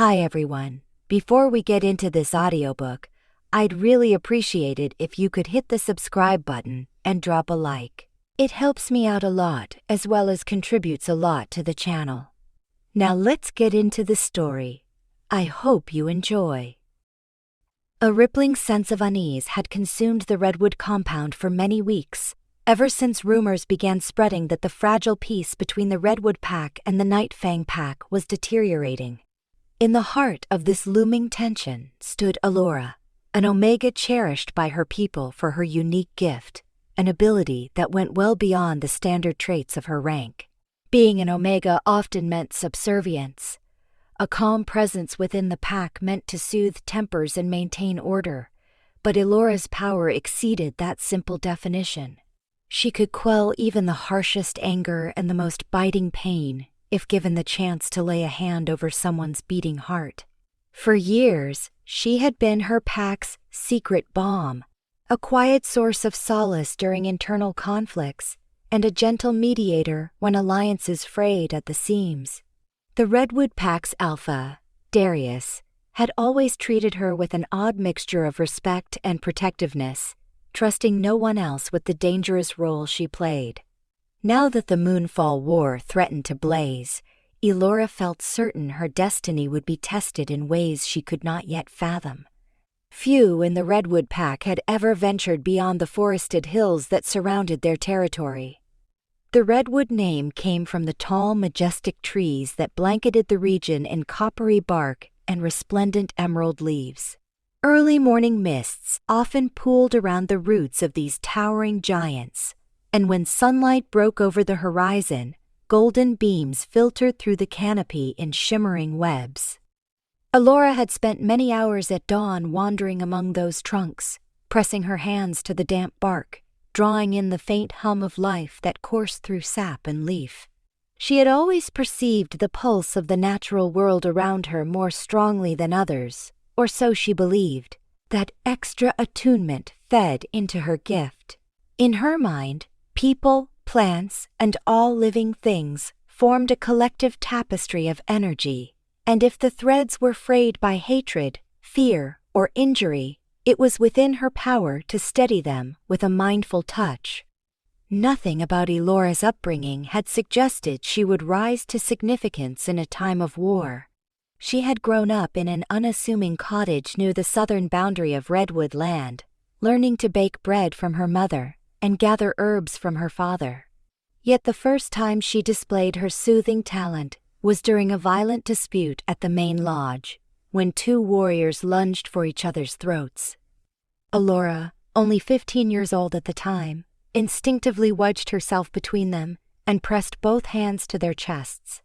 Hi everyone. Before we get into this audiobook, I'd really appreciate it if you could hit the subscribe button and drop a like. It helps me out a lot as well as contributes a lot to the channel. Now let's get into the story. I hope you enjoy. A rippling sense of unease had consumed the Redwood compound for many weeks, ever since rumors began spreading that the fragile peace between the Redwood pack and the Nightfang pack was deteriorating. In the heart of this looming tension stood Elora, an Omega cherished by her people for her unique gift, an ability that went well beyond the standard traits of her rank. Being an Omega often meant subservience. A calm presence within the pack meant to soothe tempers and maintain order, but Elora's power exceeded that simple definition. She could quell even the harshest anger and the most biting pain if given the chance to lay a hand over someone's beating heart. For years, she had been her pack's secret balm, a quiet source of solace during internal conflicts, and a gentle mediator when alliances frayed at the seams. The Redwood pack's alpha, Darius, had always treated her with an odd mixture of respect and protectiveness, trusting no one else with the dangerous role she played. Now that the Moonfall War threatened to blaze, Elora felt certain her destiny would be tested in ways she could not yet fathom. Few in the Redwood pack had ever ventured beyond the forested hills that surrounded their territory. The Redwood name came from the tall, majestic trees that blanketed the region in coppery bark and resplendent emerald leaves. Early morning mists often pooled around the roots of these towering giants, and when sunlight broke over the horizon, golden beams filtered through the canopy in shimmering webs. Elora had spent many hours at dawn wandering among those trunks, pressing her hands to the damp bark, drawing in the faint hum of life that coursed through sap and leaf. She had always perceived the pulse of the natural world around her more strongly than others, or so she believed. That extra attunement fed into her gift. In her mind, people, plants, and all living things formed a collective tapestry of energy, and if the threads were frayed by hatred, fear, or injury, it was within her power to steady them with a mindful touch. Nothing about Elora's upbringing had suggested she would rise to significance in a time of war. She had grown up in an unassuming cottage near the southern boundary of Redwood land, learning to bake bread from her mother and gather herbs from her father. Yet the first time she displayed her soothing talent was during a violent dispute at the main lodge, when two warriors lunged for each other's throats. Elora, only 15 years old at the time, instinctively wedged herself between them and pressed both hands to their chests.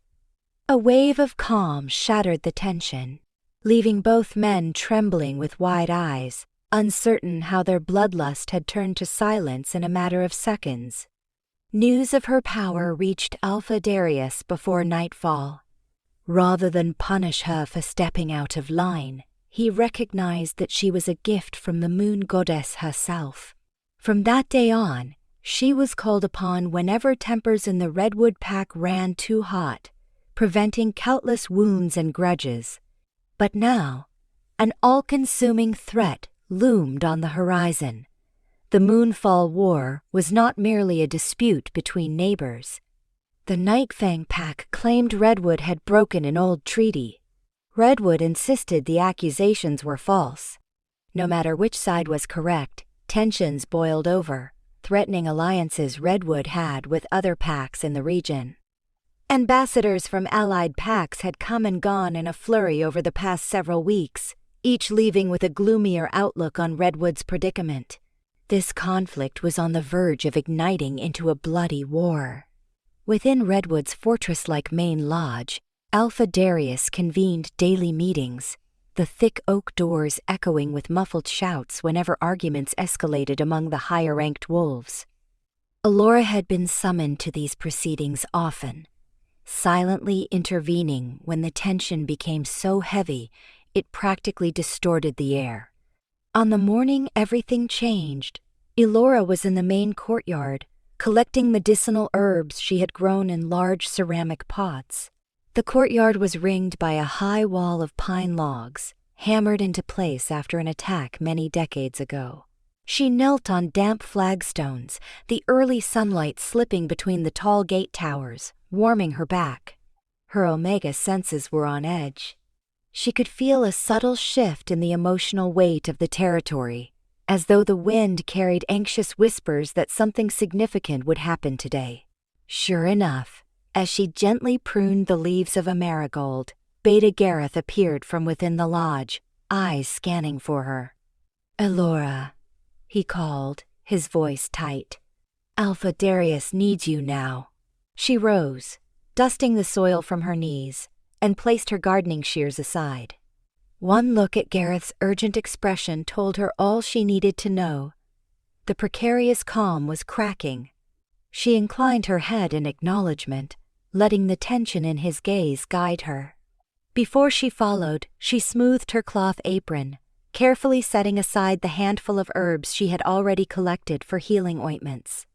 A wave of calm shattered the tension, leaving both men trembling with wide eyes, uncertain how their bloodlust had turned to silence in a matter of seconds. News of her power reached Alpha Darius before nightfall. Rather than punish her for stepping out of line, he recognized that she was a gift from the moon goddess herself. From that day on, she was called upon whenever tempers in the Redwood pack ran too hot, preventing countless wounds and grudges. But now, an all-consuming threat loomed on the horizon. The Moonfall War was not merely a dispute between neighbors. The Nightfang pack claimed Redwood had broken an old treaty. Redwood insisted the accusations were false. No matter which side was correct, tensions boiled over, threatening alliances Redwood had with other packs in the region. Ambassadors from allied packs had come and gone in a flurry over the past several weeks, each leaving with a gloomier outlook on Redwood's predicament. This conflict was on the verge of igniting into a bloody war. Within Redwood's fortress-like main lodge, Alpha Darius convened daily meetings, the thick oak doors echoing with muffled shouts whenever arguments escalated among the higher-ranked wolves. Elora had been summoned to these proceedings often, silently intervening when the tension became so heavy it practically distorted the air. On the morning everything changed, Elora was in the main courtyard, collecting medicinal herbs she had grown in large ceramic pots. The courtyard was ringed by a high wall of pine logs, hammered into place after an attack many decades ago. She knelt on damp flagstones, the early sunlight slipping between the tall gate towers, warming her back. Her omega senses were on edge. She could feel a subtle shift in the emotional weight of the territory, as though the wind carried anxious whispers that something significant would happen today. Sure enough, as she gently pruned the leaves of a marigold, Beta Gareth appeared from within the lodge, eyes scanning for her. "Elora," he called, his voice tight. "Alpha Darius needs you now." She rose, dusting the soil from her knees, and placed her gardening shears aside. One look at Gareth's urgent expression told her all she needed to know. The precarious calm was cracking. She inclined her head in acknowledgement, letting the tension in his gaze guide her. Before she followed, she smoothed her cloth apron, carefully setting aside the handful of herbs she had already collected for healing ointments.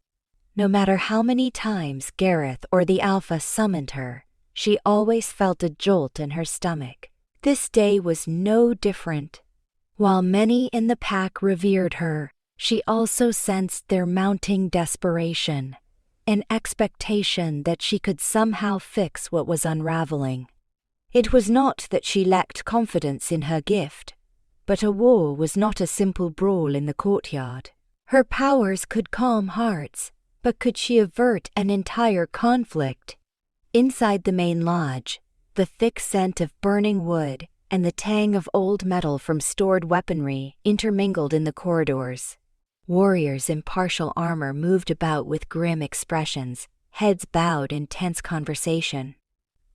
No matter how many times Gareth or the Alpha summoned her, she always felt a jolt in her stomach. This day was no different. While many in the pack revered her, she also sensed their mounting desperation, an expectation that she could somehow fix what was unraveling. It was not that she lacked confidence in her gift, but a war was not a simple brawl in the courtyard. Her powers could calm hearts, but could she avert an entire conflict? Inside the main lodge, the thick scent of burning wood and the tang of old metal from stored weaponry intermingled in the corridors. Warriors in partial armor moved about with grim expressions, heads bowed in tense conversation.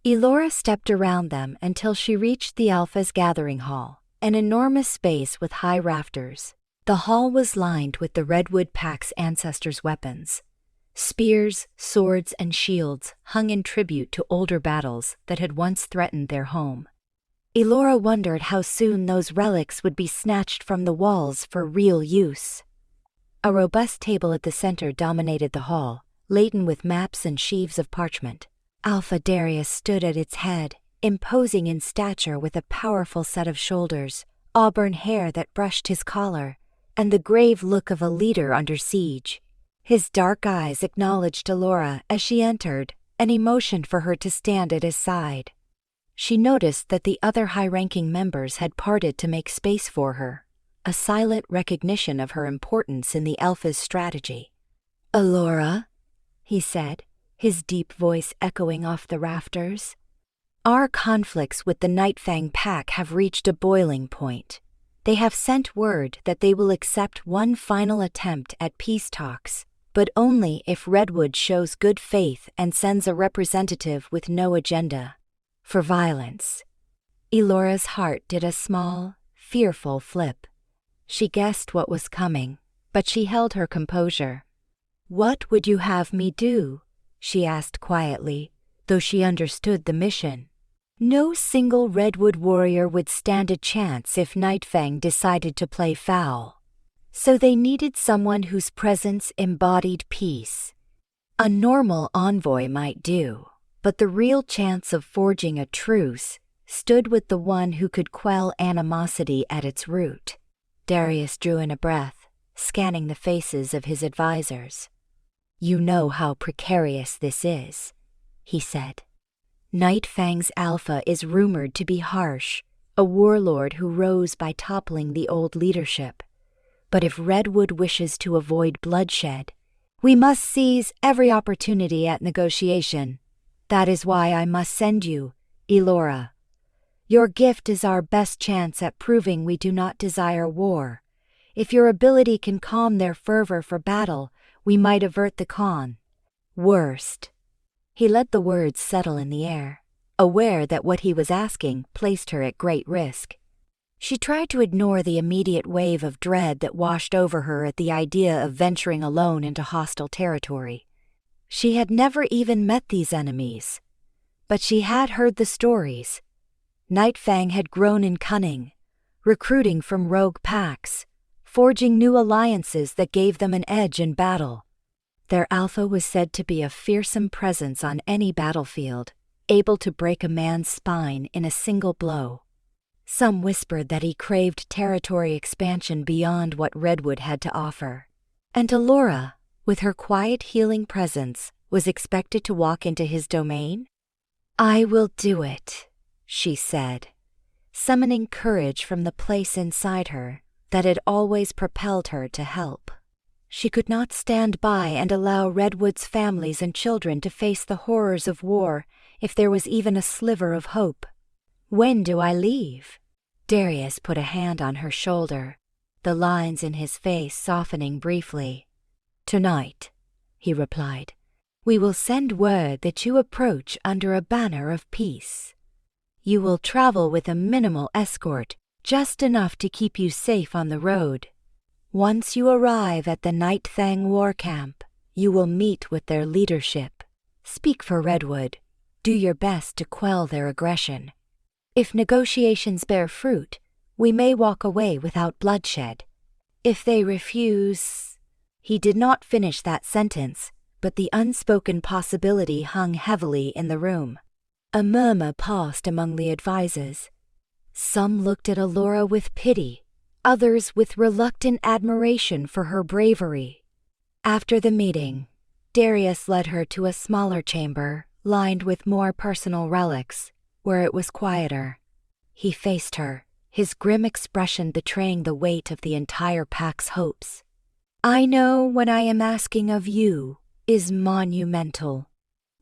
Elora stepped around them until she reached the Alpha's gathering hall, an enormous space with high rafters. The hall was lined with the Redwood pack's ancestors' weapons. Spears, swords, and shields hung in tribute to older battles that had once threatened their home. Elora wondered how soon those relics would be snatched from the walls for real use. A robust table at the center dominated the hall, laden with maps and sheaves of parchment. Alpha Darius stood at its head, imposing in stature with a powerful set of shoulders, auburn hair that brushed his collar, and the grave look of a leader under siege. His dark eyes acknowledged Elora as she entered, and he motioned for her to stand at his side. She noticed that the other high-ranking members had parted to make space for her, a silent recognition of her importance in the Alpha's strategy. "Elora," he said, his deep voice echoing off the rafters. "Our conflicts with the Nightfang pack have reached a boiling point. They have sent word that they will accept one final attempt at peace talks, but only if Redwood shows good faith and sends a representative with no agenda. For violence." Elora's heart did a small, fearful flip. She guessed what was coming, but she held her composure. "What would you have me do?" she asked quietly, though she understood the mission. No single Redwood warrior would stand a chance if Nightfang decided to play foul. So they needed someone whose presence embodied peace. A normal envoy might do, but the real chance of forging a truce stood with the one who could quell animosity at its root. Darius drew in a breath, scanning the faces of his advisors. "You know how precarious this is," he said. "Nightfang's Alpha is rumored to be harsh, a warlord who rose by toppling the old leadership. But if Redwood wishes to avoid bloodshed, we must seize every opportunity at negotiation. That is why I must send you, Elora. Your gift is our best chance at proving we do not desire war. If your ability can calm their fervor for battle, we might avert the con. Worst." He let the words settle in the air, aware that what he was asking placed her at great risk. She tried to ignore the immediate wave of dread that washed over her at the idea of venturing alone into hostile territory. She had never even met these enemies, but she had heard the stories. Nightfang had grown in cunning, recruiting from rogue packs, forging new alliances that gave them an edge in battle. Their Alpha was said to be a fearsome presence on any battlefield, able to break a man's spine in a single blow. Some whispered that he craved territory expansion beyond what Redwood had to offer. And Elora, with her quiet healing presence, was expected to walk into his domain? "I will do it," she said, summoning courage from the place inside her that had always propelled her to help. She could not stand by and allow Redwood's families and children to face the horrors of war if there was even a sliver of hope. "When do I leave?" Darius put a hand on her shoulder, the lines in his face softening briefly. "Tonight," he replied. "We will send word that you approach under a banner of peace. You will travel with a minimal escort, just enough to keep you safe on the road. Once you arrive at the Nightfang war camp, you will meet with their leadership. Speak for Redwood. Do your best to quell their aggression. If negotiations bear fruit, we may walk away without bloodshed. If they refuse—" He did not finish that sentence, but the unspoken possibility hung heavily in the room. A murmur passed among the advisors. Some looked at Elora with pity, others with reluctant admiration for her bravery. After the meeting, Darius led her to a smaller chamber, lined with more personal relics, where it was quieter. He faced her, his grim expression betraying the weight of the entire pack's hopes. "I know what I am asking of you is monumental.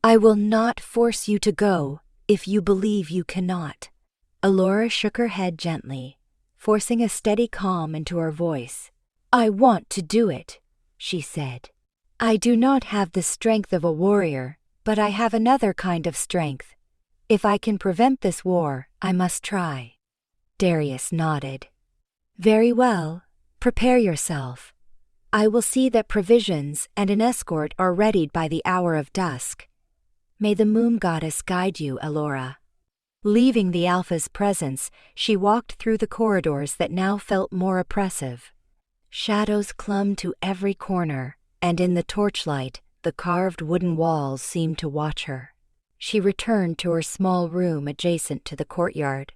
I will not force you to go if you believe you cannot." Elora shook her head gently, forcing a steady calm into her voice. "I want to do it," she said. "I do not have the strength of a warrior, but I have another kind of strength. If I can prevent this war, I must try." Darius nodded. "Very well. Prepare yourself. I will see that provisions and an escort are readied by the hour of dusk. May the moon goddess guide you, Elora." Leaving the Alpha's presence, she walked through the corridors that now felt more oppressive. Shadows clung to every corner, and in the torchlight, the carved wooden walls seemed to watch her. She returned to her small room adjacent to the courtyard.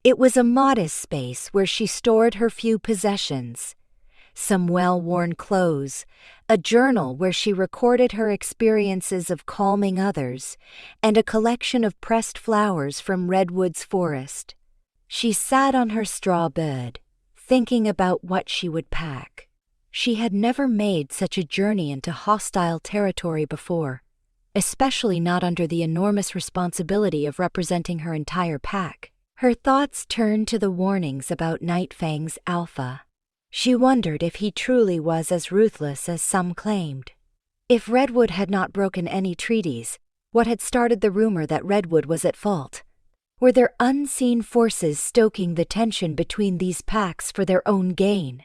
It was a modest space where she stored her few possessions. Some well-worn clothes, a journal where she recorded her experiences of calming others, and a collection of pressed flowers from Redwood's forest. She sat on her straw bed, thinking about what she would pack. She had never made such a journey into hostile territory before, especially not under the enormous responsibility of representing her entire pack. Her thoughts turned to the warnings about Nightfang's Alpha. She wondered if he truly was as ruthless as some claimed. If Redwood had not broken any treaties, what had started the rumor that Redwood was at fault? Were there unseen forces stoking the tension between these packs for their own gain?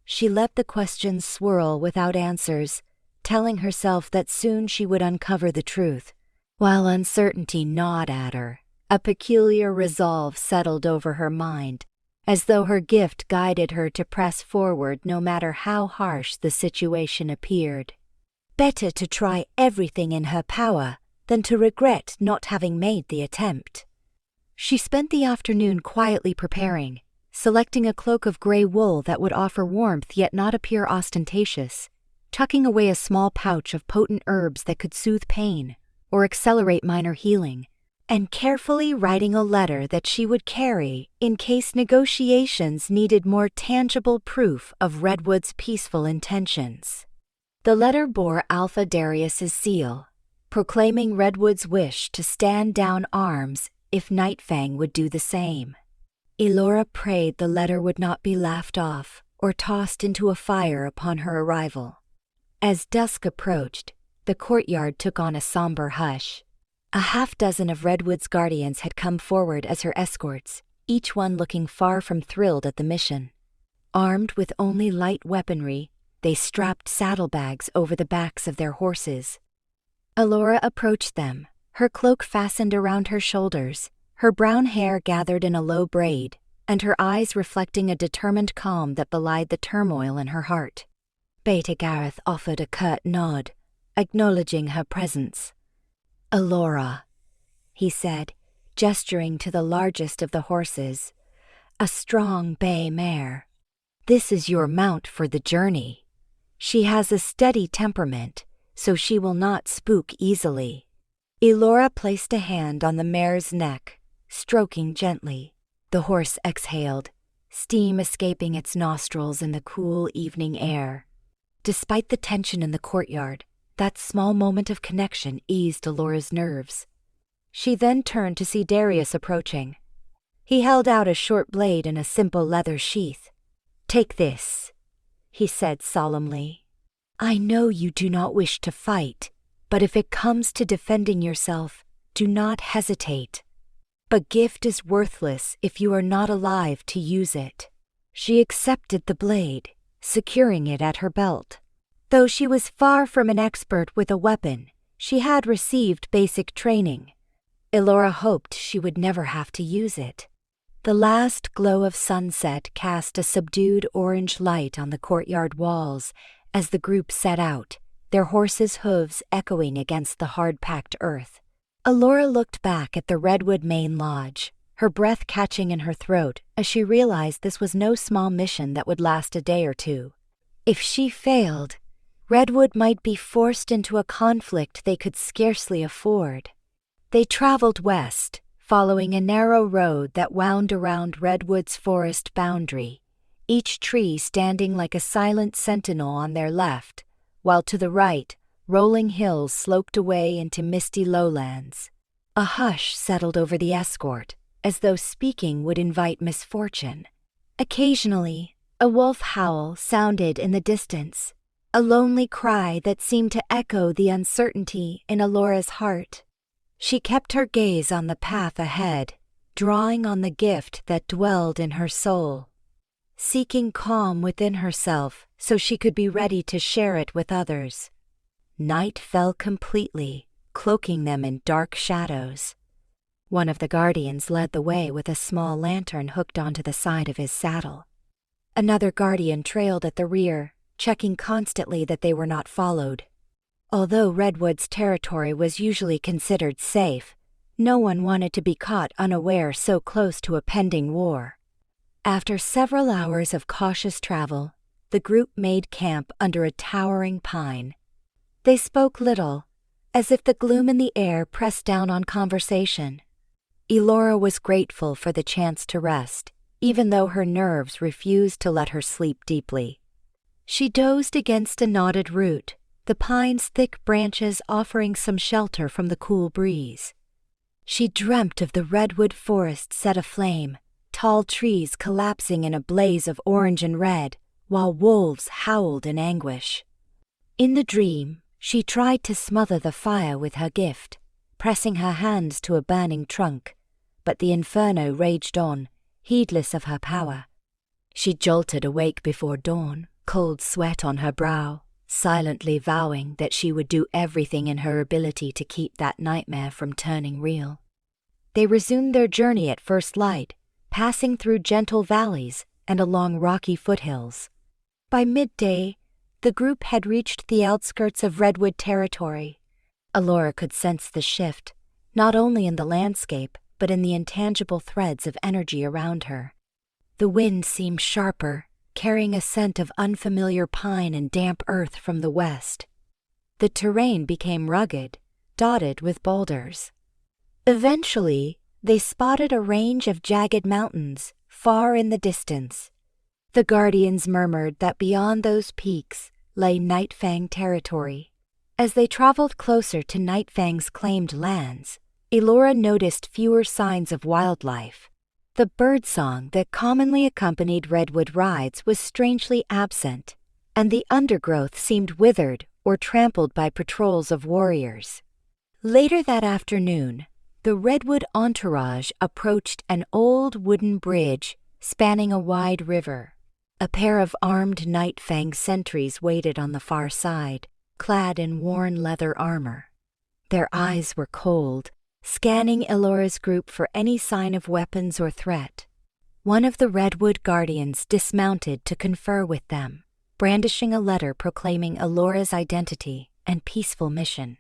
She let the questions swirl without answers, telling herself that soon she would uncover the truth. While uncertainty gnawed at her, a peculiar resolve settled over her mind, as though her gift guided her to press forward no matter how harsh the situation appeared. Better to try everything in her power than to regret not having made the attempt. She spent the afternoon quietly preparing, selecting a cloak of gray wool that would offer warmth yet not appear ostentatious, tucking away a small pouch of potent herbs that could soothe pain or accelerate minor healing, and carefully writing a letter that she would carry in case negotiations needed more tangible proof of Redwood's peaceful intentions. The letter bore Alpha Darius's seal, proclaiming Redwood's wish to stand down arms if Nightfang would do the same. Elora prayed the letter would not be laughed off or tossed into a fire upon her arrival. As dusk approached, the courtyard took on a somber hush. A half-dozen of Redwood's guardians had come forward as her escorts, each one looking far from thrilled at the mission. Armed with only light weaponry, they strapped saddlebags over the backs of their horses. Elora approached them, her cloak fastened around her shoulders, her brown hair gathered in a low braid, and her eyes reflecting a determined calm that belied the turmoil in her heart. Beta Gareth offered a curt nod, acknowledging her presence. "Elora," he said, gesturing to the largest of the horses. A strong bay mare. This is your mount for the journey. She has a steady temperament, so she will not spook easily. Elora placed a hand on the mare's neck, stroking gently. The horse exhaled, steam escaping its nostrils in the cool evening air. Despite the tension in the courtyard, that small moment of connection eased Elora's nerves. She then turned to see Darius approaching. He held out a short blade in a simple leather sheath. "Take this," he said solemnly. "I know you do not wish to fight, but if it comes to defending yourself, do not hesitate. A gift is worthless if you are not alive to use it." She accepted the blade, securing it at her belt. Though she was far from an expert with a weapon, she had received basic training. Elora hoped she would never have to use it. The last glow of sunset cast a subdued orange light on the courtyard walls as the group set out, their horses' hooves echoing against the hard-packed earth. Elora looked back at the Redwood main lodge, her breath catching in her throat as she realized this was no small mission that would last a day or two. If she failed, Redwood might be forced into a conflict they could scarcely afford. They traveled west, following a narrow road that wound around Redwood's forest boundary, each tree standing like a silent sentinel on their left, while to the right, rolling hills sloped away into misty lowlands. A hush settled over the escort, as though speaking would invite misfortune. Occasionally, a wolf howl sounded in the distance, a lonely cry that seemed to echo the uncertainty in Elora's heart. She kept her gaze on the path ahead, drawing on the gift that dwelled in her soul, seeking calm within herself so she could be ready to share it with others. Night fell completely, cloaking them in dark shadows. One of the guardians led the way with a small lantern hooked onto the side of his saddle. Another guardian trailed at the rear, checking constantly that they were not followed. Although Redwood's territory was usually considered safe, no one wanted to be caught unaware so close to a pending war. After several hours of cautious travel, the group made camp under a towering pine. They spoke little, as if the gloom in the air pressed down on conversation. Elora was grateful for the chance to rest, even though her nerves refused to let her sleep deeply. She dozed against a knotted root, the pine's thick branches offering some shelter from the cool breeze. She dreamt of the redwood forest set aflame, tall trees collapsing in a blaze of orange and red, while wolves howled in anguish. In the dream, she tried to smother the fire with her gift, pressing her hands to a burning trunk, but the inferno raged on, heedless of her power. She jolted awake before dawn, cold sweat on her brow, silently vowing that she would do everything in her ability to keep that nightmare from turning real. They resumed their journey at first light, passing through gentle valleys and along rocky foothills. By midday, the group had reached the outskirts of Redwood territory. Elora could sense the shift, not only in the landscape, but in the intangible threads of energy around her. The wind seemed sharper, carrying a scent of unfamiliar pine and damp earth from the west. The terrain became rugged, dotted with boulders. Eventually, they spotted a range of jagged mountains, far in the distance. The guardians murmured that beyond those peaks lay Nightfang territory. As they traveled closer to Nightfang's claimed lands, Elora noticed fewer signs of wildlife. The birdsong that commonly accompanied redwood rides was strangely absent, and the undergrowth seemed withered or trampled by patrols of warriors. Later that afternoon, the redwood entourage approached an old wooden bridge spanning a wide river. A pair of armed Nightfang sentries waited on the far side, clad in worn leather armor. Their eyes were cold, scanning Elora's group for any sign of weapons or threat. One of the Redwood guardians dismounted to confer with them, brandishing a letter proclaiming Elora's identity and peaceful mission.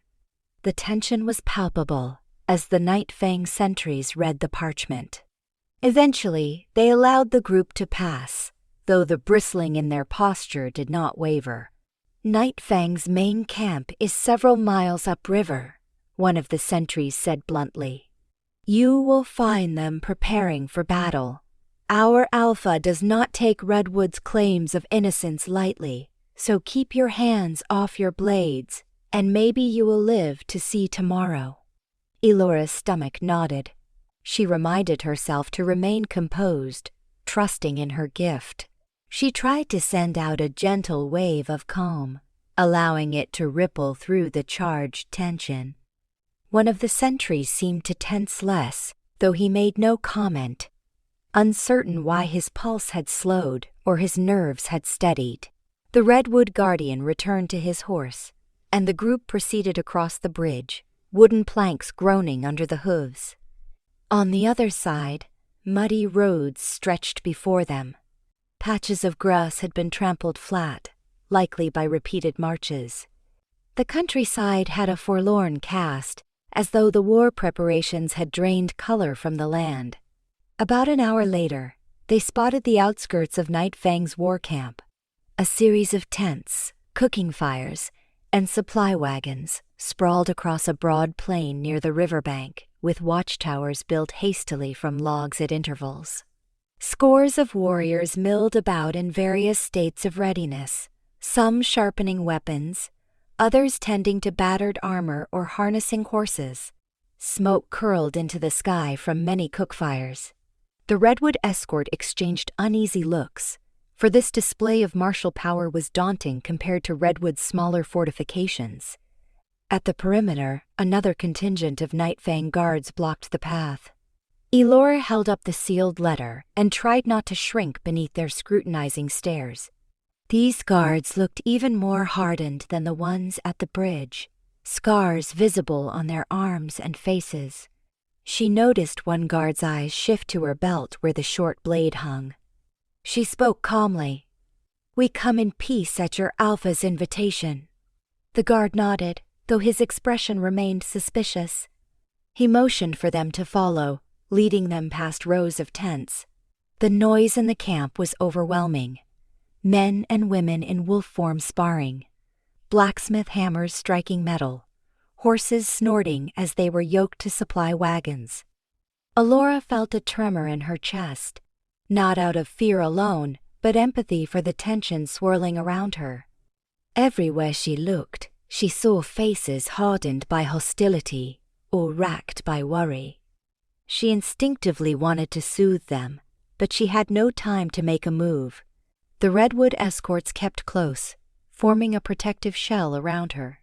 The tension was palpable, as the Nightfang sentries read the parchment. Eventually, they allowed the group to pass, though the bristling in their posture did not waver. Nightfang's main camp is several miles upriver, one of the sentries said bluntly. You will find them preparing for battle. Our Alpha does not take Redwood's claims of innocence lightly, so keep your hands off your blades, and maybe you will live to see tomorrow. Elora's stomach nodded. She reminded herself to remain composed, trusting in her gift. She tried to send out a gentle wave of calm, allowing it to ripple through the charged tension. One of the sentries seemed to tense less, though he made no comment, uncertain why his pulse had slowed or his nerves had steadied. The Redwood guardian returned to his horse, and the group proceeded across the bridge, wooden planks groaning under the hooves. On the other side, muddy roads stretched before them. Patches of grass had been trampled flat, likely by repeated marches. The countryside had a forlorn cast, as though the war preparations had drained color from the land. About an hour later, they spotted the outskirts of Nightfang's war camp. A series of tents, cooking fires, and supply wagons sprawled across a broad plain near the riverbank, with watchtowers built hastily from logs at intervals. Scores of warriors milled about in various states of readiness, some sharpening weapons, others tending to battered armor or harnessing horses. Smoke curled into the sky from many cook fires. The Redwood escort exchanged uneasy looks, for this display of martial power was daunting compared to Redwood's smaller fortifications. At the perimeter, another contingent of Nightfang guards blocked the path. Elora held up the sealed letter and tried not to shrink beneath their scrutinizing stares. These guards looked even more hardened than the ones at the bridge, scars visible on their arms and faces. She noticed one guard's eyes shift to her belt where the short blade hung. She spoke calmly. We come in peace at your Alpha's invitation. The guard nodded, though his expression remained suspicious. He motioned for them to follow, leading them past rows of tents. The noise in the camp was overwhelming. Men and women in wolf form sparring, blacksmith hammers striking metal, horses snorting as they were yoked to supply wagons. Elora felt a tremor in her chest, not out of fear alone, but empathy for the tension swirling around her. Everywhere she looked, she saw faces hardened by hostility or racked by worry. She instinctively wanted to soothe them, but she had no time to make a move. The Redwood escorts kept close, forming a protective shell around her.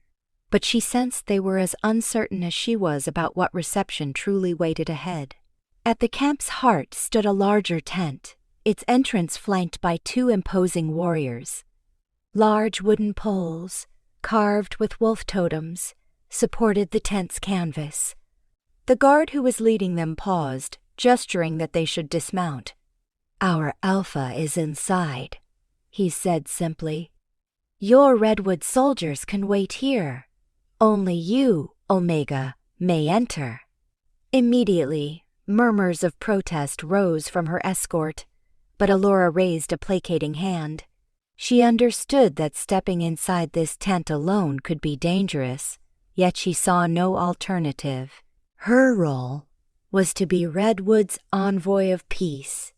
But she sensed they were as uncertain as she was about what reception truly waited ahead. At the camp's heart stood a larger tent, its entrance flanked by two imposing warriors. Large wooden poles, carved with wolf totems, supported the tent's canvas. The guard who was leading them paused, gesturing that they should dismount. Our Alpha is inside, he said simply. Your Redwood soldiers can wait here. Only you, Omega, may enter. Immediately, murmurs of protest rose from her escort, but Elora raised a placating hand. She understood that stepping inside this tent alone could be dangerous, yet she saw no alternative. Her role was to be Redwood's envoy of peace,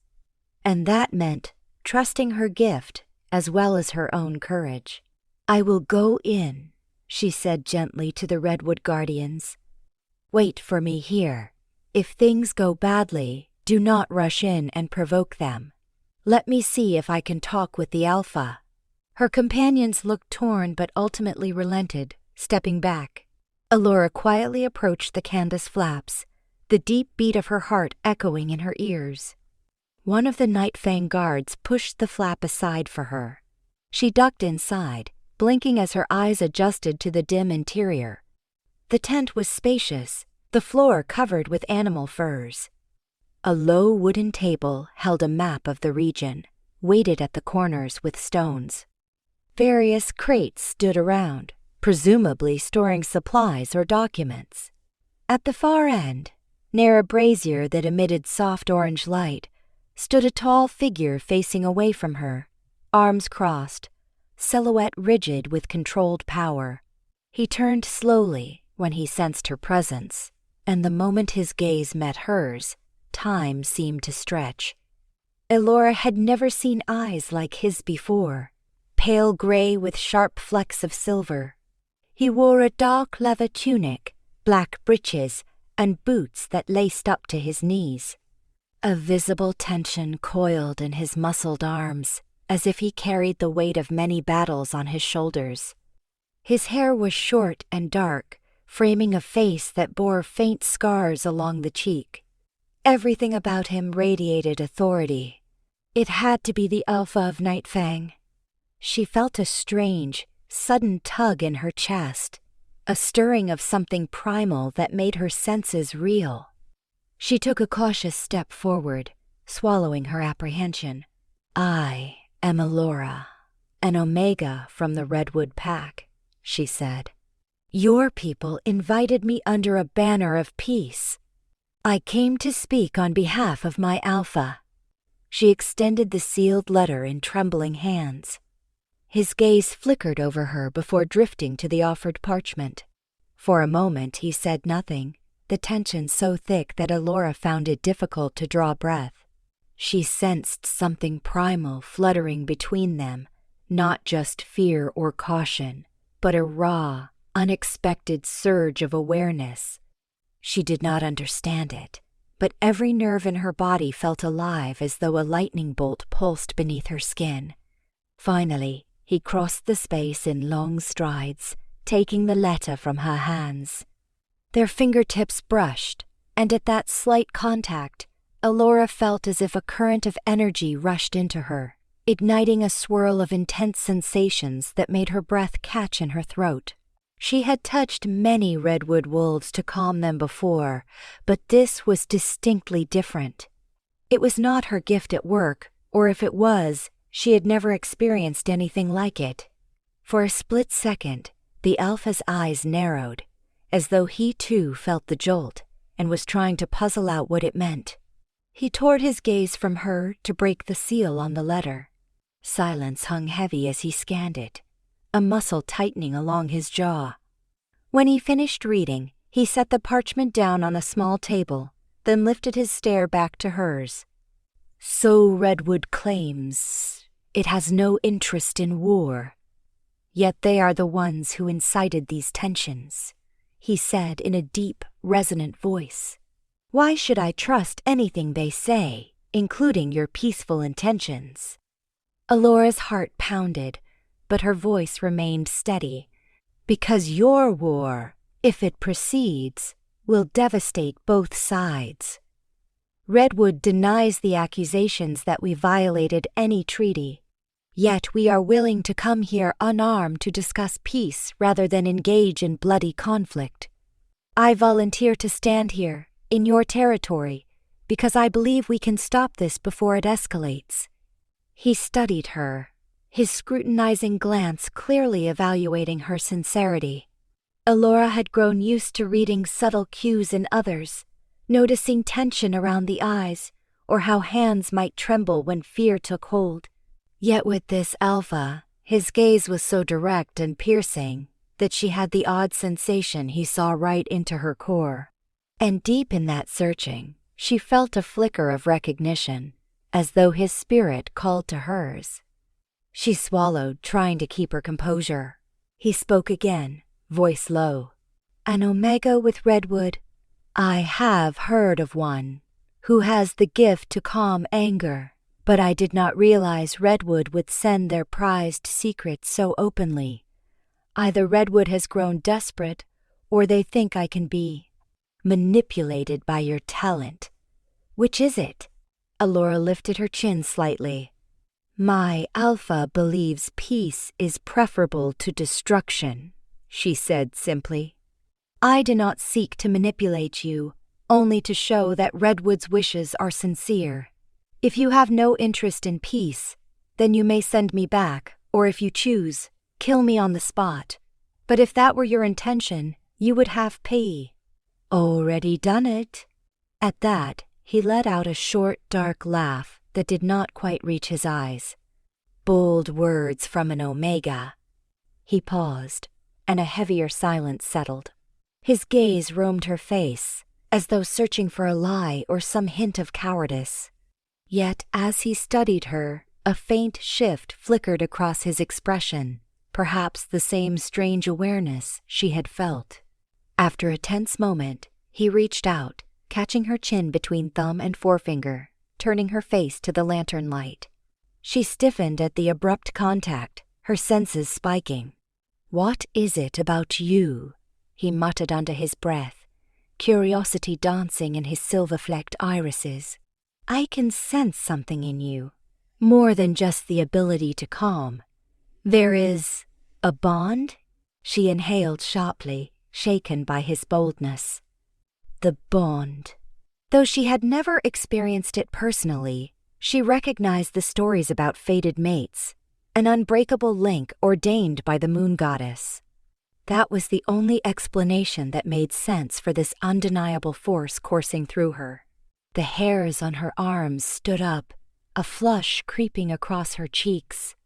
and that meant trusting her gift as well as her own courage. I will go in, she said gently to the Redwood guardians. Wait for me here. If things go badly, do not rush in and provoke them. Let me see if I can talk with the Alpha. Her companions looked torn but ultimately relented, stepping back. Elora quietly approached the canvas flaps, the deep beat of her heart echoing in her ears. One of the Nightfang guards pushed the flap aside for her. She ducked inside, blinking as her eyes adjusted to the dim interior. The tent was spacious, the floor covered with animal furs. A low wooden table held a map of the region, weighted at the corners with stones. Various crates stood around, presumably storing supplies or documents. At the far end, near a brazier that emitted soft orange light, stood a tall figure facing away from her, arms crossed, silhouette rigid with controlled power. He turned slowly when he sensed her presence, and the moment his gaze met hers, time seemed to stretch. Elora had never seen eyes like his before, pale gray with sharp flecks of silver. He wore a dark leather tunic, black breeches, and boots that laced up to his knees. A visible tension coiled in his muscled arms, as if he carried the weight of many battles on his shoulders. His hair was short and dark, framing a face that bore faint scars along the cheek. Everything about him radiated authority. It had to be the Alpha of Nightfang. She felt a strange, sudden tug in her chest, a stirring of something primal that made her senses reel. She took a cautious step forward, swallowing her apprehension. "I am Elora, an Omega from the Redwood pack," she said. "Your people invited me under a banner of peace. I came to speak on behalf of my Alpha." She extended the sealed letter in trembling hands. His gaze flickered over her before drifting to the offered parchment. For a moment he said nothing, the tension so thick that Elora found it difficult to draw breath. She sensed something primal fluttering between them, not just fear or caution, but a raw, unexpected surge of awareness. She did not understand it, but every nerve in her body felt alive as though a lightning bolt pulsed beneath her skin. Finally, he crossed the space in long strides, taking the letter from her hands. Their fingertips brushed, and at that slight contact, Elora felt as if a current of energy rushed into her, igniting a swirl of intense sensations that made her breath catch in her throat. She had touched many redwood wolves to calm them before, but this was distinctly different. It was not her gift at work, or if it was, she had never experienced anything like it. For a split second, the Alpha's eyes narrowed, as though he too felt the jolt and was trying to puzzle out what it meant. He tore his gaze from her to break the seal on the letter. Silence hung heavy as he scanned it, a muscle tightening along his jaw. When he finished reading, he set the parchment down on a small table, then lifted his stare back to hers. "So Redwood claims it has no interest in war. Yet they are the ones who incited these tensions," he said in a deep, resonant voice. "Why should I trust anything they say, including your peaceful intentions?" Elora's heart pounded, but her voice remained steady. "Because your war, if it proceeds, will devastate both sides. Redwood denies the accusations that we violated any treaty. Yet we are willing to come here unarmed to discuss peace rather than engage in bloody conflict. I volunteer to stand here, in your territory, because I believe we can stop this before it escalates." He studied her, his scrutinizing glance clearly evaluating her sincerity. Elora had grown used to reading subtle cues in others, noticing tension around the eyes, or how hands might tremble when fear took hold. Yet with this Alpha, his gaze was so direct and piercing that she had the odd sensation he saw right into her core. And deep in that searching, she felt a flicker of recognition, as though his spirit called to hers. She swallowed, trying to keep her composure. He spoke again, voice low. "An Omega with Redwood? I have heard of one who has the gift to calm anger, but I did not realize Redwood would send their prized secrets so openly. Either Redwood has grown desperate, or they think I can be manipulated by your talent. Which is it?" Elora lifted her chin slightly. "My Alpha believes peace is preferable to destruction," she said simply. "I do not seek to manipulate you, only to show that Redwood's wishes are sincere. If you have no interest in peace, then you may send me back, or if you choose, kill me on the spot. But if that were your intention, you would have pay." Already done it. At that, he let out a short, dark laugh that did not quite reach his eyes. Bold words from an Omega. He paused, and a heavier silence settled. His gaze roamed her face, as though searching for a lie or some hint of cowardice. Yet as he studied her, a faint shift flickered across his expression, perhaps the same strange awareness she had felt. After a tense moment, he reached out, catching her chin between thumb and forefinger, turning her face to the lantern light. She stiffened at the abrupt contact, her senses spiking. "What is it about you?" he muttered under his breath, curiosity dancing in his silver-flecked irises. "I can sense something in you, more than just the ability to calm. There is a bond?" She inhaled sharply, shaken by his boldness. The bond. Though she had never experienced it personally, she recognized the stories about fated mates, an unbreakable link ordained by the moon goddess. That was the only explanation that made sense for this undeniable force coursing through her. The hairs on her arms stood up, a flush creeping across her cheeks.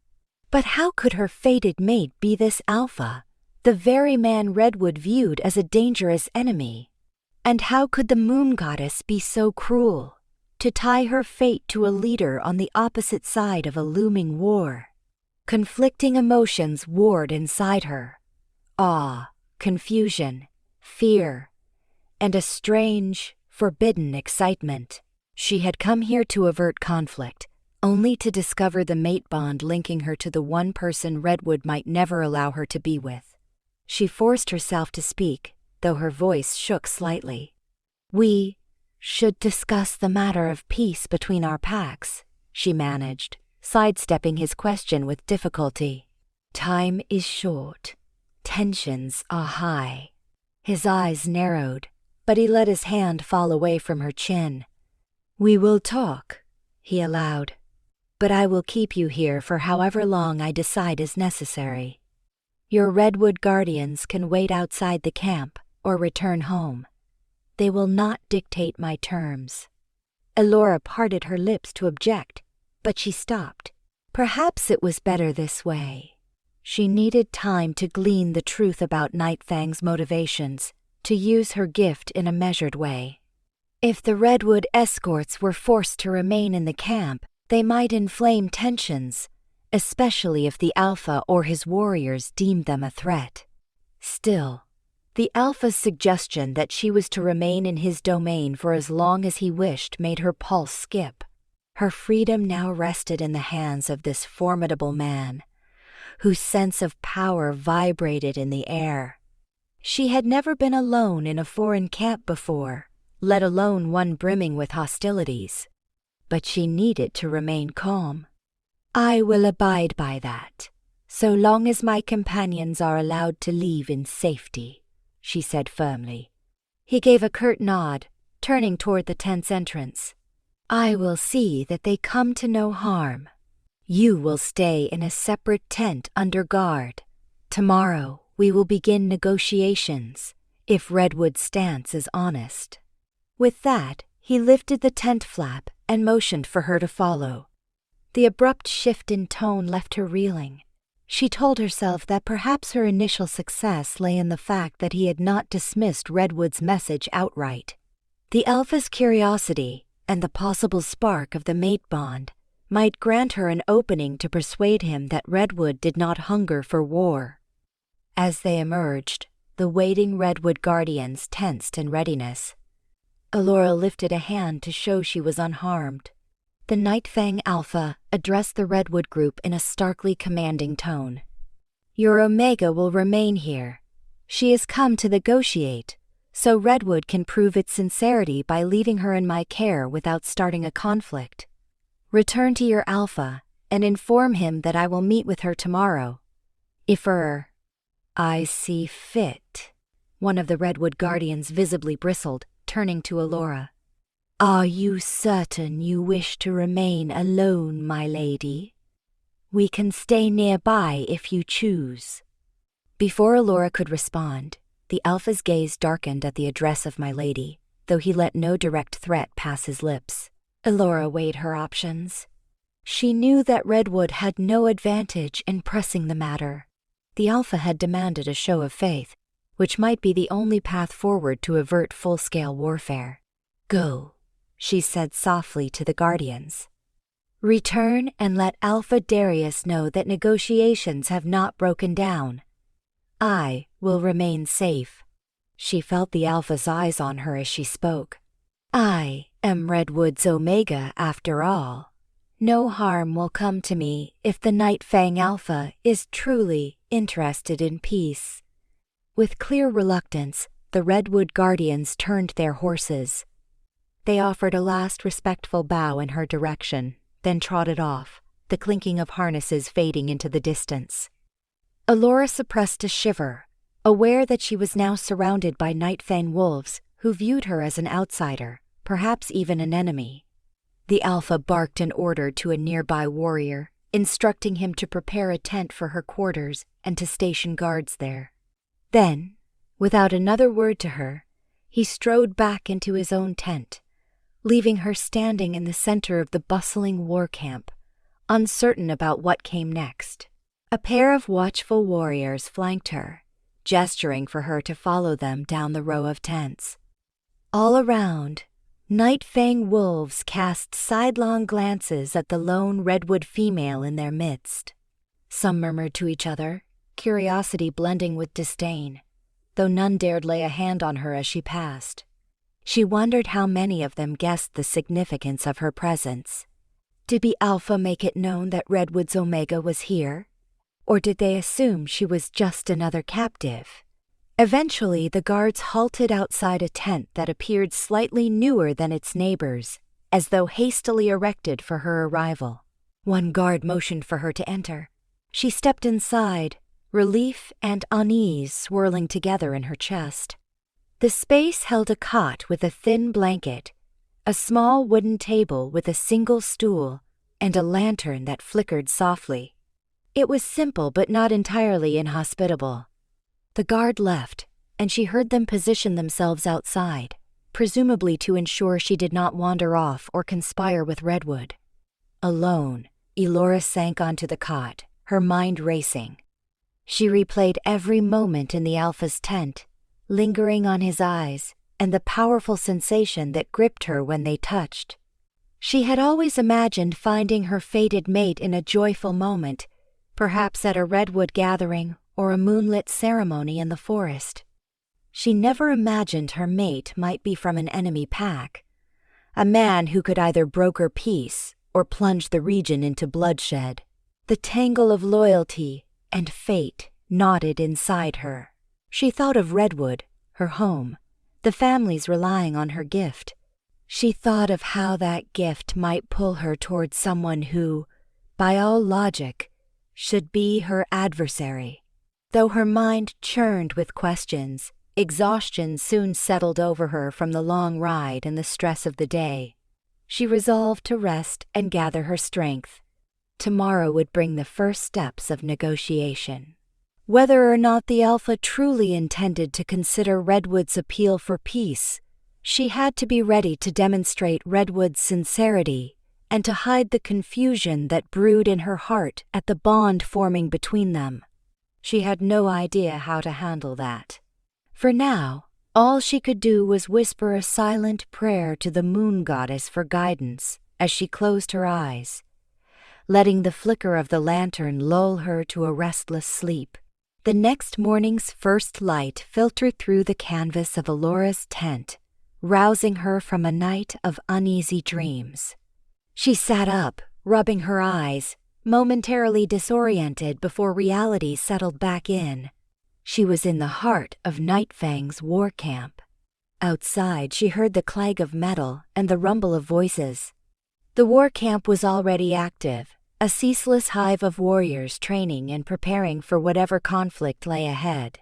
But how could her fated mate be this alpha, the very man Redwood viewed as a dangerous enemy? And how could the moon goddess be so cruel, to tie her fate to a leader on the opposite side of a looming war? Conflicting emotions warred inside her. Awe, confusion, fear, and a strange, forbidden excitement. She had come here to avert conflict, only to discover the mate bond linking her to the one person Redwood might never allow her to be with. She forced herself to speak, though her voice shook slightly. "We should discuss the matter of peace between our packs," she managed, sidestepping his question with difficulty. "Time is short. Tensions are high." His eyes narrowed, but he let his hand fall away from her chin. "We will talk," he allowed, "but I will keep you here for however long I decide is necessary. Your Redwood guardians can wait outside the camp or return home. They will not dictate my terms." Elora parted her lips to object, but she stopped. Perhaps it was better this way. She needed time to glean the truth about Nightfang's motivations, to use her gift in a measured way. If the Redwood escorts were forced to remain in the camp, they might inflame tensions, especially if the Alpha or his warriors deemed them a threat. Still, the Alpha's suggestion that she was to remain in his domain for as long as he wished made her pulse skip. Her freedom now rested in the hands of this formidable man, whose sense of power vibrated in the air. She had never been alone in a foreign camp before, let alone one brimming with hostilities. But she needed to remain calm. "I will abide by that, so long as my companions are allowed to leave in safety," she said firmly. He gave a curt nod, turning toward the tent's entrance. "I will see that they come to no harm. You will stay in a separate tent under guard. Tomorrow we will begin negotiations, if Redwood's stance is honest." With that, he lifted the tent flap and motioned for her to follow. The abrupt shift in tone left her reeling. She told herself that perhaps her initial success lay in the fact that he had not dismissed Redwood's message outright. The Alpha's curiosity, and the possible spark of the mate bond, might grant her an opening to persuade him that Redwood did not hunger for war. As they emerged, the waiting Redwood guardians tensed in readiness. Elora lifted a hand to show she was unharmed. The Nightfang Alpha addressed the Redwood group in a starkly commanding tone. "Your Omega will remain here. She has come to negotiate, so Redwood can prove its sincerity by leaving her in my care without starting a conflict. Return to your Alpha and inform him that I will meet with her tomorrow. If I see fit." One of the Redwood guardians visibly bristled, turning to Elora. "Are you certain you wish to remain alone, my lady? We can stay nearby if you choose." Before Elora could respond, The Alpha's gaze darkened at the address of my lady, though he let no direct threat pass his lips. Elora weighed her options. She knew that Redwood had no advantage in pressing the matter. The Alpha had demanded a show of faith, which might be the only path forward to avert full-scale warfare. "Go," she said softly to the Guardians. "Return and let Alpha Darius know that negotiations have not broken down. I will remain safe." She felt the Alpha's eyes on her as she spoke. "I am Redwood's Omega after all. No harm will come to me if the Nightfang Alpha is truly interested in peace." With clear reluctance, the Redwood Guardians turned their horses. They offered a last respectful bow in her direction, then trotted off, the clinking of harnesses fading into the distance. Elora suppressed a shiver, aware that she was now surrounded by Nightfang wolves who viewed her as an outsider, perhaps even an enemy. The Alpha barked an order to a nearby warrior, instructing him to prepare a tent for her quarters and to station guards there. Then, without another word to her, he strode back into his own tent, leaving her standing in the center of the bustling war camp, uncertain about what came next. A pair of watchful warriors flanked her, gesturing for her to follow them down the row of tents. All around, Nightfang wolves cast sidelong glances at the lone Redwood female in their midst. Some murmured to each other, curiosity blending with disdain, though none dared lay a hand on her as she passed. She wondered how many of them guessed the significance of her presence. Did the Alpha make it known that Redwood's Omega was here? Or did they assume she was just another captive? Eventually, the guards halted outside a tent that appeared slightly newer than its neighbors, as though hastily erected for her arrival. One guard motioned for her to enter. She stepped inside, relief and unease swirling together in her chest. The space held a cot with a thin blanket, a small wooden table with a single stool, and a lantern that flickered softly. It was simple but not entirely inhospitable. The guard left, and she heard them position themselves outside, presumably to ensure she did not wander off or conspire with Redwood. Alone, Elora sank onto the cot, her mind racing. She replayed every moment in the Alpha's tent, lingering on his eyes and the powerful sensation that gripped her when they touched. She had always imagined finding her fated mate in a joyful moment, perhaps at a Redwood gathering or a moonlit ceremony in the forest. She never imagined her mate might be from an enemy pack, a man who could either broker peace or plunge the region into bloodshed. The tangle of loyalty and fate knotted inside her. She thought of Redwood, her home, the families relying on her gift. She thought of how that gift might pull her towards someone who, by all logic, should be her adversary. Though her mind churned with questions, exhaustion soon settled over her from the long ride and the stress of the day. She resolved to rest and gather her strength. Tomorrow would bring the first steps of negotiation. Whether or not the Alpha truly intended to consider Redwood's appeal for peace, she had to be ready to demonstrate Redwood's sincerity and to hide the confusion that brewed in her heart at the bond forming between them. She had no idea how to handle that. For now, all she could do was whisper a silent prayer to the moon goddess for guidance as she closed her eyes, letting the flicker of the lantern lull her to a restless sleep. The next morning's first light filtered through the canvas of Elora's tent, rousing her from a night of uneasy dreams. She sat up, rubbing her eyes, momentarily disoriented before reality settled back in. She was in the heart of Nightfang's war camp. Outside, she heard the clang of metal and the rumble of voices. The war camp was already active, a ceaseless hive of warriors training and preparing for whatever conflict lay ahead.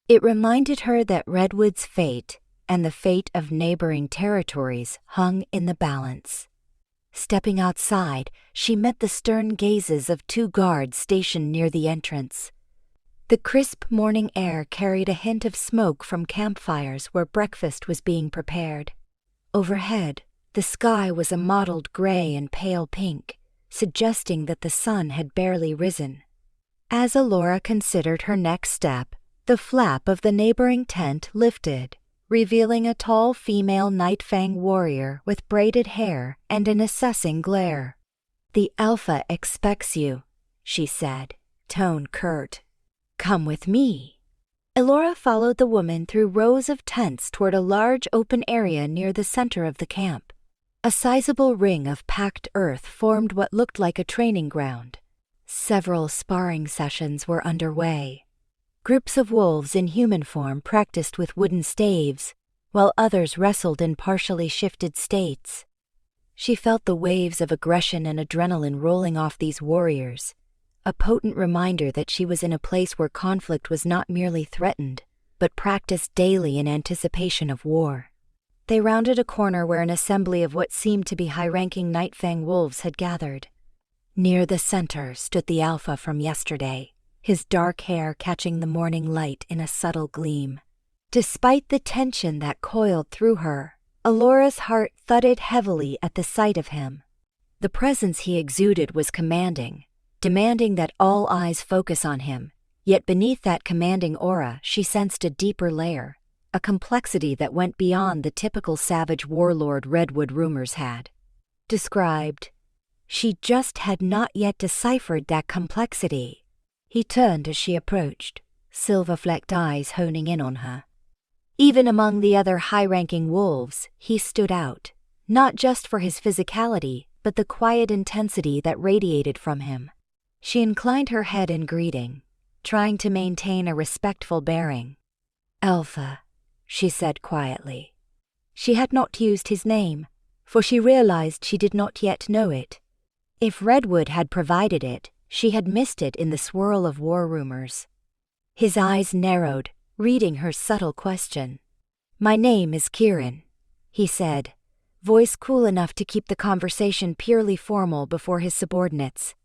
It reminded her that Redwood's fate and the fate of neighboring territories hung in the balance. Stepping outside, she met the stern gazes of two guards stationed near the entrance. The crisp morning air carried a hint of smoke from campfires where breakfast was being prepared. Overhead, the sky was a mottled gray and pale pink, suggesting that the sun had barely risen. As Elora considered her next step, the flap of the neighboring tent lifted, revealing a tall female Nightfang warrior with braided hair and an assessing glare. "The Alpha expects you," she said, tone curt. "Come with me." Elora followed the woman through rows of tents toward a large open area near the center of the camp. A sizable ring of packed earth formed what looked like a training ground. Several sparring sessions were underway. Groups of wolves in human form practiced with wooden staves, while others wrestled in partially shifted states. She felt the waves of aggression and adrenaline rolling off these warriors, a potent reminder that she was in a place where conflict was not merely threatened, but practiced daily in anticipation of war. They rounded a corner where an assembly of what seemed to be high-ranking Nightfang wolves had gathered. Near the center stood the Alpha from yesterday, his dark hair catching the morning light in a subtle gleam. Despite the tension that coiled through her, Elora's heart thudded heavily at the sight of him. The presence he exuded was commanding, demanding that all eyes focus on him, yet beneath that commanding aura she sensed a deeper layer, a complexity that went beyond the typical savage warlord Redwood rumors had described. She just had not yet deciphered that complexity. He turned as she approached, silver-flecked eyes honing in on her. Even among the other high-ranking wolves, he stood out, not just for his physicality, but the quiet intensity that radiated from him. She inclined her head in greeting, trying to maintain a respectful bearing. "Alpha," she said quietly. She had not used his name, for she realized she did not yet know it. If Redwood had provided it, she had missed it in the swirl of war rumors. His eyes narrowed, reading her subtle question. "My name is Kieran," he said, voice cool enough to keep the conversation purely formal before his subordinates.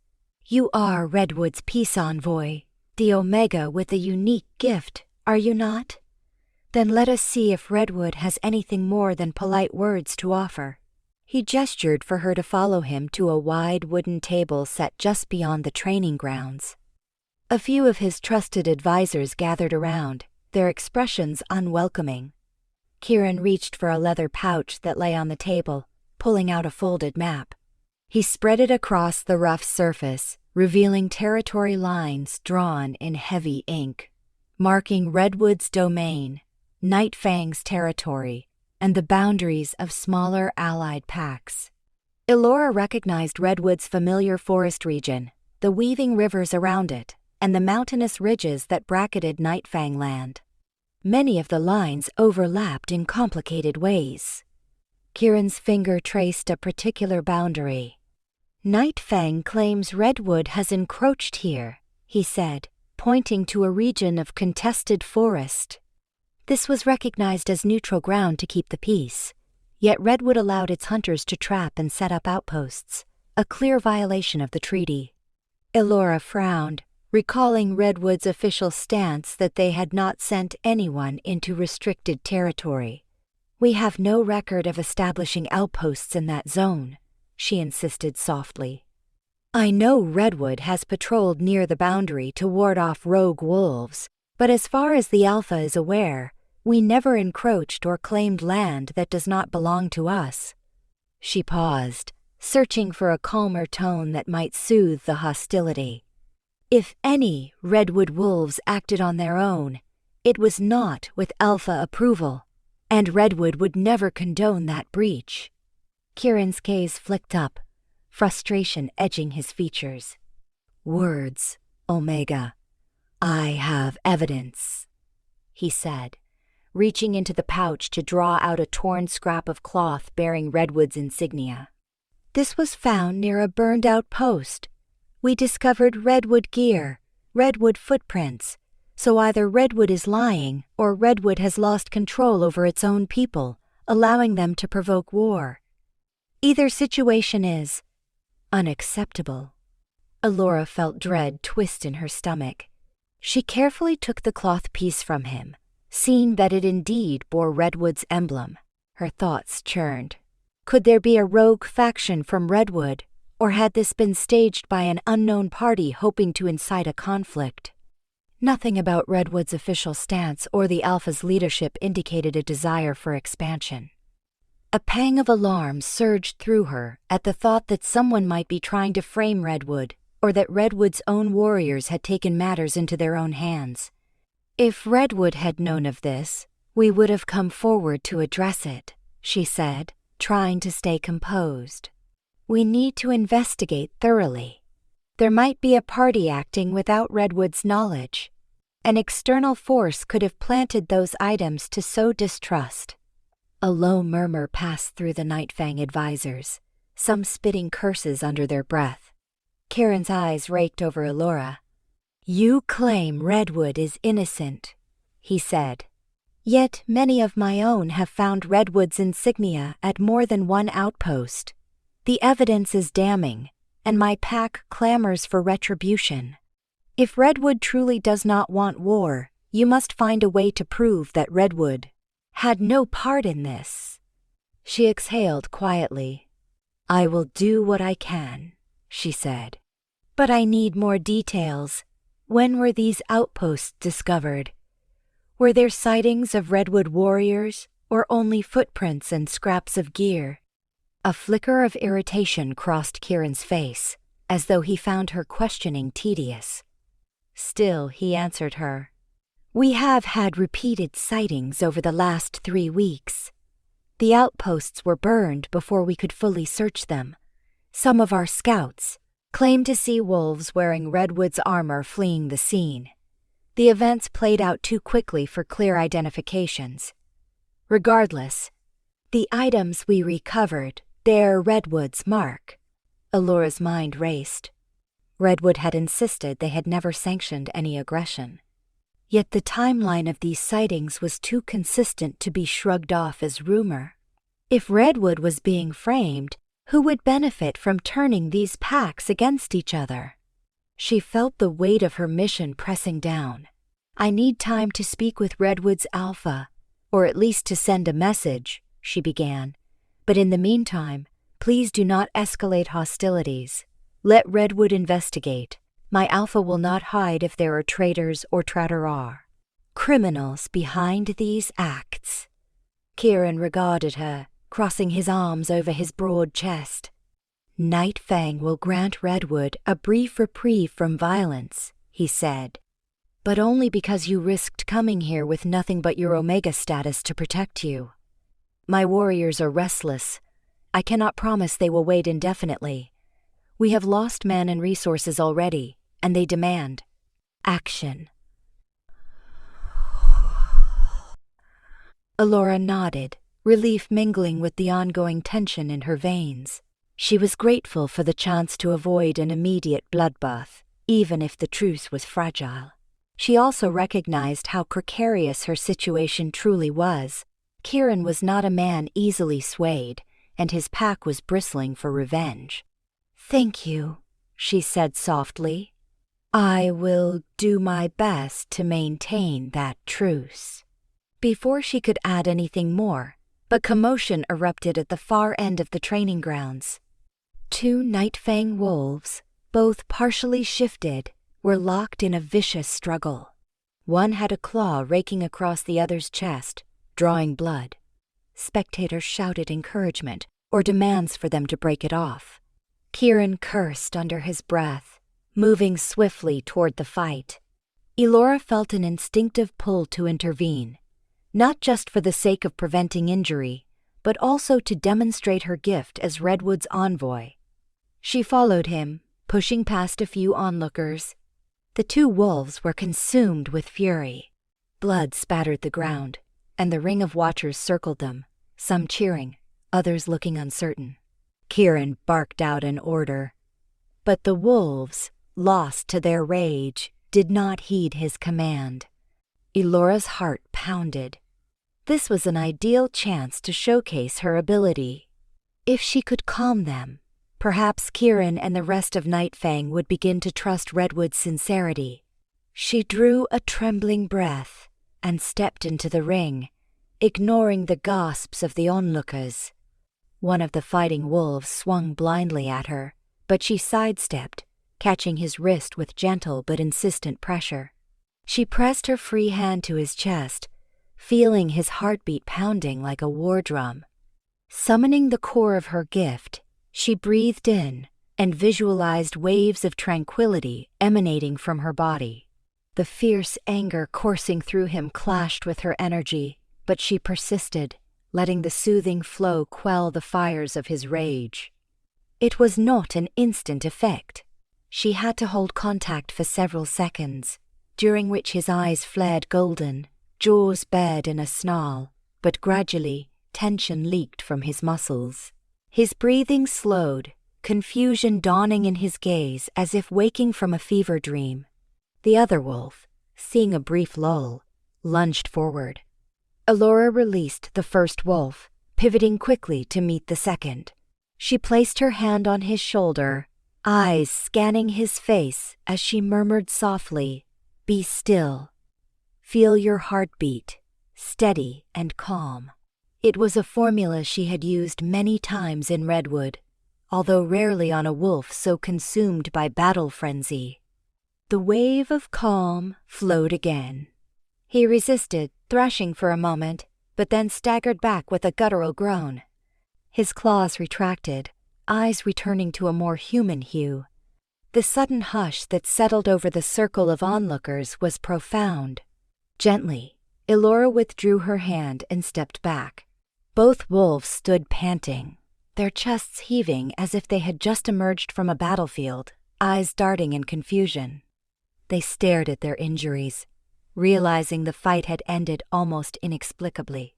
"You are Redwood's peace envoy, the Omega with a unique gift, are you not? Then let us see if Redwood has anything more than polite words to offer." He gestured for her to follow him to a wide wooden table set just beyond the training grounds. A few of his trusted advisors gathered around, their expressions unwelcoming. Kieran reached for a leather pouch that lay on the table, pulling out a folded map. He spread it across the rough surface, revealing territory lines drawn in heavy ink, marking Redwood's domain, Nightfang's territory, and the boundaries of smaller allied packs. Elora recognized Redwood's familiar forest region, the weaving rivers around it, and the mountainous ridges that bracketed Nightfang land. Many of the lines overlapped in complicated ways. Kieran's finger traced a particular boundary. "Nightfang claims Redwood has encroached here," he said, pointing to a region of contested forest. This was recognized as neutral ground to keep the peace, yet Redwood allowed its hunters to trap and set up outposts, a clear violation of the treaty. Elora frowned, recalling Redwood's official stance that they had not sent anyone into restricted territory. "We have no record of establishing outposts in that zone," she insisted softly. "I know Redwood has patrolled near the boundary to ward off rogue wolves, but as far as the Alpha is aware, we never encroached or claimed land that does not belong to us." She paused, searching for a calmer tone that might soothe the hostility. If any Redwood wolves acted on their own, it was not with Alpha approval, and Redwood would never condone that breach. Kieran's gaze flicked up, frustration edging his features. "Words, Omega. I have evidence," he said, reaching into the pouch to draw out a torn scrap of cloth bearing Redwood's insignia. "This was found near a burned-out post. We discovered Redwood gear, Redwood footprints, so either Redwood is lying or Redwood has lost control over its own people, allowing them to provoke war. Either situation is unacceptable." Elora felt dread twist in her stomach. She carefully took the cloth piece from him, seeing that it indeed bore Redwood's emblem. Her thoughts churned. Could there be a rogue faction from Redwood, or had this been staged by an unknown party hoping to incite a conflict? Nothing about Redwood's official stance or the Alpha's leadership indicated a desire for expansion. A pang of alarm surged through her at the thought that someone might be trying to frame Redwood, or that Redwood's own warriors had taken matters into their own hands. If Redwood had known of this, we would have come forward to address it, she said, trying to stay composed. We need to investigate thoroughly. There might be a party acting without Redwood's knowledge. An external force could have planted those items to sow distrust. A low murmur passed through the Nightfang advisors, some spitting curses under their breath. Kieran's eyes raked over Elora. "You claim Redwood is innocent," he said. "Yet many of my own have found Redwood's insignia at more than one outpost. The evidence is damning, and my pack clamors for retribution. If Redwood truly does not want war, you must find a way to prove that Redwood had no part in this." She exhaled quietly. "I will do what I can," she said. "But I need more details. When were these outposts discovered? Were there sightings of Redwood warriors, or only footprints and scraps of gear?" A flicker of irritation crossed Kieran's face, as though he found her questioning tedious. Still, he answered her. "We have had repeated sightings over the last 3 weeks. The outposts were burned before we could fully search them. Some of our scouts claimed to see wolves wearing Redwood's armor fleeing the scene. The events played out too quickly for clear identifications. Regardless, the items we recovered bear Redwood's mark." Elora's mind raced. Redwood had insisted they had never sanctioned any aggression. Yet the timeline of these sightings was too consistent to be shrugged off as rumor. If Redwood was being framed, who would benefit from turning these packs against each other? She felt the weight of her mission pressing down. "I need time to speak with Redwood's Alpha, or at least to send a message," she began. "But in the meantime, please do not escalate hostilities. Let Redwood investigate. My Alpha will not hide if there are traitors or traitors. Criminals behind these acts." Kieran regarded her, crossing his arms over his broad chest. "Nightfang will grant Redwood a brief reprieve from violence," he said. "But only because you risked coming here with nothing but your Omega status to protect you. My warriors are restless. I cannot promise they will wait indefinitely. We have lost men and resources already, and they demand action." Elora nodded, relief mingling with the ongoing tension in her veins. She was grateful for the chance to avoid an immediate bloodbath, even if the truce was fragile. She also recognized how precarious her situation truly was. Kieran was not a man easily swayed, and his pack was bristling for revenge. "Thank you," she said softly. "I will do my best to maintain that truce." Before she could add anything more, but commotion erupted at the far end of the training grounds. 2 Nightfang wolves, both partially shifted, were locked in a vicious struggle. One had a claw raking across the other's chest, drawing blood. Spectators shouted encouragement or demands for them to break it off. Kieran cursed under his breath, moving swiftly toward the fight. Elora felt an instinctive pull to intervene, not just for the sake of preventing injury, but also to demonstrate her gift as Redwood's envoy. She followed him, pushing past a few onlookers. The 2 wolves were consumed with fury. Blood spattered the ground, and the ring of watchers circled them, some cheering, others looking uncertain. Kieran barked out an order. But the wolves, lost to their rage, did not heed his command. Elora's heart pounded. This was an ideal chance to showcase her ability. If she could calm them, perhaps Kieran and the rest of Nightfang would begin to trust Redwood's sincerity. She drew a trembling breath and stepped into the ring, ignoring the gasps of the onlookers. One of the fighting wolves swung blindly at her, but she sidestepped, catching his wrist with gentle but insistent pressure. She pressed her free hand to his chest, feeling his heartbeat pounding like a war drum. Summoning the core of her gift, she breathed in and visualized waves of tranquility emanating from her body. The fierce anger coursing through him clashed with her energy, but she persisted, letting the soothing flow quell the fires of his rage. It was not an instant effect. She had to hold contact for several seconds, during which his eyes flared golden, jaws bared in a snarl, but gradually, tension leaked from his muscles. His breathing slowed, confusion dawning in his gaze as if waking from a fever dream. The other wolf, seeing a brief lull, lunged forward. Elora released the first wolf, pivoting quickly to meet the second. She placed her hand on his shoulder, eyes scanning his face as she murmured softly, "Be still. Feel your heartbeat, steady and calm." It was a formula she had used many times in Redwood, although rarely on a wolf so consumed by battle frenzy. The wave of calm flowed again. He resisted, thrashing for a moment, but then staggered back with a guttural groan. His claws retracted, eyes returning to a more human hue. The sudden hush that settled over the circle of onlookers was profound. Gently, Elora withdrew her hand and stepped back. Both wolves stood panting, their chests heaving as if they had just emerged from a battlefield, eyes darting in confusion. They stared at their injuries, realizing the fight had ended almost inexplicably.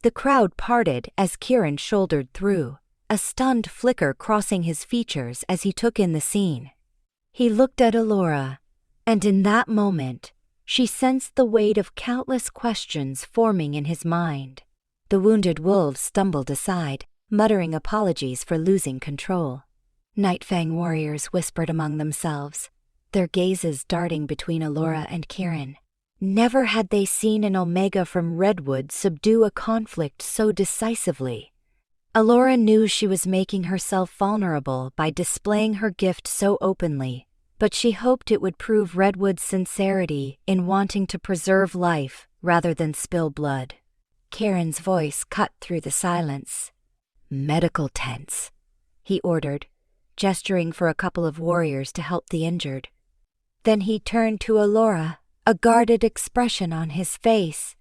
The crowd parted as Kieran shouldered through, a stunned flicker crossing his features as he took in the scene. He looked at Elora, and in that moment, she sensed the weight of countless questions forming in his mind. The wounded wolves stumbled aside, muttering apologies for losing control. Nightfang warriors whispered among themselves, their gazes darting between Elora and Kieran. Never had they seen an Omega from Redwood subdue a conflict so decisively. Elora knew she was making herself vulnerable by displaying her gift so openly, but she hoped it would prove Redwood's sincerity in wanting to preserve life rather than spill blood. Kieran's voice cut through the silence. "Medical tents," he ordered, gesturing for a couple of warriors to help the injured. Then he turned to Elora, a guarded expression on his face.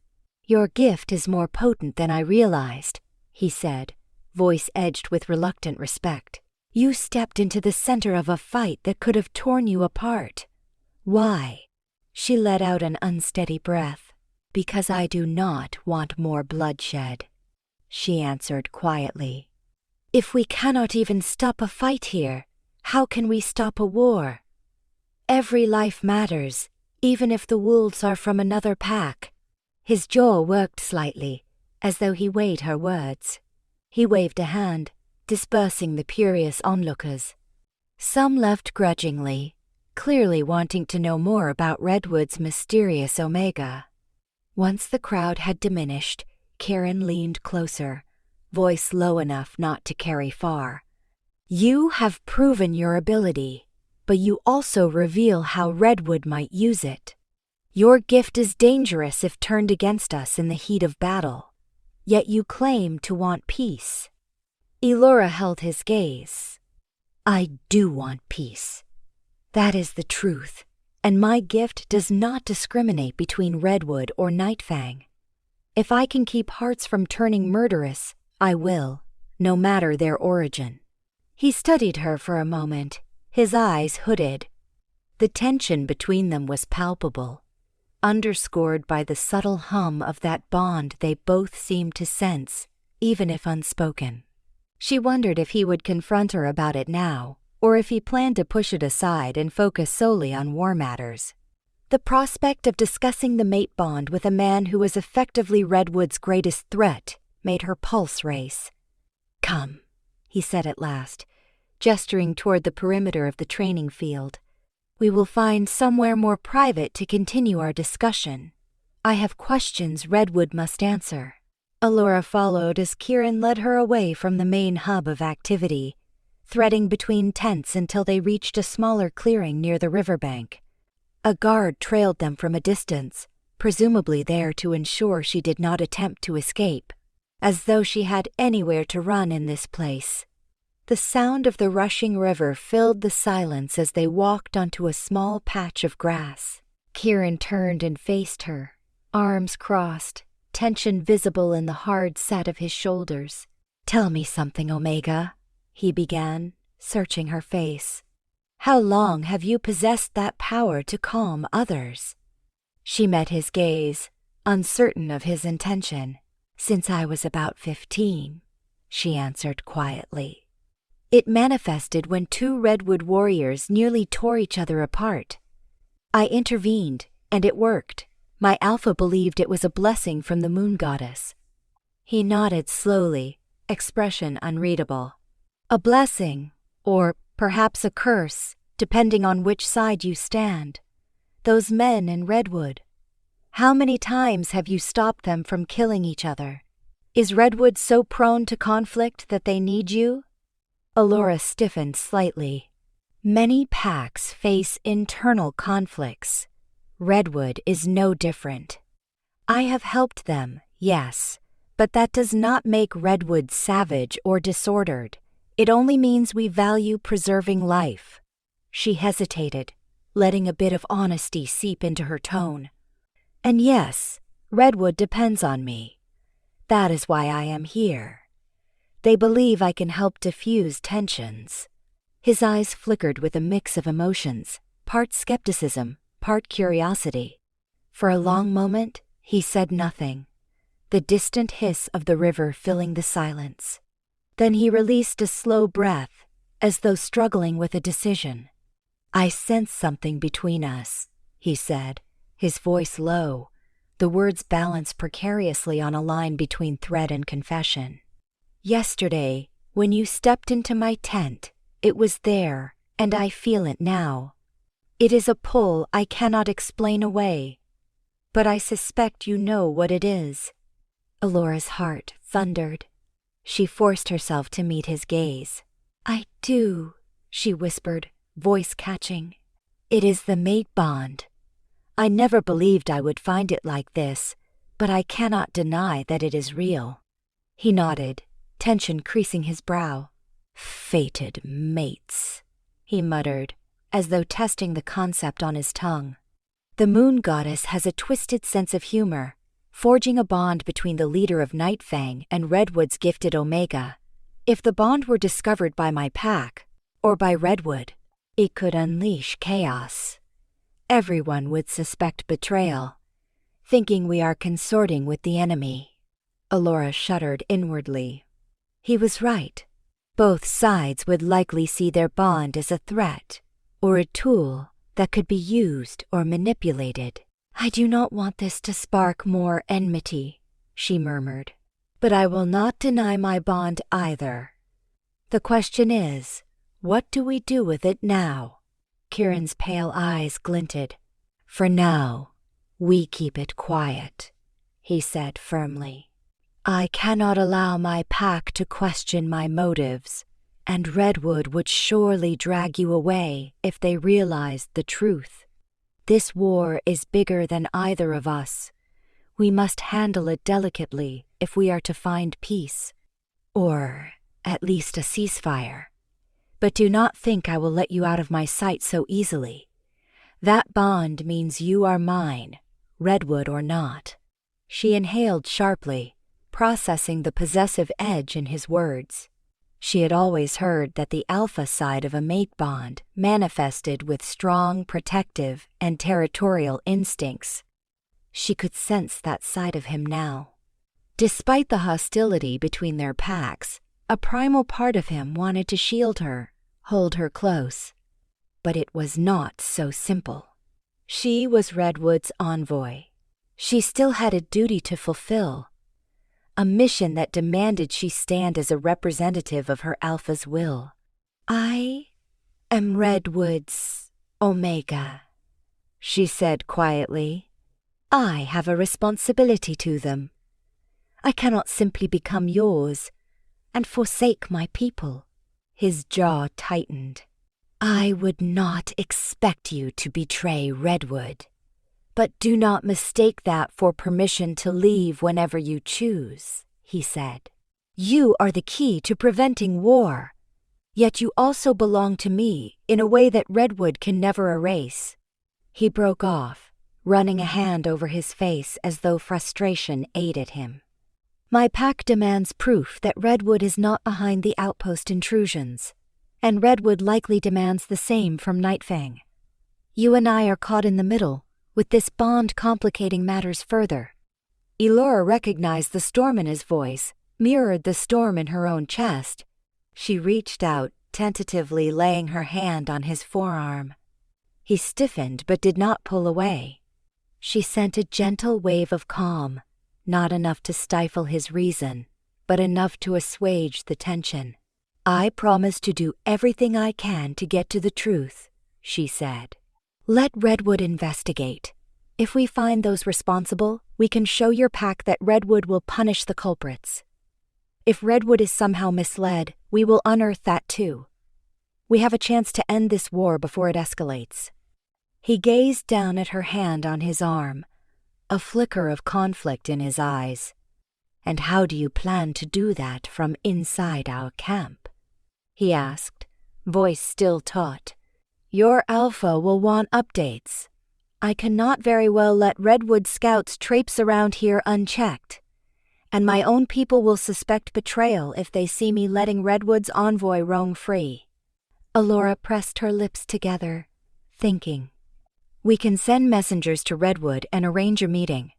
"Your gift is more potent than I realized," he said, voice edged with reluctant respect. "You stepped into the center of a fight that could have torn you apart. Why?" She let out an unsteady breath. "Because I do not want more bloodshed," she answered quietly. "If we cannot even stop a fight here, how can we stop a war? Every life matters, even if the wolves are from another pack." His jaw worked slightly, as though he weighed her words. He waved a hand, dispersing the curious onlookers. Some left grudgingly, clearly wanting to know more about Redwood's mysterious Omega. Once the crowd had diminished, Kieran leaned closer, voice low enough not to carry far. "You have proven your ability, but you also reveal how Redwood might use it. Your gift is dangerous if turned against us in the heat of battle, yet you claim to want peace." Elora held his gaze. "I do want peace. That is the truth, and my gift does not discriminate between Redwood or Nightfang. If I can keep hearts from turning murderous, I will, no matter their origin." He studied her for a moment, his eyes hooded. The tension between them was palpable, underscored by the subtle hum of that bond they both seemed to sense, even if unspoken. She wondered if he would confront her about it now, or if he planned to push it aside and focus solely on war matters. The prospect of discussing the mate bond with a man who was effectively Redwood's greatest threat made her pulse race. "Come," he said at last, gesturing toward the perimeter of the training field. We will find somewhere more private to continue our discussion. I have questions Redwood must answer." Elora followed as Kieran led her away from the main hub of activity, threading between tents until they reached a smaller clearing near the riverbank. A guard trailed them from a distance, presumably there to ensure she did not attempt to escape, as though she had anywhere to run in this place. The sound of the rushing river filled the silence as they walked onto a small patch of grass. Kieran turned and faced her, arms crossed, tension visible in the hard set of his shoulders. "Tell me something, Omega," he began, searching her face. "How long have you possessed that power to calm others?" She met his gaze, uncertain of his intention. "Since I was about 15, she answered quietly. "It manifested when two Redwood warriors nearly tore each other apart. I intervened, and it worked. My alpha believed it was a blessing from the moon goddess." He nodded slowly, expression unreadable. "A blessing, or perhaps a curse, depending on which side you stand. Those men in Redwood. How many times have you stopped them from killing each other? Is Redwood so prone to conflict that they need you?" Elora stiffened slightly. "Many packs face internal conflicts. Redwood is no different. I have helped them, yes, but that does not make Redwood savage or disordered. It only means we value preserving life." She hesitated, letting a bit of honesty seep into her tone. "And yes, Redwood depends on me. That is why I am here. They believe I can help diffuse tensions." His eyes flickered with a mix of emotions, part skepticism, part curiosity. For a long moment, he said nothing, the distant hiss of the river filling the silence. Then he released a slow breath, as though struggling with a decision. "I sense something between us," he said, his voice low, the words balanced precariously on a line between threat and confession. "Yesterday, when you stepped into my tent, it was there, and I feel it now. It is a pull I cannot explain away, but I suspect you know what it is." Elora's heart thundered. She forced herself to meet his gaze. "I do," she whispered, voice catching. "It is the mate bond. I never believed I would find it like this, but I cannot deny that it is real." He nodded, tension creasing his brow. "Fated mates," he muttered, as though testing the concept on his tongue. "The moon goddess has a twisted sense of humor, forging a bond between the leader of Nightfang and Redwood's gifted Omega. If the bond were discovered by my pack, or by Redwood, it could unleash chaos. Everyone would suspect betrayal, thinking we are consorting with the enemy." Elora shuddered inwardly. He was right. Both sides would likely see their bond as a threat, or a tool that could be used or manipulated. "I do not want this to spark more enmity," she murmured. "But I will not deny my bond either. The question is, what do we do with it now?" Kieran's pale eyes glinted. "For now, we keep it quiet," he said firmly. "I cannot allow my pack to question my motives, and Redwood would surely drag you away if they realized the truth. This war is bigger than either of us. We must handle it delicately if we are to find peace, or at least a ceasefire. But do not think I will let you out of my sight so easily. That bond means you are mine, Redwood or not." She inhaled sharply, processing the possessive edge in his words. She had always heard that the alpha side of a mate bond manifested with strong protective and territorial instincts. She could sense that side of him now. Despite the hostility between their packs, a primal part of him wanted to shield her, hold her close. But it was not so simple. She was Redwood's envoy. She still had a duty to fulfill, a mission that demanded she stand as a representative of her alpha's will. "I am Redwood's Omega, she said quietly. I have a responsibility to them. I cannot simply become yours and forsake my people. His jaw tightened. I would not expect you to betray Redwood, but do not mistake that for permission to leave whenever you choose, he said. You are the key to preventing war, yet you also belong to me in a way that Redwood can never erase. He broke off, running a hand over his face as though frustration aided him. My pack demands proof that Redwood is not behind the outpost intrusions, and Redwood likely demands the same from Nightfang. You and I are caught in the middle, with this bond complicating matters further. Elora recognized the storm in his voice, mirrored the storm in her own chest. She reached out, tentatively laying her hand on his forearm. He stiffened but did not pull away. She sent a gentle wave of calm, not enough to stifle his reason, but enough to assuage the tension. I promise to do everything I can to get to the truth, she said. Let Redwood investigate. If we find those responsible, we can show your pack that Redwood will punish the culprits. If Redwood is somehow misled, we will unearth that too. We have a chance to end this war before it escalates. He gazed down at her hand on his arm, a flicker of conflict in his eyes. And how do you plan to do that from inside our camp? He asked, voice still taut. Your alpha will want updates. I cannot very well let Redwood scouts traipse around here unchecked, and my own people will suspect betrayal if they see me letting Redwood's envoy roam free. Elora pressed her lips together, thinking. We can send messengers to Redwood and arrange a meeting,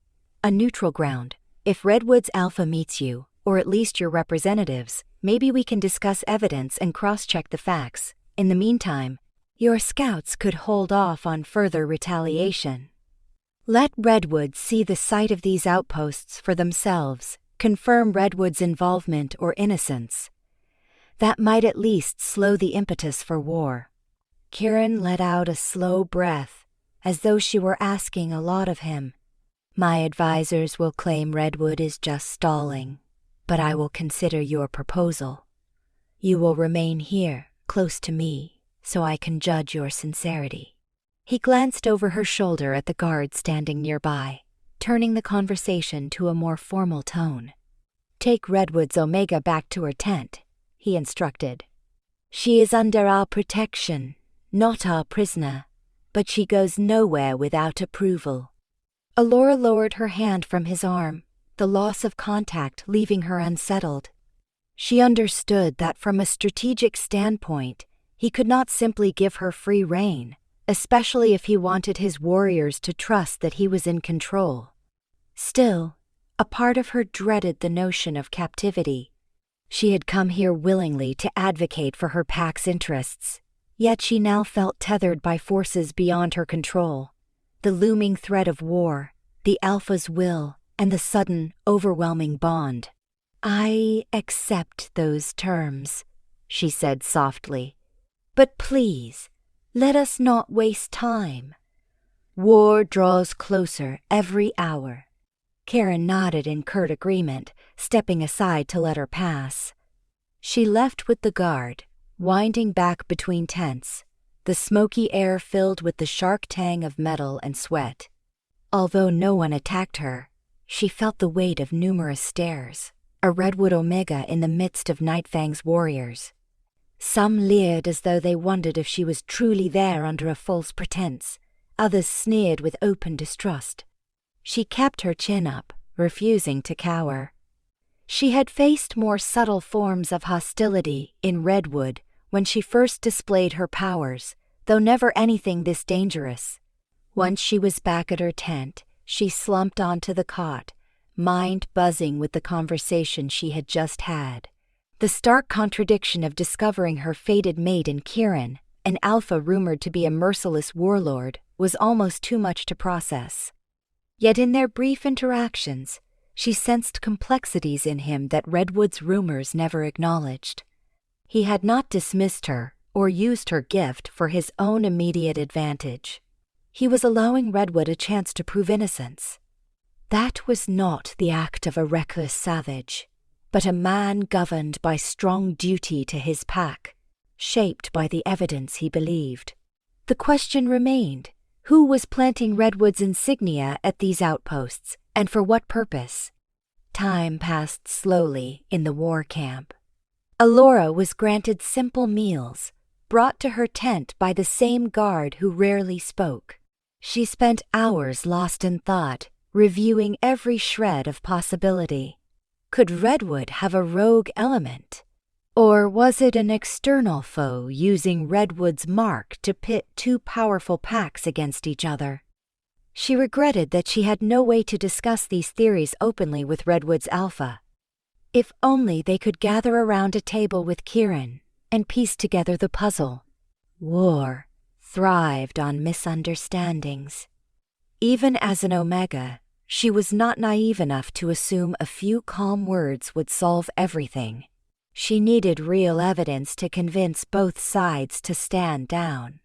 a neutral ground. If Redwood's alpha meets you, or at least your representatives, maybe we can discuss evidence and cross-check the facts. In the meantime, your scouts could hold off on further retaliation. Let Redwood see the site of these outposts for themselves, confirm Redwood's involvement or innocence. That might at least slow the impetus for war. Kieran let out a slow breath, as though she were asking a lot of him. My advisors will claim Redwood is just stalling, but I will consider your proposal. You will remain here, close to me, so I can judge your sincerity. He glanced over her shoulder at the guard standing nearby, turning the conversation to a more formal tone. Take Redwood's Omega back to her tent, he instructed. She is under our protection, not our prisoner, but she goes nowhere without approval. Elora lowered her hand from his arm, the loss of contact leaving her unsettled. She understood that from a strategic standpoint, he could not simply give her free rein, especially if he wanted his warriors to trust that he was in control. Still, a part of her dreaded the notion of captivity. She had come here willingly to advocate for her pack's interests, yet she now felt tethered by forces beyond her control. The looming threat of war, the Alpha's will, and the sudden, overwhelming bond. I accept those terms, she said softly. But please, let us not waste time. War draws closer every hour. Karen nodded in curt agreement, stepping aside to let her pass. She left with the guard, winding back between tents, the smoky air filled with the sharp tang of metal and sweat. Although no one attacked her, she felt the weight of numerous stares, a Redwood Omega in the midst of Nightfang's warriors. Some leered as though they wondered if she was truly there under a false pretense. Others sneered with open distrust. She kept her chin up, refusing to cower. She had faced more subtle forms of hostility in Redwood when she first displayed her powers, though never anything this dangerous. Once she was back at her tent, she slumped onto the cot, mind buzzing with the conversation she had just had. The stark contradiction of discovering her fated mate in Kieran, an alpha rumored to be a merciless warlord, was almost too much to process. Yet in their brief interactions, she sensed complexities in him that Redwood's rumors never acknowledged. He had not dismissed her or used her gift for his own immediate advantage. He was allowing Redwood a chance to prove innocence. That was not the act of a reckless savage, but a man governed by strong duty to his pack, shaped by the evidence he believed. The question remained, who was planting Redwood's insignia at these outposts, and for what purpose? Time passed slowly in the war camp. Elora was granted simple meals, brought to her tent by the same guard who rarely spoke. She spent hours lost in thought, reviewing every shred of possibility. Could Redwood have a rogue element? Or was it an external foe using Redwood's mark to pit two powerful packs against each other? She regretted that she had no way to discuss these theories openly with Redwood's alpha. If only they could gather around a table with Kieran and piece together the puzzle. War thrived on misunderstandings. Even as an Omega, she was not naive enough to assume a few calm words would solve everything. She needed real evidence to convince both sides to stand down.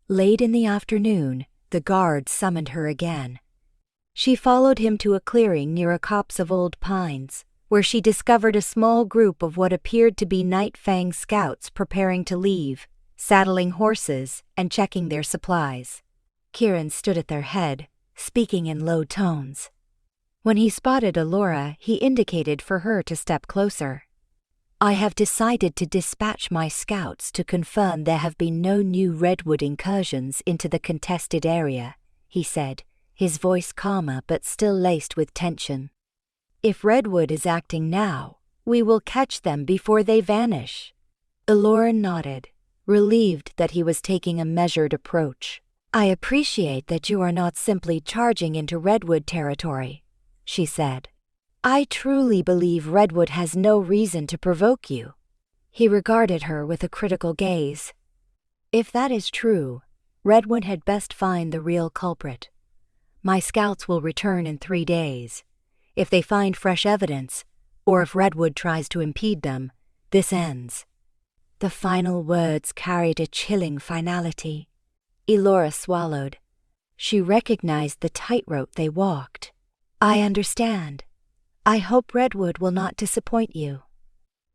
Late in the afternoon, the guard summoned her again. She followed him to a clearing near a copse of old pines, where she discovered a small group of what appeared to be Nightfang scouts preparing to leave, saddling horses and checking their supplies. Kieran stood at their head, speaking in low tones. When he spotted Elora, he indicated for her to step closer. "I have decided to dispatch my scouts to confirm there have been no new Redwood incursions into the contested area," he said, his voice calmer but still laced with tension. "If Redwood is acting now, we will catch them before they vanish." Elora nodded, relieved that he was taking a measured approach. "I appreciate that you are not simply charging into Redwood territory," she said. "I truly believe Redwood has no reason to provoke you." He regarded her with a critical gaze. "If that is true, Redwood had best find the real culprit. My scouts will return in 3 days. If they find fresh evidence, or if Redwood tries to impede them, this ends." The final words carried a chilling finality. Elora swallowed. She recognized the tightrope they walked. "I understand. I hope Redwood will not disappoint you.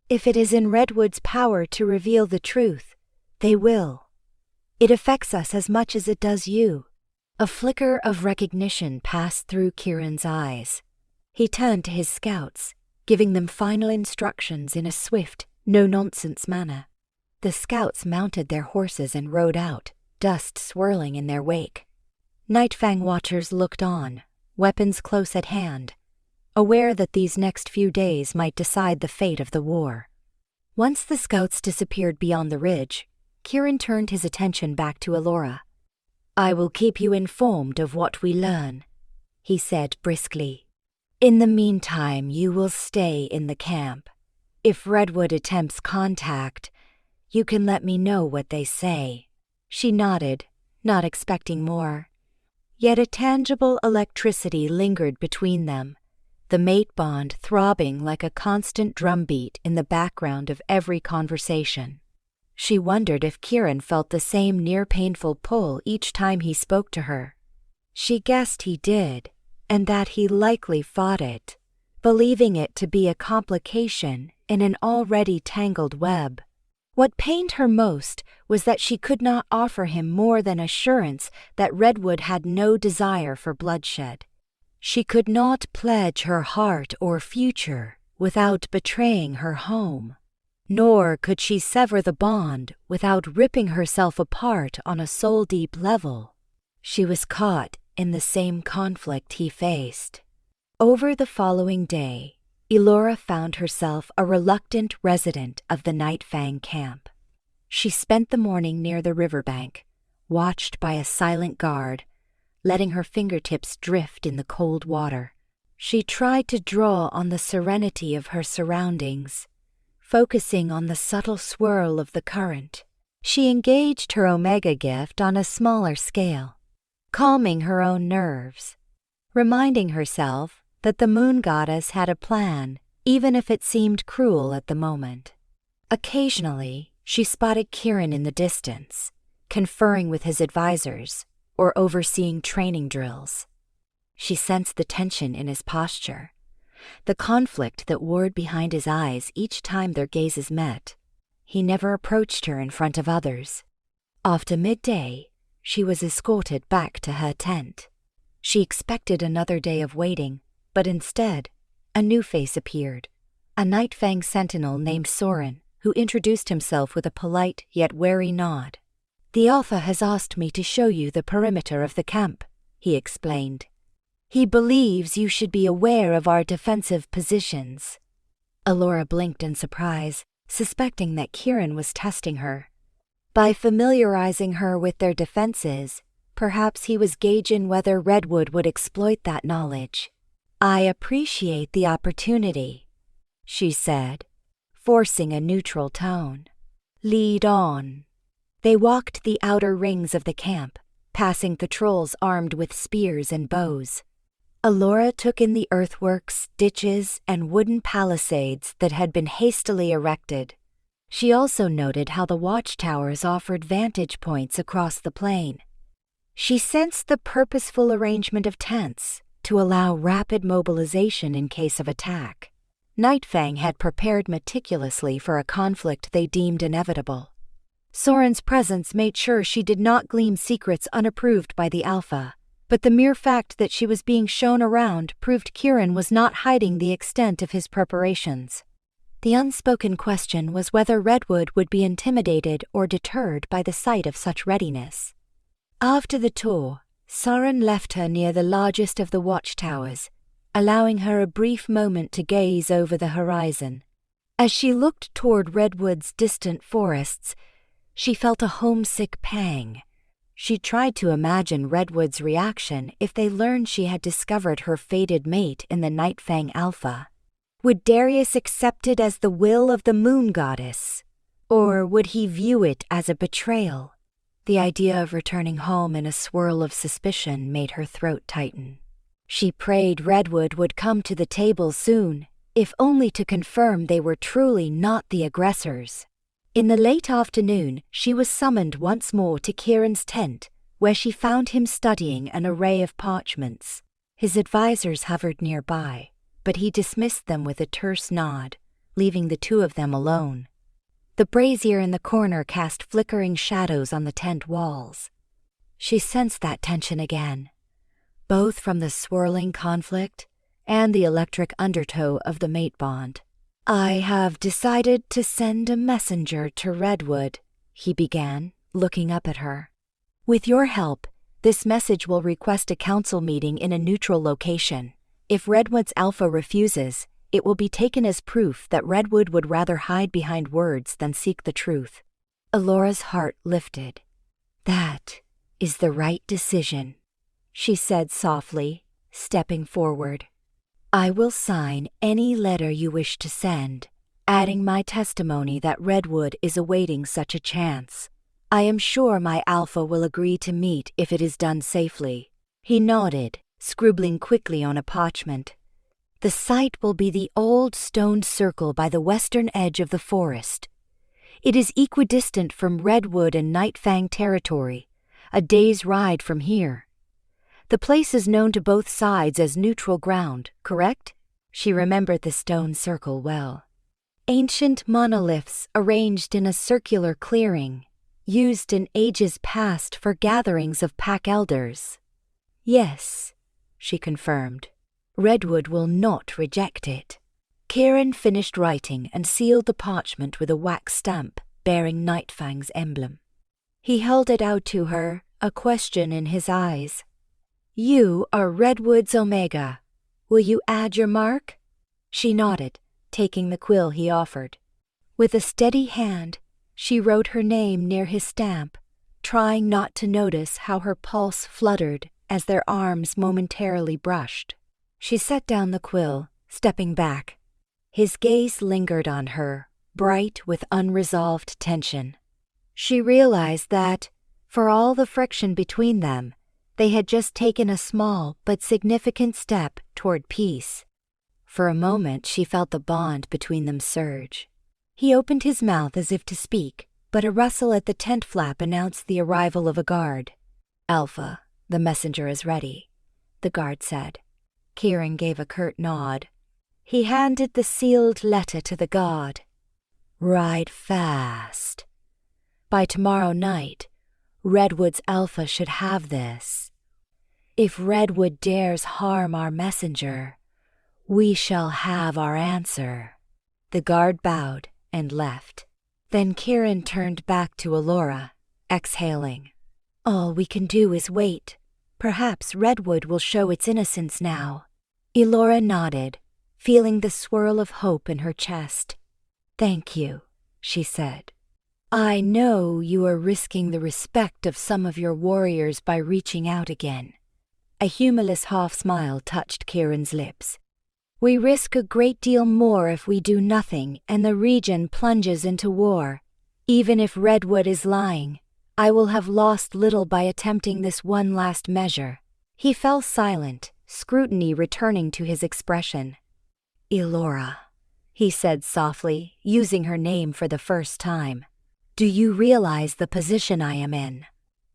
If it is in Redwood's power to reveal the truth, they will. It affects us as much as it does you." A flicker of recognition passed through Kieran's eyes. He turned to his scouts, giving them final instructions in a swift, no-nonsense manner. The scouts mounted their horses and rode out, dust swirling in their wake. Nightfang watchers looked on, weapons close at hand, aware that these next few days might decide the fate of the war. Once the scouts disappeared beyond the ridge, Kieran turned his attention back to Elora. "I will keep you informed of what we learn," he said briskly. "In the meantime, you will stay in the camp. If Redwood attempts contact, you can let me know what they say." She nodded, not expecting more. Yet a tangible electricity lingered between them, the mate bond throbbing like a constant drumbeat in the background of every conversation. She wondered if Kieran felt the same near-painful pull each time he spoke to her. She guessed he did, and that he likely fought it, believing it to be a complication in an already tangled web. What pained her most was that she could not offer him more than assurance that Redwood had no desire for bloodshed. She could not pledge her heart or future without betraying her home, nor could she sever the bond without ripping herself apart on a soul-deep level. She was caught in the same conflict he faced. Over the following day, Elora found herself a reluctant resident of the Nightfang camp. She spent the morning near the riverbank, watched by a silent guard, letting her fingertips drift in the cold water. She tried to draw on the serenity of her surroundings, focusing on the subtle swirl of the current. She engaged her Omega gift on a smaller scale, calming her own nerves, reminding herself that the moon goddess had a plan, even if it seemed cruel at the moment. Occasionally, She spotted Kieran in the distance, conferring with his advisors or overseeing training drills. She sensed the tension in his posture, the conflict that warred behind his eyes each time their gazes met. He never approached her in front of others. After midday, she was escorted back to her tent. She expected another day of waiting, but instead, a new face appeared, a Nightfang sentinel named Soren, who introduced himself with a polite yet wary nod. "The Alpha has asked me to show you the perimeter of the camp," he explained. "He believes you should be aware of our defensive positions." Elora blinked in surprise, suspecting that Kieran was testing her. By familiarizing her with their defenses, perhaps he was gauging whether Redwood would exploit that knowledge. "I appreciate the opportunity," she said, forcing a neutral tone. "Lead on." They walked the outer rings of the camp, passing patrols armed with spears and bows. Elora took in the earthworks, ditches, and wooden palisades that had been hastily erected. She also noted how the watchtowers offered vantage points across the plain. She sensed the purposeful arrangement of tents to allow rapid mobilization in case of attack. Nightfang had prepared meticulously for a conflict they deemed inevitable. Soren's presence made sure she did not glean secrets unapproved by the Alpha, but the mere fact that she was being shown around proved Kieran was not hiding the extent of his preparations. The unspoken question was whether Redwood would be intimidated or deterred by the sight of such readiness. After the tour, Soren left her near the largest of the watchtowers, allowing her a brief moment to gaze over the horizon. As she looked toward Redwood's distant forests, she felt a homesick pang. She tried to imagine Redwood's reaction if they learned she had discovered her fated mate in the Nightfang Alpha. Would Darius accept it as the will of the moon goddess? Or would he view it as a betrayal? The idea of returning home in a swirl of suspicion made her throat tighten. She prayed Redwood would come to the table soon, if only to confirm they were truly not the aggressors. In the late afternoon, she was summoned once more to Kieran's tent, where she found him studying an array of parchments. His advisors hovered nearby, but he dismissed them with a terse nod, leaving the two of them alone. The brazier in the corner cast flickering shadows on the tent walls. She sensed that tension again, both from the swirling conflict and the electric undertow of the mate bond. "I have decided to send a messenger to Redwood," he began, looking up at her. "With your help, this message will request a council meeting in a neutral location. If Redwood's Alpha refuses, it will be taken as proof that Redwood would rather hide behind words than seek the truth." Elora's heart lifted. "That is the right decision," she said softly, stepping forward. "I will sign any letter you wish to send, adding my testimony that Redwood is awaiting such a chance. I am sure my Alpha will agree to meet if it is done safely." He nodded, scribbling quickly on a parchment. "The site will be the old stone circle by the western edge of the forest. It is equidistant from Redwood and Nightfang territory, a day's ride from here. The place is known to both sides as neutral ground, correct?" She remembered the stone circle well. Ancient monoliths arranged in a circular clearing, used in ages past for gatherings of pack elders. "Yes," she confirmed. "Redwood will not reject it." Kieran finished writing and sealed the parchment with a wax stamp bearing Nightfang's emblem. He held it out to her, a question in his eyes. "You are Redwood's Omega. Will you add your mark?" She nodded, taking the quill he offered. With a steady hand, she wrote her name near his stamp, trying not to notice how her pulse fluttered as their arms momentarily brushed. She set down the quill, stepping back. His gaze lingered on her, bright with unresolved tension. She realized that, for all the friction between them, they had just taken a small but significant step toward peace. For a moment she felt the bond between them surge. He opened his mouth as if to speak, but a rustle at the tent flap announced the arrival of a guard. "Alpha, the messenger is ready," the guard said. Kieran gave a curt nod. He handed the sealed letter to the guard. "Ride fast. By tomorrow night, Redwood's Alpha should have this. If Redwood dares harm our messenger, we shall have our answer." The guard bowed and left. Then Kieran turned back to Elora, exhaling. "All we can do is wait. Perhaps Redwood will show its innocence now." Elora nodded, feeling the swirl of hope in her chest. "Thank you," she said. "I know you are risking the respect of some of your warriors by reaching out again." A humorless half-smile touched Kieran's lips. "We risk a great deal more if we do nothing and the region plunges into war. Even if Redwood is lying, I will have lost little by attempting this one last measure." He fell silent, scrutiny returning to his expression. "Elora," he said softly, using her name for the first time. "Do you realize the position I am in?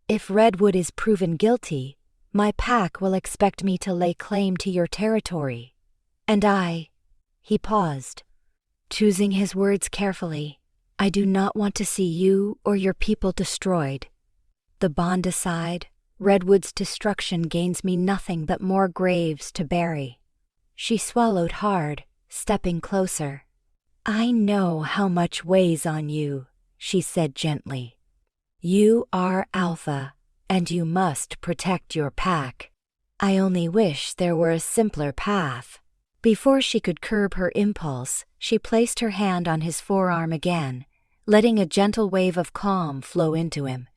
If Redwood is proven guilty, my pack will expect me to lay claim to your territory. And he paused, choosing his words carefully. "I do not want to see you or your people destroyed. The bond aside, Redwood's destruction gains me nothing but more graves to bury." She swallowed hard, stepping closer. "I know how much weighs on you," she said gently. "You are Alpha, and you must protect your pack. I only wish there were a simpler path." Before she could curb her impulse, she placed her hand on his forearm again, letting a gentle wave of calm flow into him.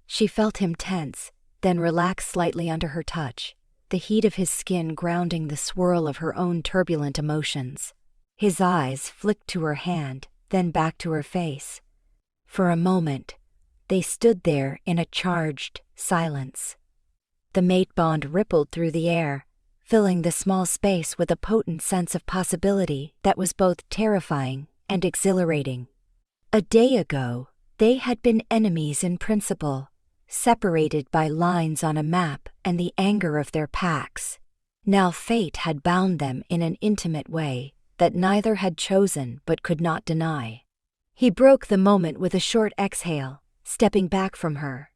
She felt him tense, then relax slightly under her touch, the heat of his skin grounding the swirl of her own turbulent emotions. His eyes flicked to her hand, then back to her face. For a moment, they stood there in a charged silence. The mate bond rippled through the air, filling the small space with a potent sense of possibility that was both terrifying and exhilarating. A day ago, they had been enemies in principle, separated by lines on a map and the anger of their packs. Now fate had bound them in an intimate way that neither had chosen but could not deny. He broke the moment with a short exhale, stepping back from her.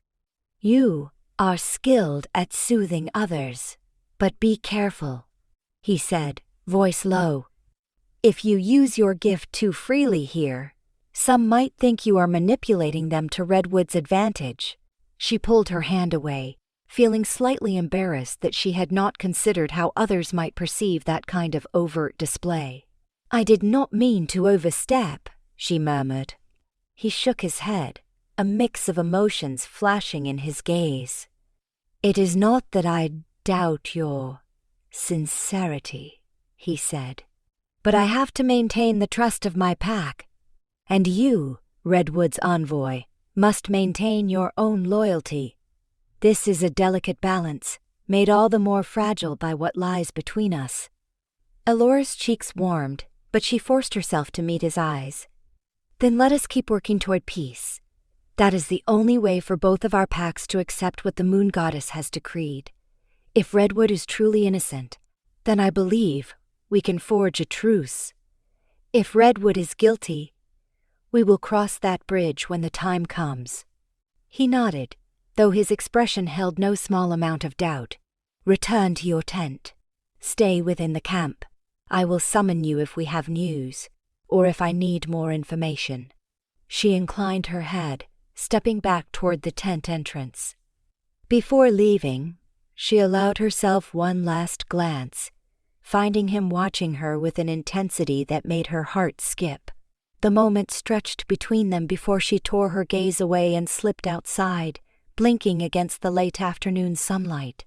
"You are skilled at soothing others, but be careful," he said, voice low. "If you use your gift too freely here, some might think you are manipulating them to Redwood's advantage." She pulled her hand away, feeling slightly embarrassed that she had not considered how others might perceive that kind of overt display. "I did not mean to overstep," she murmured. He shook his head, a mix of emotions flashing in his gaze. "It is not that I doubt your sincerity," he said, "but I have to maintain the trust of my pack. And you, Redwood's envoy, must maintain your own loyalty. This is a delicate balance, made all the more fragile by what lies between us." Elora's cheeks warmed, but she forced herself to meet his eyes. "Then let us keep working toward peace. That is the only way for both of our packs to accept what the moon goddess has decreed. If Redwood is truly innocent, then I believe we can forge a truce. If Redwood is guilty, we will cross that bridge when the time comes." He nodded, though his expression held no small amount of doubt. "Return to your tent. Stay within the camp. I will summon you if we have news, or if I need more information." She inclined her head, stepping back toward the tent entrance. Before leaving, she allowed herself one last glance, finding him watching her with an intensity that made her heart skip. The moment stretched between them before she tore her gaze away and slipped outside, blinking against the late afternoon sunlight.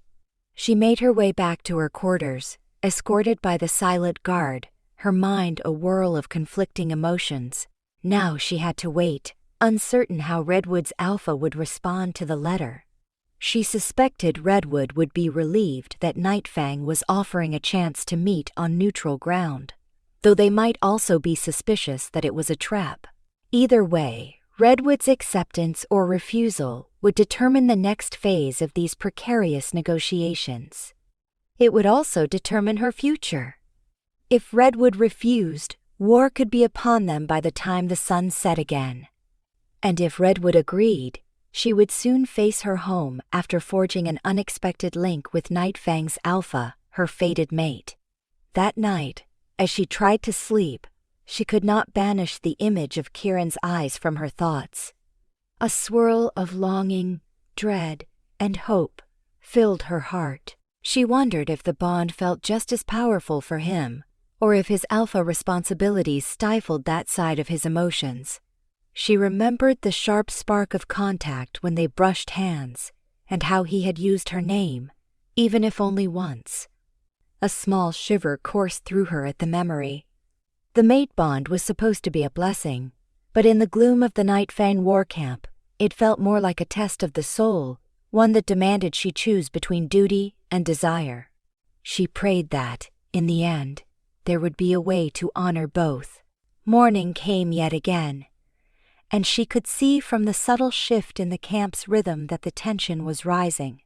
She made her way back to her quarters, escorted by the silent guard, her mind a whirl of conflicting emotions. Now she had to wait, uncertain how Redwood's Alpha would respond to the letter. She suspected Redwood would be relieved that Nightfang was offering a chance to meet on neutral ground, though they might also be suspicious that it was a trap. Either way, Redwood's acceptance or refusal would determine the next phase of these precarious negotiations. It would also determine her future. If Redwood refused, war could be upon them by the time the sun set again. And if Redwood agreed, she would soon face her home after forging an unexpected link with Nightfang's alpha, her fated mate. That night, as she tried to sleep, she could not banish the image of Kieran's eyes from her thoughts. A swirl of longing, dread, and hope filled her heart. She wondered if the bond felt just as powerful for him, or if his alpha responsibilities stifled that side of his emotions. She remembered the sharp spark of contact when they brushed hands, and how he had used her name, even if only once. A small shiver coursed through her at the memory. The mate bond was supposed to be a blessing, but in the gloom of the Nightfang war camp, it felt more like a test of the soul, one that demanded she choose between duty and desire. She prayed that, in the end, there would be a way to honor both. Morning came yet again, and she could see from the subtle shift in the camp's rhythm that the tension was rising.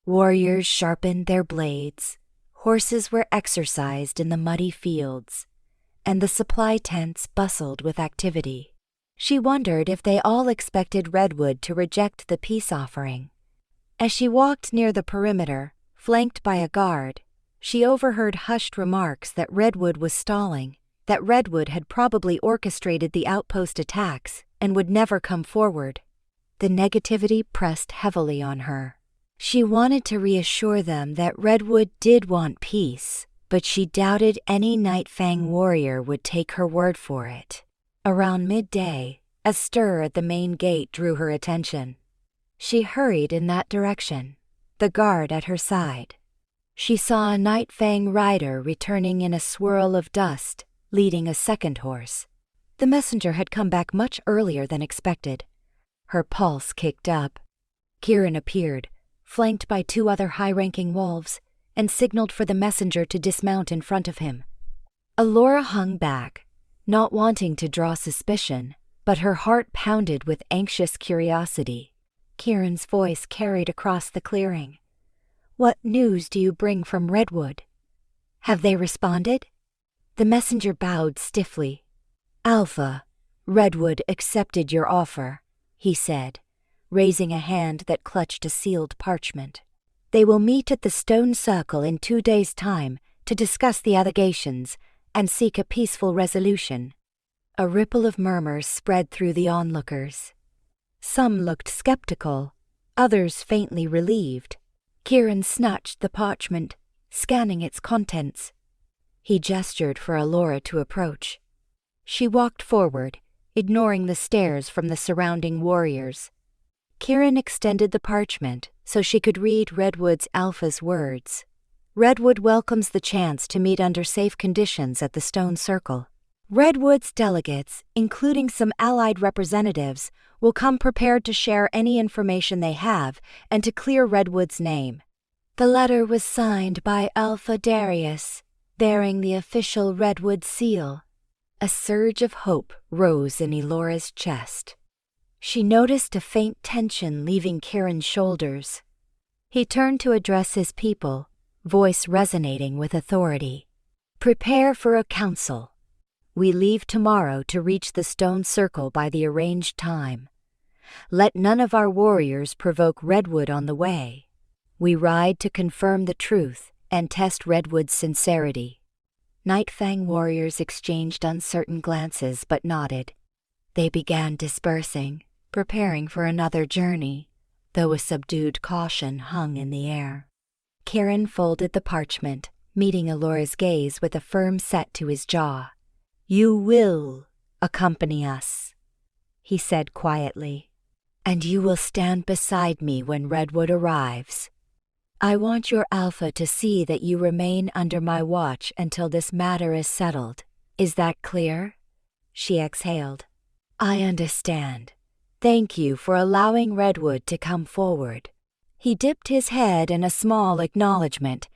Warriors sharpened their blades, horses were exercised in the muddy fields, and the supply tents bustled with activity. She wondered if they all expected Redwood to reject the peace offering. As she walked near the perimeter, flanked by a guard, she overheard hushed remarks that Redwood was stalling, that Redwood had probably orchestrated the outpost attacks and would never come forward. The negativity pressed heavily on her. She wanted to reassure them that Redwood did want peace, but she doubted any Nightfang warrior would take her word for it. Around midday, a stir at the main gate drew her attention. She hurried in that direction, the guard at her side. She saw a Nightfang rider returning in a swirl of dust, leading a second horse. The messenger had come back much earlier than expected. Her pulse kicked up. Kieran appeared, flanked by two other high-ranking wolves, and signaled for the messenger to dismount in front of him. Elora hung back, not wanting to draw suspicion, but her heart pounded with anxious curiosity. Kieran's voice carried across the clearing. "What news do you bring from Redwood? Have they responded?" The messenger bowed stiffly. "Alpha, Redwood accepted your offer," he said, raising a hand that clutched a sealed parchment. "They will meet at the stone circle in 2 days' time to discuss the allegations and seek a peaceful resolution." A ripple of murmurs spread through the onlookers. Some looked skeptical, others faintly relieved. Kieran snatched the parchment, scanning its contents. He gestured for Elora to approach. She walked forward, ignoring the stares from the surrounding warriors. Kieran extended the parchment so she could read Redwood's alpha's words. "Redwood welcomes the chance to meet under safe conditions at the stone circle. Redwood's delegates, including some allied representatives, will come prepared to share any information they have and to clear Redwood's name." The letter was signed by Alpha Darius, bearing the official Redwood seal. A surge of hope rose in Elora's chest. She noticed a faint tension leaving Kieran's shoulders. He turned to address his people, voice resonating with authority. "Prepare for a council. We leave tomorrow to reach the stone circle by the arranged time. Let none of our warriors provoke Redwood on the way. We ride to confirm the truth and test Redwood's sincerity." Nightfang warriors exchanged uncertain glances but nodded. They began dispersing, preparing for another journey, though a subdued caution hung in the air. Kieran folded the parchment, meeting Elora's gaze with a firm set to his jaw. "You will accompany us," he said quietly, "and you will stand beside me when Redwood arrives. I want your Alpha to see that you remain under my watch until this matter is settled. Is that clear?" She exhaled. "I understand. Thank you for allowing Redwood to come forward." He dipped his head in a small acknowledgement,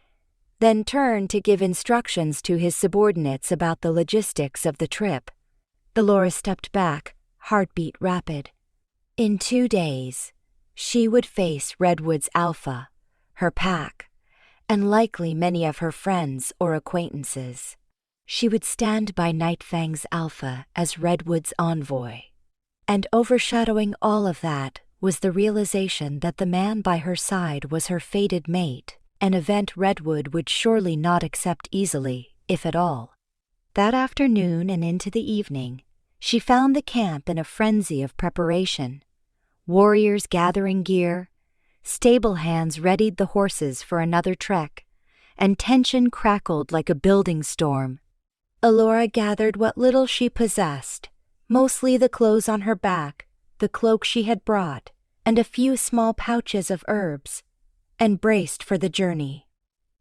then turned to give instructions to his subordinates about the logistics of the trip. Elora stepped back, heartbeat rapid. In 2 days, she would face Redwood's alpha, her pack, and likely many of her friends or acquaintances. She would stand by Nightfang's alpha as Redwood's envoy. And overshadowing all of that was the realization that the man by her side was her fated mate, an event Redwood would surely not accept easily, if at all. That afternoon and into the evening, she found the camp in a frenzy of preparation. Warriors gathering gear, stable hands readied the horses for another trek, and tension crackled like a building storm. Elora gathered what little she possessed, mostly the clothes on her back, the cloak she had brought, and a few small pouches of herbs, and braced for the journey.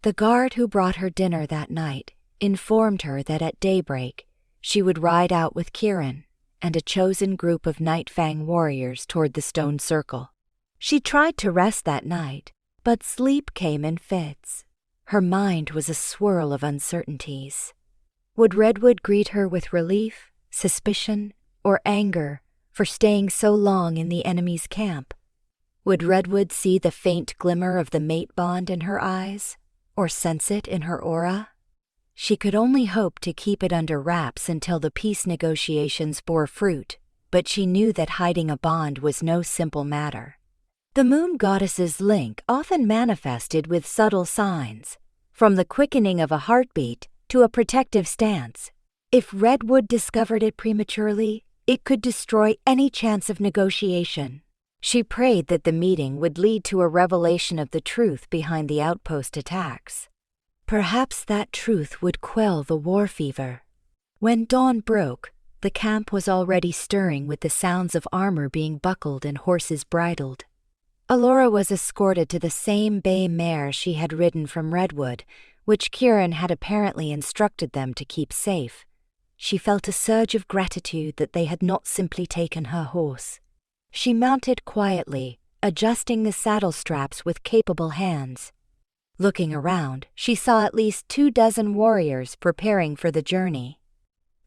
The guard who brought her dinner that night informed her that at daybreak she would ride out with Kieran and a chosen group of Nightfang warriors toward the stone circle. She tried to rest that night, but sleep came in fits. Her mind was a swirl of uncertainties. Would Redwood greet her with relief, suspicion, or anger for staying so long in the enemy's camp? Would Redwood see the faint glimmer of the mate bond in her eyes, or sense it in her aura? She could only hope to keep it under wraps until the peace negotiations bore fruit, but she knew that hiding a bond was no simple matter. The moon goddess's link often manifested with subtle signs, from the quickening of a heartbeat to a protective stance. If Redwood discovered it prematurely, it could destroy any chance of negotiation. She prayed that the meeting would lead to a revelation of the truth behind the outpost attacks. Perhaps that truth would quell the war fever. When dawn broke, the camp was already stirring with the sounds of armor being buckled and horses bridled. Elora was escorted to the same bay mare she had ridden from Redwood, which Kieran had apparently instructed them to keep safe. She felt a surge of gratitude that they had not simply taken her horse. She mounted quietly, adjusting the saddle straps with capable hands. Looking around, she saw at least 24 warriors preparing for the journey.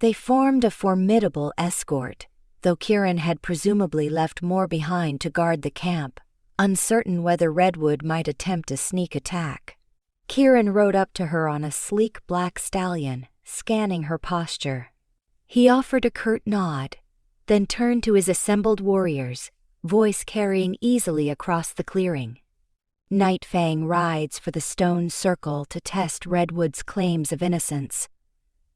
They formed a formidable escort, though Kieran had presumably left more behind to guard the camp, uncertain whether Redwood might attempt a sneak attack. Kieran rode up to her on a sleek black stallion, scanning her posture. He offered a curt nod, then turned to his assembled warriors, voice carrying easily across the clearing. Nightfang rides for the stone circle to test Redwood's claims of innocence.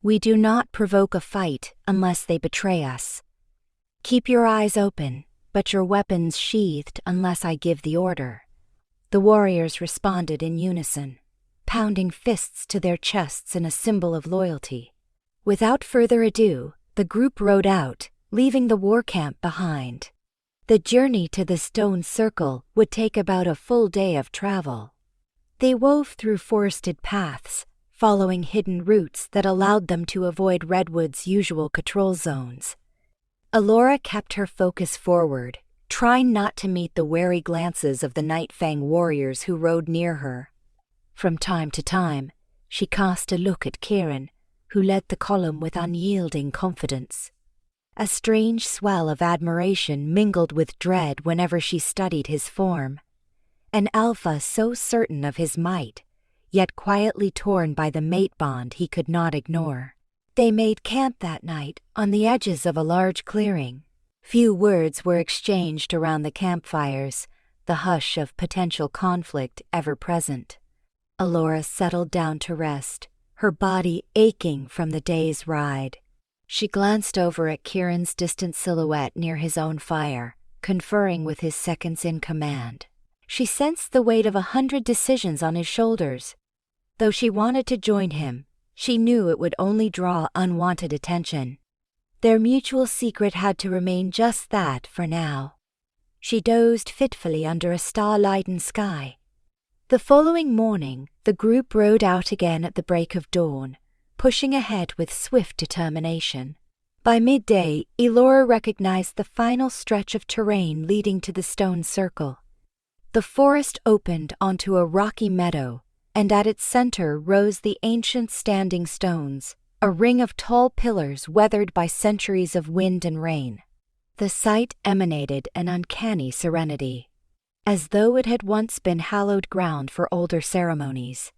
We do not provoke a fight unless they betray us. Keep your eyes open, but your weapons sheathed unless I give the order. The warriors responded in unison, pounding fists to their chests in a symbol of loyalty. Without further ado, the group rode out, leaving the war camp behind. The journey to the stone circle would take about a full day of travel. They wove through forested paths, following hidden routes that allowed them to avoid Redwood's usual control zones. Elora kept her focus forward, trying not to meet the wary glances of the Nightfang warriors who rode near her. From time to time, she cast a look at Kieran, who led the column with unyielding confidence. A strange swell of admiration mingled with dread whenever she studied his form. An alpha so certain of his might, yet quietly torn by the mate bond he could not ignore. They made camp that night on the edges of a large clearing. Few words were exchanged around the campfires, the hush of potential conflict ever present. Elora settled down to rest, her body aching from the day's ride. She glanced over at Kieran's distant silhouette near his own fire, conferring with his seconds-in-command. She sensed the weight of 100 decisions on his shoulders. Though she wanted to join him, she knew it would only draw unwanted attention. Their mutual secret had to remain just that for now. She dozed fitfully under a star-laden sky. The following morning, the group rode out again at the break of dawn, pushing ahead with swift determination. By midday, Elora recognized the final stretch of terrain leading to the stone circle. The forest opened onto a rocky meadow, and at its center rose the ancient standing stones, a ring of tall pillars weathered by centuries of wind and rain. The sight emanated an uncanny serenity, as though it had once been hallowed ground for older ceremonies.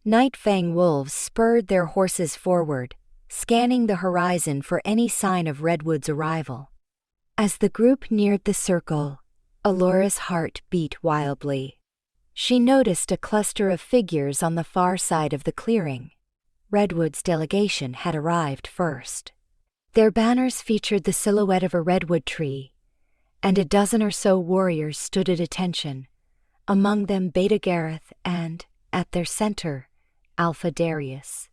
Nightfang wolves spurred their horses forward, scanning the horizon for any sign of Redwood's arrival. As the group neared the circle, Elora's heart beat wildly. She noticed a cluster of figures on the far side of the clearing. Redwood's delegation had arrived first. Their banners featured the silhouette of a redwood tree, and a dozen or so warriors stood at attention, among them Beta Gareth and, at their center, Alpha Darius.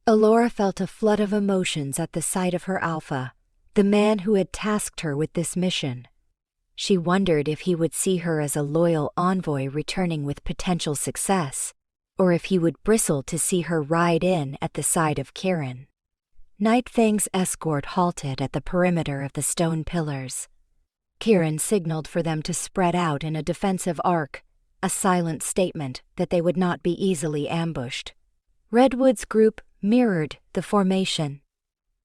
Elora felt a flood of emotions at the sight of her Alpha, the man who had tasked her with this mission. She wondered if he would see her as a loyal envoy returning with potential success, or if he would bristle to see her ride in at the side of Kirin. Nightfang's escort halted at the perimeter of the stone pillars. Kirin signaled for them to spread out in a defensive arc, a silent statement that they would not be easily ambushed. Redwood's group mirrored the formation.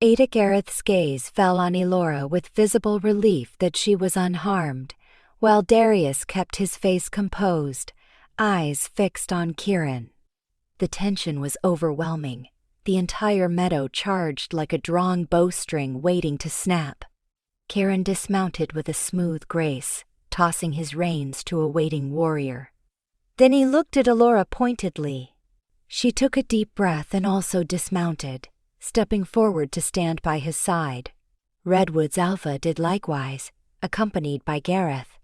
Ada Gareth's gaze fell on Elora with visible relief that she was unharmed, while Darius kept his face composed, eyes fixed on Kirin. The tension was overwhelming, the entire meadow charged like a drawn bowstring waiting to snap. Kirin dismounted with a smooth grace, tossing his reins to a waiting warrior. Then he looked at Elora pointedly. She took a deep breath and also dismounted, stepping forward to stand by his side. Redwood's Alpha did likewise, accompanied by Gareth.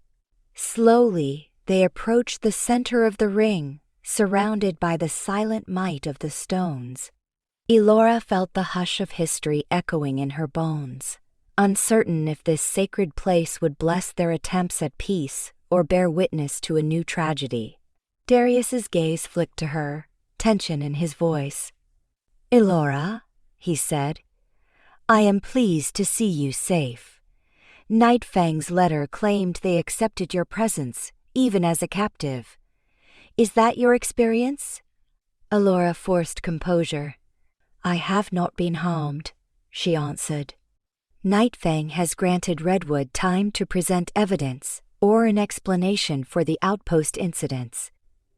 Slowly, they approached the center of the ring, surrounded by the silent might of the stones. Elora felt the hush of history echoing in her bones, uncertain if this sacred place would bless their attempts at peace or bear witness to a new tragedy. Darius's gaze flicked to her, tension in his voice. "Elora," he said, "I am pleased to see you safe. Nightfang's letter claimed they accepted your presence, even as a captive. Is that your experience?" Elora forced composure. "I have not been harmed," she answered. "Nightfang has granted Redwood time to present evidence or an explanation for the outpost incidents.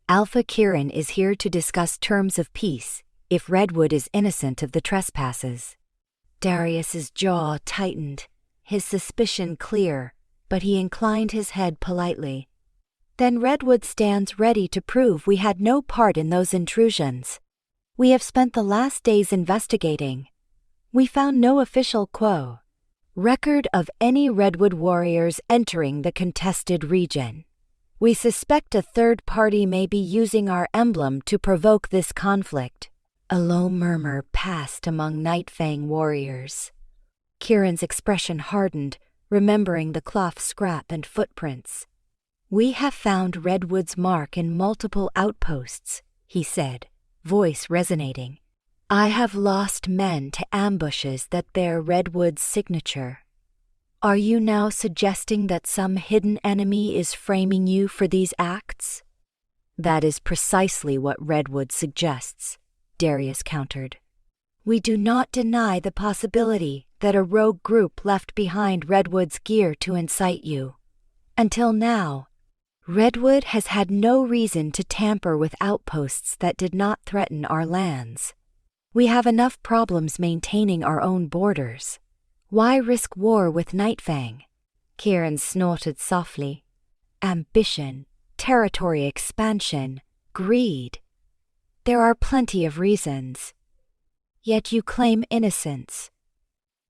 Alpha Kirin is here to discuss terms of peace if Redwood is innocent of the trespasses." Darius's jaw tightened, his suspicion clear, but he inclined his head politely. "Then Redwood stands ready to prove we had no part in those intrusions. We have spent the last days investigating. We found no official record of any Redwood warriors entering the contested region. We suspect a third party may be using our emblem to provoke this conflict." A low murmur passed among Nightfang warriors. Kirin's expression hardened, remembering the cloth scrap and footprints. "We have found Redwood's mark in multiple outposts," he said, voice resonating. "I have lost men to ambushes that bear Redwood's signature. Are you now suggesting that some hidden enemy is framing you for these acts?" "That is precisely what Redwood suggests," Darius countered. "We do not deny the possibility that a rogue group left behind Redwood's gear to incite you. Until now, Redwood has had no reason to tamper with outposts that did not threaten our lands. We have enough problems maintaining our own borders. Why risk war with Nightfang?" Kirin snorted softly. "Ambition, territory expansion, greed. There are plenty of reasons. Yet you claim innocence.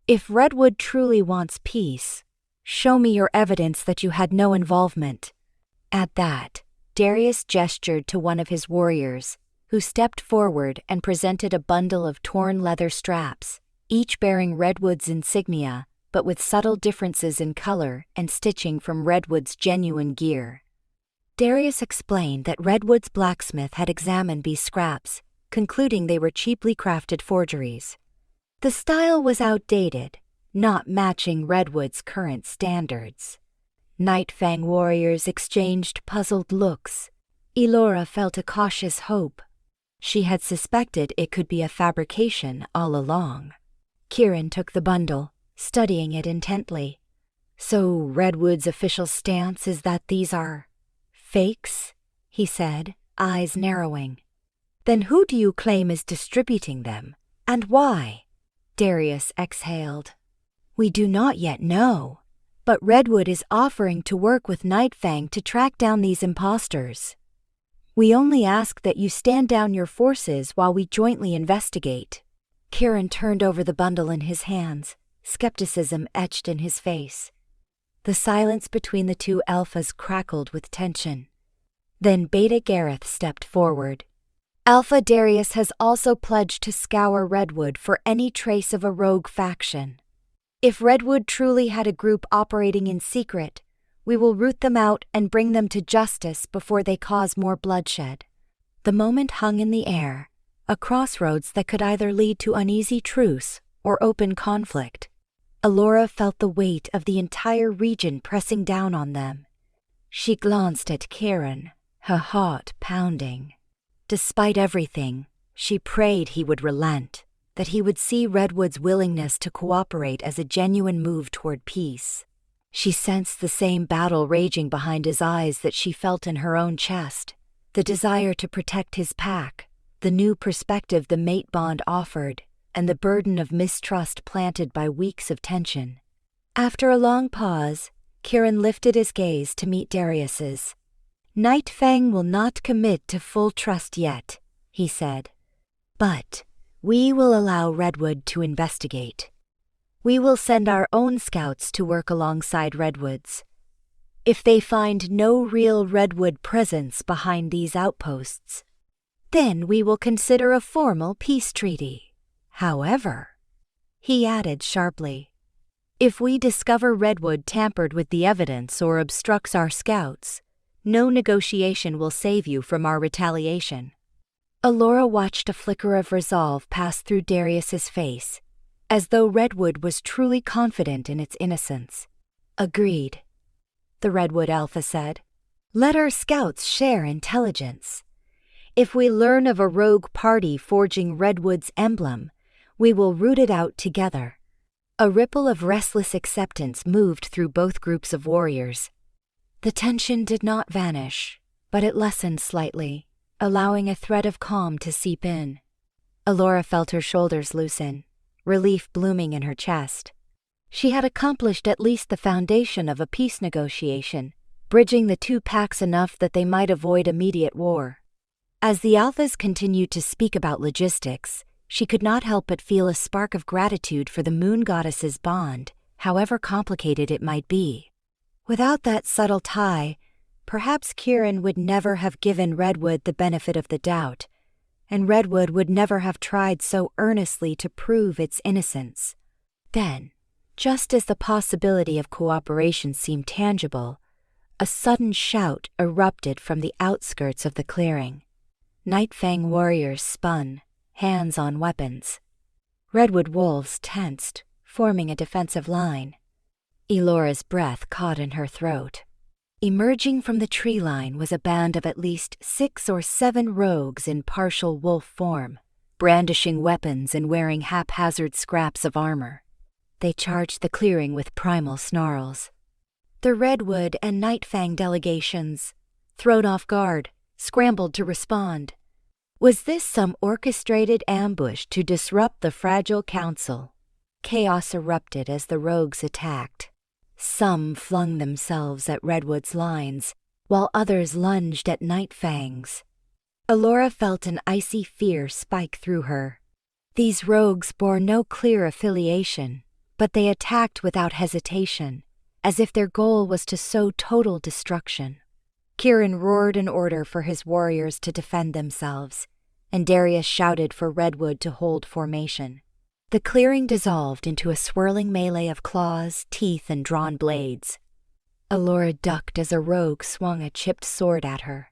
If Redwood truly wants peace, show me your evidence that you had no involvement." At that, Darius gestured to one of his warriors, who stepped forward and presented a bundle of torn leather straps, each bearing Redwood's insignia, but with subtle differences in color and stitching from Redwood's genuine gear. Darius explained that Redwood's blacksmith had examined these scraps, concluding they were cheaply crafted forgeries. The style was outdated, not matching Redwood's current standards. Nightfang warriors exchanged puzzled looks. Elora felt a cautious hope. She had suspected it could be a fabrication all along. Kirin took the bundle, studying it intently. "So Redwood's official stance is that these are fakes?" he said, eyes narrowing. "Then who do you claim is distributing them, and why?" Darius exhaled. "We do not yet know, but Redwood is offering to work with Nightfang to track down these imposters. We only ask that you stand down your forces while we jointly investigate." Kieran turned over the bundle in his hands, skepticism etched in his face. The silence between the two alphas crackled with tension. Then Beta Gareth stepped forward. "Alpha Darius has also pledged to scour Redwood for any trace of a rogue faction. If Redwood truly had a group operating in secret, we will root them out and bring them to justice before they cause more bloodshed." The moment hung in the air, a crossroads that could either lead to uneasy truce or open conflict. Elora felt the weight of the entire region pressing down on them. She glanced at Kieran, her heart pounding. Despite everything, she prayed he would relent, that he would see Redwood's willingness to cooperate as a genuine move toward peace. She sensed the same battle raging behind his eyes that she felt in her own chest, the desire to protect his pack, the new perspective the mate bond offered, and the burden of mistrust planted by weeks of tension. After a long pause, Kieran lifted his gaze to meet Darius's. "Nightfang will not commit to full trust yet," he said. "But we will allow Redwood to investigate. We will send our own scouts to work alongside Redwood's. If they find no real Redwood presence behind these outposts, then we will consider a formal peace treaty. However," he added sharply, "if we discover Redwood tampered with the evidence or obstructs our scouts, no negotiation will save you from our retaliation." Elora watched a flicker of resolve pass through Darius's face, as though Redwood was truly confident in its innocence. "Agreed," the Redwood Alpha said. "Let our scouts share intelligence. If we learn of a rogue party forging Redwood's emblem, we will root it out together." A ripple of restless acceptance moved through both groups of warriors. The tension did not vanish, but it lessened slightly, allowing a thread of calm to seep in. Elora felt her shoulders loosen, relief blooming in her chest. She had accomplished at least the foundation of a peace negotiation, bridging the two packs enough that they might avoid immediate war. As the Alphas continued to speak about logistics, she could not help but feel a spark of gratitude for the moon goddess's bond, however complicated it might be. Without that subtle tie, perhaps Kieran would never have given Redwood the benefit of the doubt, and Redwood would never have tried so earnestly to prove its innocence. Then, just as the possibility of cooperation seemed tangible, a sudden shout erupted from the outskirts of the clearing. Nightfang warriors spun, hands on weapons. Redwood wolves tensed, forming a defensive line. Elora's breath caught in her throat. Emerging from the tree line was a band of at least 6 or 7 rogues in partial wolf form, brandishing weapons and wearing haphazard scraps of armor. They charged the clearing with primal snarls. The Redwood and Nightfang delegations, thrown off guard, scrambled to respond. Was this some orchestrated ambush to disrupt the fragile council? Chaos erupted as the rogues attacked. Some flung themselves at Redwood's lines, while others lunged at Nightfang's. Elora felt an icy fear spike through her. These rogues bore no clear affiliation, but they attacked without hesitation, as if their goal was to sow total destruction. Kieran roared an order for his warriors to defend themselves, and Darius shouted for Redwood to hold formation. The clearing dissolved into a swirling melee of claws, teeth, and drawn blades. Elora ducked as a rogue swung a chipped sword at her.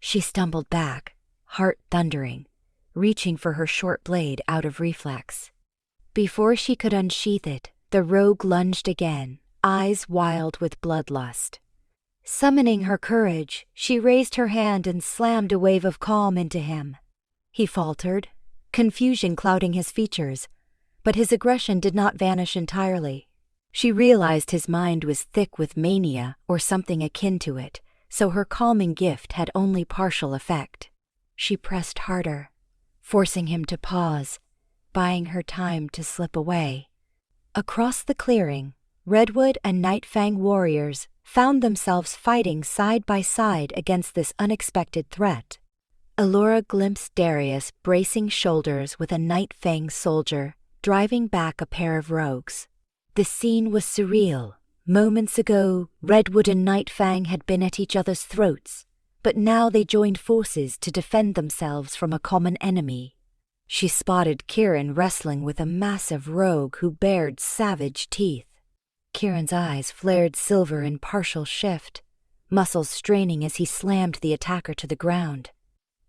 She stumbled back, heart thundering, reaching for her short blade out of reflex. Before she could unsheath it, the rogue lunged again, eyes wild with bloodlust. Summoning her courage, she raised her hand and slammed a wave of calm into him. He faltered, confusion clouding his features, but his aggression did not vanish entirely. She realized his mind was thick with mania or something akin to it, so her calming gift had only partial effect. She pressed harder, forcing him to pause, buying her time to slip away. Across the clearing, Redwood and Nightfang warriors found themselves fighting side by side against this unexpected threat. Elora glimpsed Darius bracing shoulders with a Nightfang soldier, driving back a pair of rogues. The scene was surreal. Moments ago, Redwood and Nightfang had been at each other's throats, but now they joined forces to defend themselves from a common enemy. She spotted Kieran wrestling with a massive rogue who bared savage teeth. Kieran's eyes flared silver in partial shift, muscles straining as he slammed the attacker to the ground.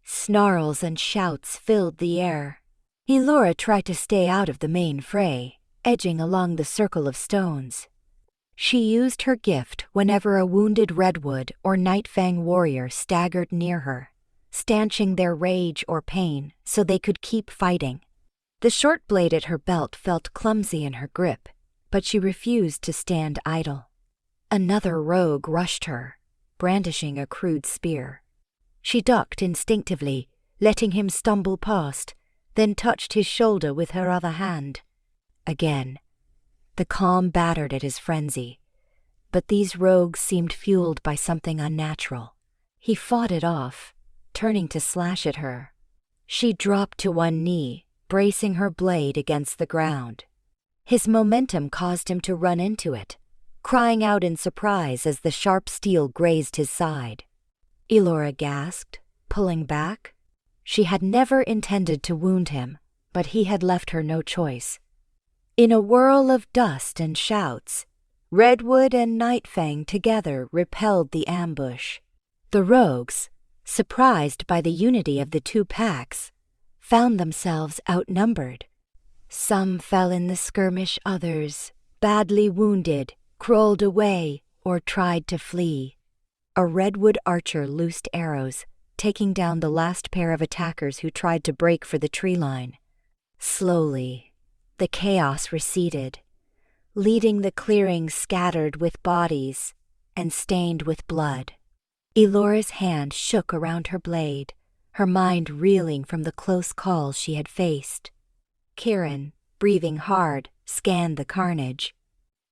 Snarls and shouts filled the air. Elora tried to stay out of the main fray, edging along the circle of stones. She used her gift whenever a wounded Redwood or Nightfang warrior staggered near her, stanching their rage or pain so they could keep fighting. The short blade at her belt felt clumsy in her grip, but she refused to stand idle. Another rogue rushed her, brandishing a crude spear. She ducked instinctively, letting him stumble past, then touched his shoulder with her other hand. Again, the calm battered at his frenzy, but these rogues seemed fueled by something unnatural. He fought it off, turning to slash at her. She dropped to one knee, bracing her blade against the ground. His momentum caused him to run into it, crying out in surprise as the sharp steel grazed his side. Elora gasped, pulling back. She had never intended to wound him, but he had left her no choice. In a whirl of dust and shouts, Redwood and Nightfang together repelled the ambush. The rogues, surprised by the unity of the two packs, found themselves outnumbered. Some fell in the skirmish, others, badly wounded, crawled away or tried to flee. A Redwood archer loosed arrows, taking down the last pair of attackers who tried to break for the tree line. Slowly, the chaos receded, leaving the clearing scattered with bodies and stained with blood. Elora's hand shook around her blade, her mind reeling from the close calls she had faced. Kieran, breathing hard, scanned the carnage.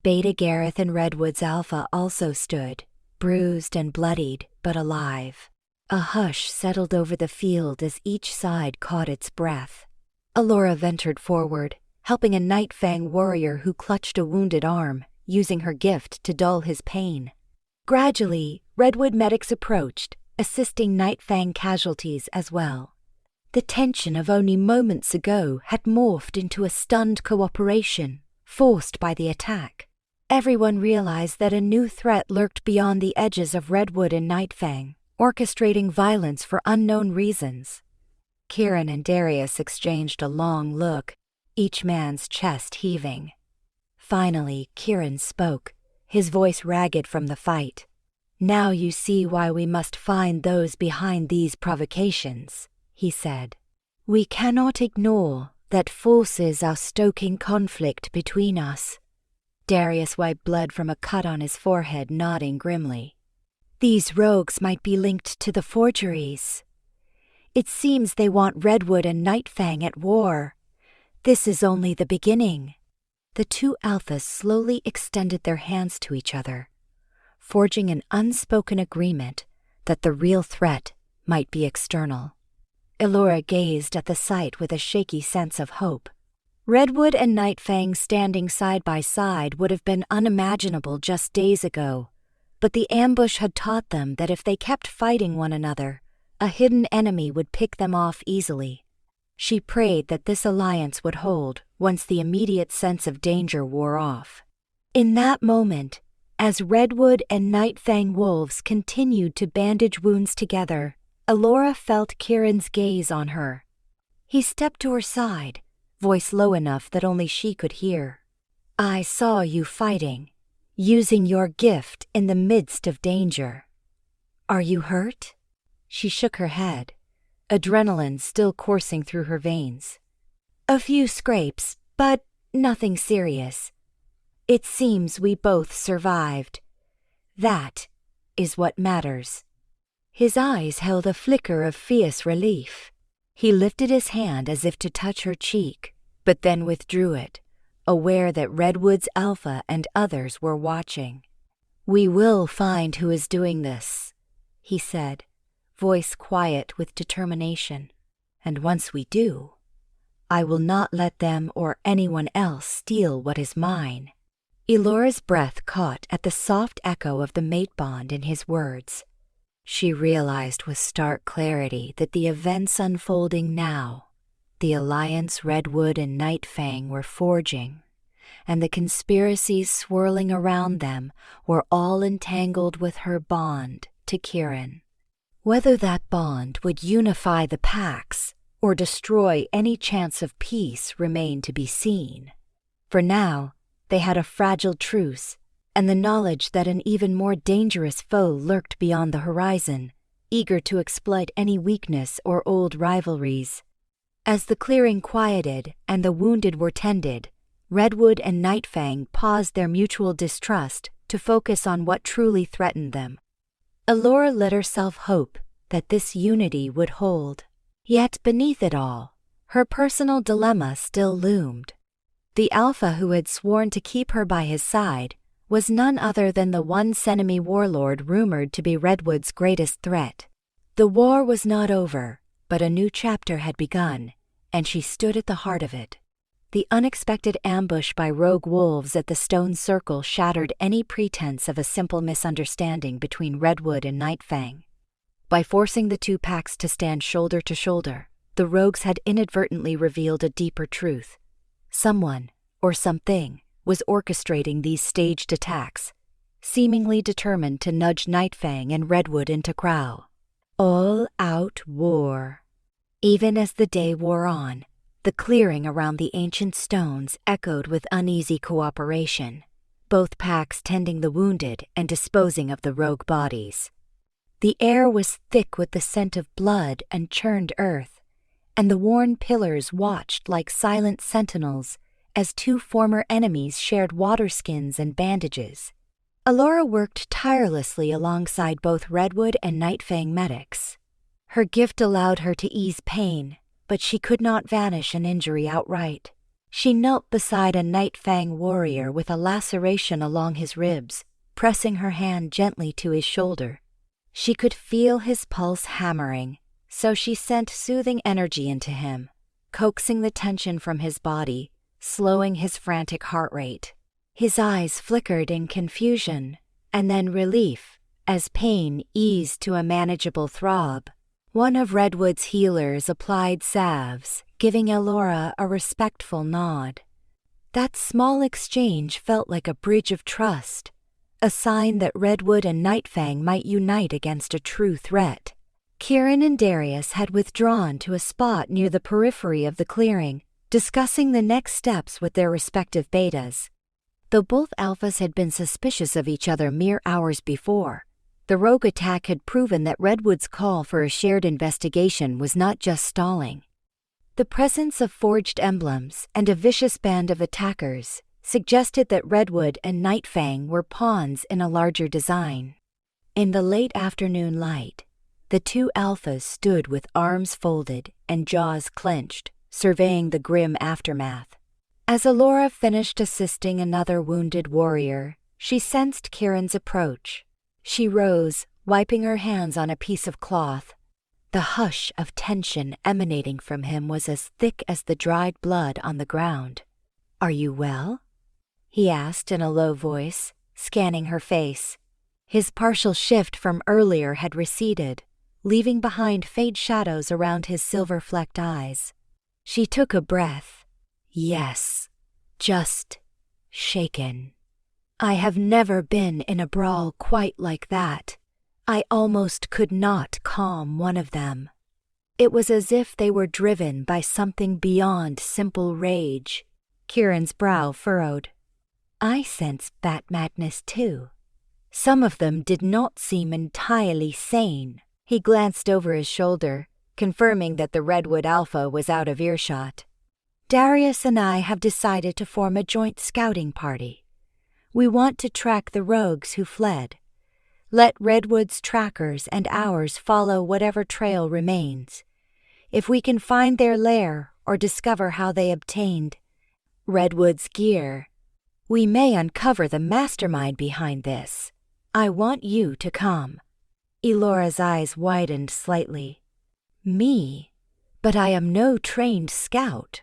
Beta Gareth and Redwood's Alpha also stood, bruised and bloodied, but alive. A hush settled over the field as each side caught its breath. Elora ventured forward, helping a Nightfang warrior who clutched a wounded arm, using her gift to dull his pain. Gradually, Redwood medics approached, assisting Nightfang casualties as well. The tension of only moments ago had morphed into a stunned cooperation, forced by the attack. Everyone realized that a new threat lurked beyond the edges of Redwood and Nightfang, orchestrating violence for unknown reasons. Kieran and Darius exchanged a long look, each man's chest heaving. Finally, Kieran spoke, his voice ragged from the fight. "Now you see why we must find those behind these provocations," he said. "We cannot ignore that forces are stoking conflict between us." Darius wiped blood from a cut on his forehead, nodding grimly. "These rogues might be linked to the forgeries. It seems they want Redwood and Nightfang at war. This is only the beginning." The two alphas slowly extended their hands to each other, forging an unspoken agreement that the real threat might be external. Elora gazed at the sight with a shaky sense of hope. Redwood and Nightfang standing side by side would have been unimaginable just days ago, but the ambush had taught them that if they kept fighting one another, a hidden enemy would pick them off easily. She prayed that this alliance would hold once the immediate sense of danger wore off. In that moment, as Redwood and Nightfang wolves continued to bandage wounds together, Elora felt Kieran's gaze on her. He stepped to her side, voice low enough that only she could hear. "I saw you fighting, using your gift in the midst of danger. Are you hurt?" She shook her head, adrenaline still coursing through her veins. "A few scrapes, but nothing serious. It seems we both survived. That is what matters." His eyes held a flicker of fierce relief. He lifted his hand as if to touch her cheek, but then withdrew it, aware that Redwood's alpha and others were watching. "We will find who is doing this," he said, voice quiet with determination. "And once we do, I will not let them or anyone else steal what is mine." Elora's breath caught at the soft echo of the mate bond in his words. She realized with stark clarity that the events unfolding now, the alliance Redwood and Nightfang were forging, and the conspiracies swirling around them were all entangled with her bond to Kieran. Whether that bond would unify the packs or destroy any chance of peace remained to be seen. For now, they had a fragile truce, and the knowledge that an even more dangerous foe lurked beyond the horizon, eager to exploit any weakness or old rivalries. As the clearing quieted and the wounded were tended, Redwood and Nightfang paused their mutual distrust to focus on what truly threatened them. Elora let herself hope that this unity would hold. Yet beneath it all, her personal dilemma still loomed. The alpha who had sworn to keep her by his side was none other than the once-enemy warlord rumored to be Redwood's greatest threat. The war was not over, but a new chapter had begun, and she stood at the heart of it. The unexpected ambush by rogue wolves at the stone circle shattered any pretense of a simple misunderstanding between Redwood and Nightfang. By forcing the two packs to stand shoulder to shoulder, the rogues had inadvertently revealed a deeper truth. Someone, or something, was orchestrating these staged attacks, seemingly determined to nudge Nightfang and Redwood into Crow. All-out war. Even as the day wore on, the clearing around the ancient stones echoed with uneasy cooperation, both packs tending the wounded and disposing of the rogue bodies. The air was thick with the scent of blood and churned earth, and the worn pillars watched like silent sentinels as two former enemies shared water skins and bandages. Elora worked tirelessly alongside both Redwood and Nightfang medics. Her gift allowed her to ease pain, but she could not vanish an injury outright. She knelt beside a Nightfang warrior with a laceration along his ribs, pressing her hand gently to his shoulder. She could feel his pulse hammering, so she sent soothing energy into him, coaxing the tension from his body, slowing his frantic heart rate. His eyes flickered in confusion, and then relief, as pain eased to a manageable throb. One of Redwood's healers applied salves, giving Elora a respectful nod. That small exchange felt like a bridge of trust, a sign that Redwood and Nightfang might unite against a true threat. Kieran and Darius had withdrawn to a spot near the periphery of the clearing, discussing the next steps with their respective betas. Though both alphas had been suspicious of each other mere hours before, the rogue attack had proven that Redwood's call for a shared investigation was not just stalling. The presence of forged emblems and a vicious band of attackers suggested that Redwood and Nightfang were pawns in a larger design. In the late afternoon light, the two alphas stood with arms folded and jaws clenched, surveying the grim aftermath. As Elora finished assisting another wounded warrior, she sensed Kieran's approach. She rose, wiping her hands on a piece of cloth. The hush of tension emanating from him was as thick as the dried blood on the ground. "Are you well?" he asked in a low voice, scanning her face. His partial shift from earlier had receded, leaving behind faint shadows around his silver-flecked eyes. She took a breath. "Yes, just shaken. I have never been in a brawl quite like that. I almost could not calm one of them. It was as if they were driven by something beyond simple rage." Kieran's brow furrowed. "I sense bat madness too. Some of them did not seem entirely sane." He glanced over his shoulder, confirming that the Redwood Alpha was out of earshot. "Darius and I have decided to form a joint scouting party. We want to track the rogues who fled. Let Redwood's trackers and ours follow whatever trail remains. If we can find their lair or discover how they obtained Redwood's gear, we may uncover the mastermind behind this. I want you to come." Elora's eyes widened slightly. "Me? But I am no trained scout."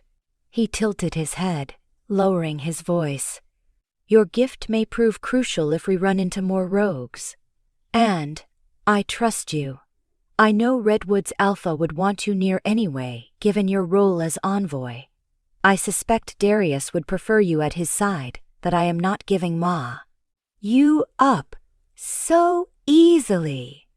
He tilted his head, lowering his voice. "Your gift may prove crucial if we run into more rogues. And I trust you. I know Redwood's Alpha would want you near anyway, given your role as envoy. I suspect Darius would prefer you at his side, that I am not giving Ma you up so easily."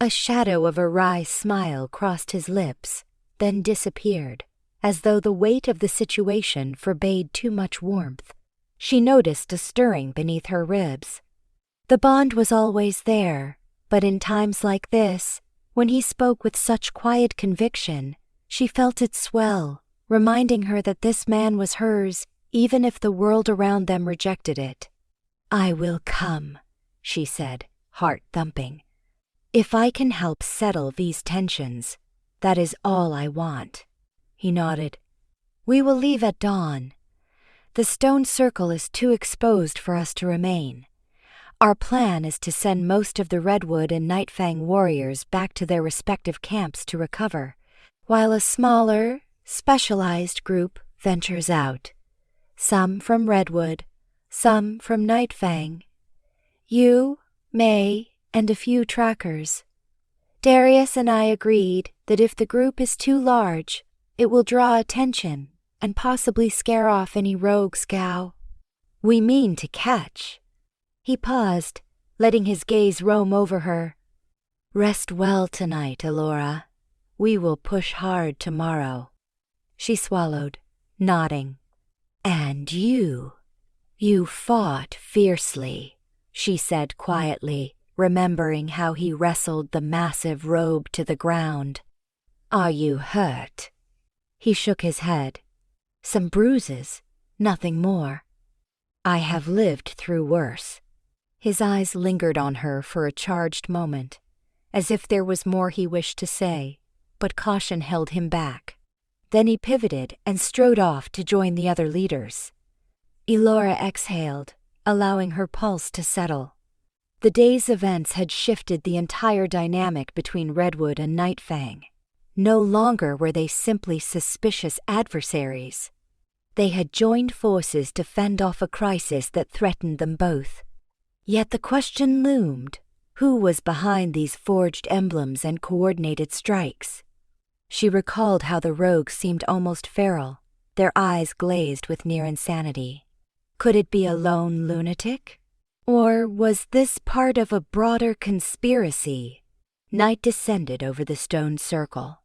A shadow of a wry smile crossed his lips, then disappeared, as though the weight of the situation forbade too much warmth. She noticed a stirring beneath her ribs. The bond was always there, but in times like this, when he spoke with such quiet conviction, she felt it swell, reminding her that this man was hers, even if the world around them rejected it. "I will come," she said, heart thumping. "If I can help settle these tensions, that is all I want." He nodded. "We will leave at dawn. The stone circle is too exposed for us to remain. Our plan is to send most of the Redwood and Nightfang warriors back to their respective camps to recover, while a smaller, specialized group ventures out. Some from Redwood, some from Nightfang. You, May, and a few trackers. Darius and I agreed that if the group is too large, it will draw attention and possibly scare off any rogue scow we mean to catch." He paused, letting his gaze roam over her. "Rest well tonight, Elora. We will push hard tomorrow." She swallowed, nodding. "And you fought fiercely," she said quietly, remembering how he wrestled the massive robe to the ground. "Are you hurt?" He shook his head. "Some bruises, nothing more. I have lived through worse." His eyes lingered on her for a charged moment, as if there was more he wished to say, but caution held him back. Then he pivoted and strode off to join the other leaders. Elora exhaled, allowing her pulse to settle. The day's events had shifted the entire dynamic between Redwood and Nightfang. No longer were they simply suspicious adversaries. They had joined forces to fend off a crisis that threatened them both. Yet the question loomed, who was behind these forged emblems and coordinated strikes? She recalled how the rogues seemed almost feral, their eyes glazed with near insanity. Could it be a lone lunatic? Or was this part of a broader conspiracy? Night descended over the stone circle.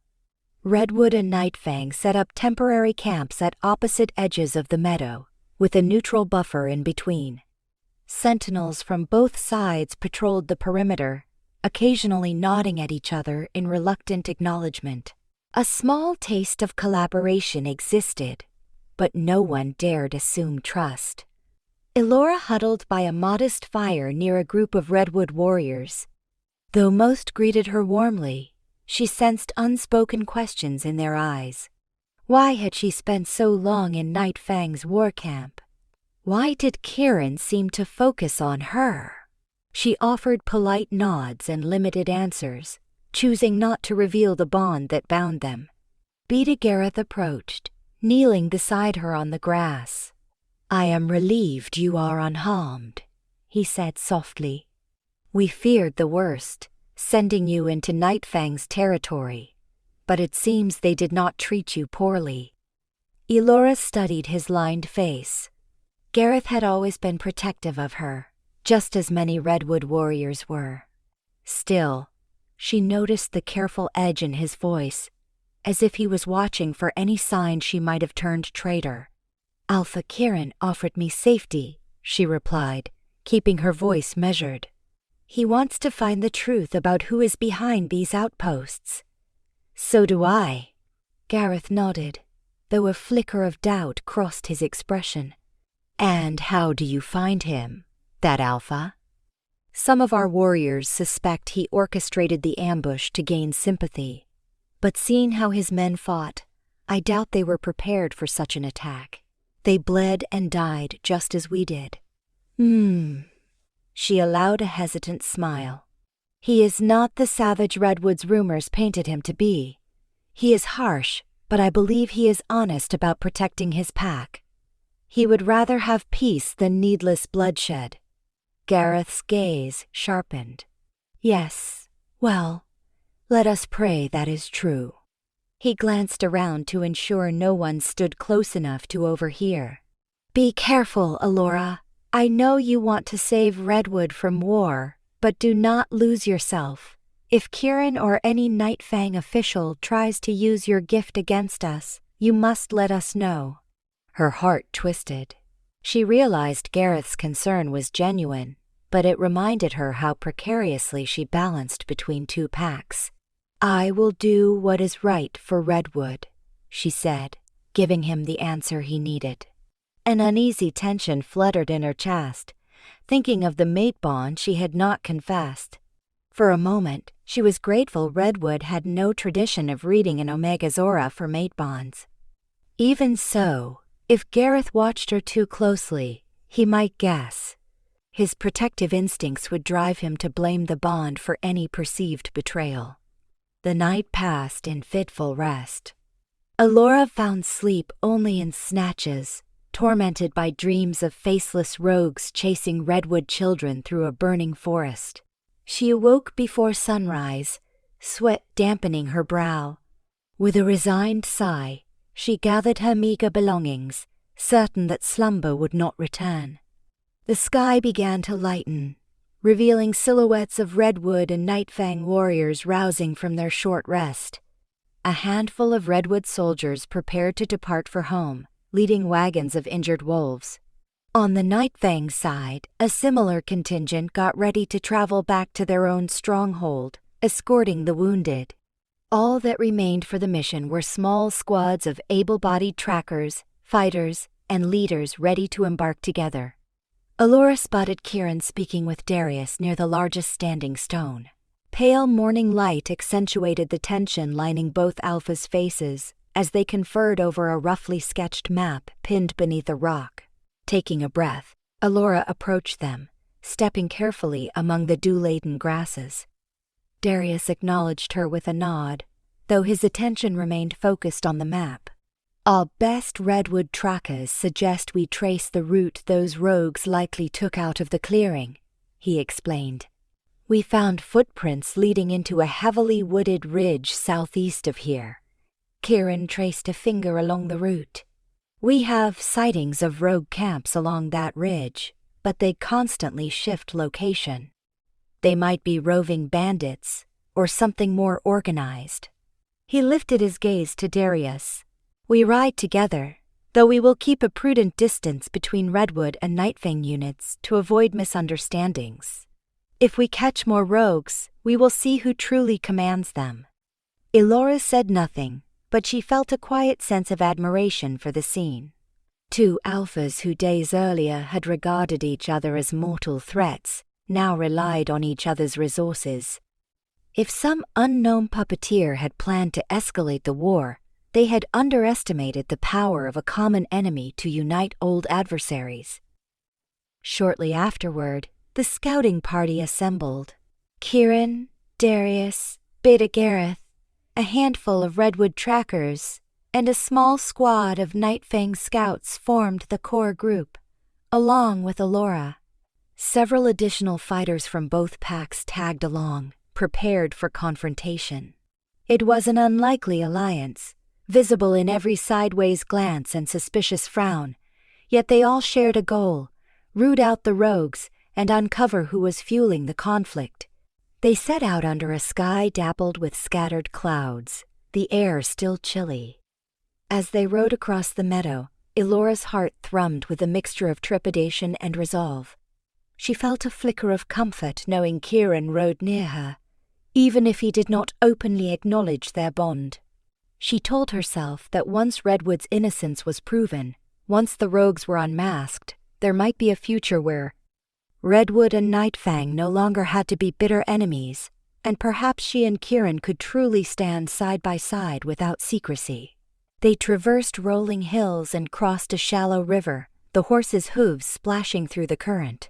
Redwood and Nightfang set up temporary camps at opposite edges of the meadow, with a neutral buffer in between. Sentinels from both sides patrolled the perimeter, occasionally nodding at each other in reluctant acknowledgement. A small taste of collaboration existed, but no one dared assume trust. Elora huddled by a modest fire near a group of Redwood warriors. Though most greeted her warmly, she sensed unspoken questions in their eyes. Why had she spent so long in Nightfang's war camp? Why did Kieran seem to focus on her? She offered polite nods and limited answers, choosing not to reveal the bond that bound them. Beta Gareth approached, kneeling beside her on the grass. "I am relieved you are unharmed," he said softly. "We feared the worst, sending you into Nightfang's territory, but it seems they did not treat you poorly." Elora studied his lined face. Gareth had always been protective of her, just as many Redwood warriors were. Still, she noticed the careful edge in his voice, as if he was watching for any sign she might have turned traitor. "Alpha Kieran offered me safety," she replied, keeping her voice measured. "He wants to find the truth about who is behind these outposts." "So do I." Gareth nodded, though a flicker of doubt crossed his expression. "And how do you find him?" That alpha? Some of our warriors suspect he orchestrated the ambush to gain sympathy. But seeing how his men fought, I doubt they were prepared for such an attack. They bled and died just as we did. She allowed a hesitant smile. He is not the savage Redwood's rumors painted him to be. He is harsh, but I believe he is honest about protecting his pack. He would rather have peace than needless bloodshed. Gareth's gaze sharpened. Yes, well, let us pray that is true. He glanced around to ensure no one stood close enough to overhear. Be careful, Elora. I know you want to save Redwood from war, but do not lose yourself. If Kieran or any Nightfang official tries to use your gift against us, you must let us know. Her heart twisted. She realized Gareth's concern was genuine, but it reminded her how precariously she balanced between two packs. I will do what is right for Redwood, she said, giving him the answer he needed. An uneasy tension fluttered in her chest, thinking of the mate bond she had not confessed. For a moment, she was grateful Redwood had no tradition of reading an Omega's aura for mate bonds. Even so, if Gareth watched her too closely, he might guess. His protective instincts would drive him to blame the bond for any perceived betrayal. The night passed in fitful rest. Elora found sleep only in snatches, tormented by dreams of faceless rogues chasing Redwood children through a burning forest. She awoke before sunrise, sweat dampening her brow. With a resigned sigh, she gathered her meager belongings, certain that slumber would not return. The sky began to lighten, revealing silhouettes of Redwood and Nightfang warriors rousing from their short rest. A handful of Redwood soldiers prepared to depart for home, leading wagons of injured wolves. On the Nightfang side, a similar contingent got ready to travel back to their own stronghold, escorting the wounded. All that remained for the mission were small squads of able-bodied trackers, fighters, and leaders ready to embark together. Elora spotted Kieran speaking with Darius near the largest standing stone. Pale morning light accentuated the tension lining both alphas' faces as they conferred over a roughly sketched map pinned beneath a rock. Taking a breath, Elora approached them, stepping carefully among the dew-laden grasses. Darius acknowledged her with a nod, though his attention remained focused on the map. Our best Redwood trackers suggest we trace the route those rogues likely took out of the clearing, he explained. We found footprints leading into a heavily wooded ridge southeast of here. Kieran traced a finger along the route. We have sightings of rogue camps along that ridge, but they constantly shift location. They might be roving bandits, or something more organized. He lifted his gaze to Darius. We ride together, though we will keep a prudent distance between Redwood and Nightfang units to avoid misunderstandings. If we catch more rogues, we will see who truly commands them. Elora said nothing, but she felt a quiet sense of admiration for the scene. Two alphas who days earlier had regarded each other as mortal threats now relied on each other's resources. If some unknown puppeteer had planned to escalate the war, they had underestimated the power of a common enemy to unite old adversaries. Shortly afterward, the scouting party assembled. Kieran, Darius, Beta Gareth, a handful of Redwood trackers, and a small squad of Nightfang scouts formed the core group, along with Elora. Several additional fighters from both packs tagged along, prepared for confrontation. It was an unlikely alliance, visible in every sideways glance and suspicious frown, yet they all shared a goal: root out the rogues and uncover who was fueling the conflict. They set out under a sky dappled with scattered clouds, the air still chilly. As they rode across the meadow, Elora's heart thrummed with a mixture of trepidation and resolve. She felt a flicker of comfort knowing Kieran rode near her, even if he did not openly acknowledge their bond. She told herself that once Redwood's innocence was proven, once the rogues were unmasked, there might be a future where Redwood and Nightfang no longer had to be bitter enemies, and perhaps she and Kieran could truly stand side by side without secrecy. They traversed rolling hills and crossed a shallow river, the horses' hooves splashing through the current.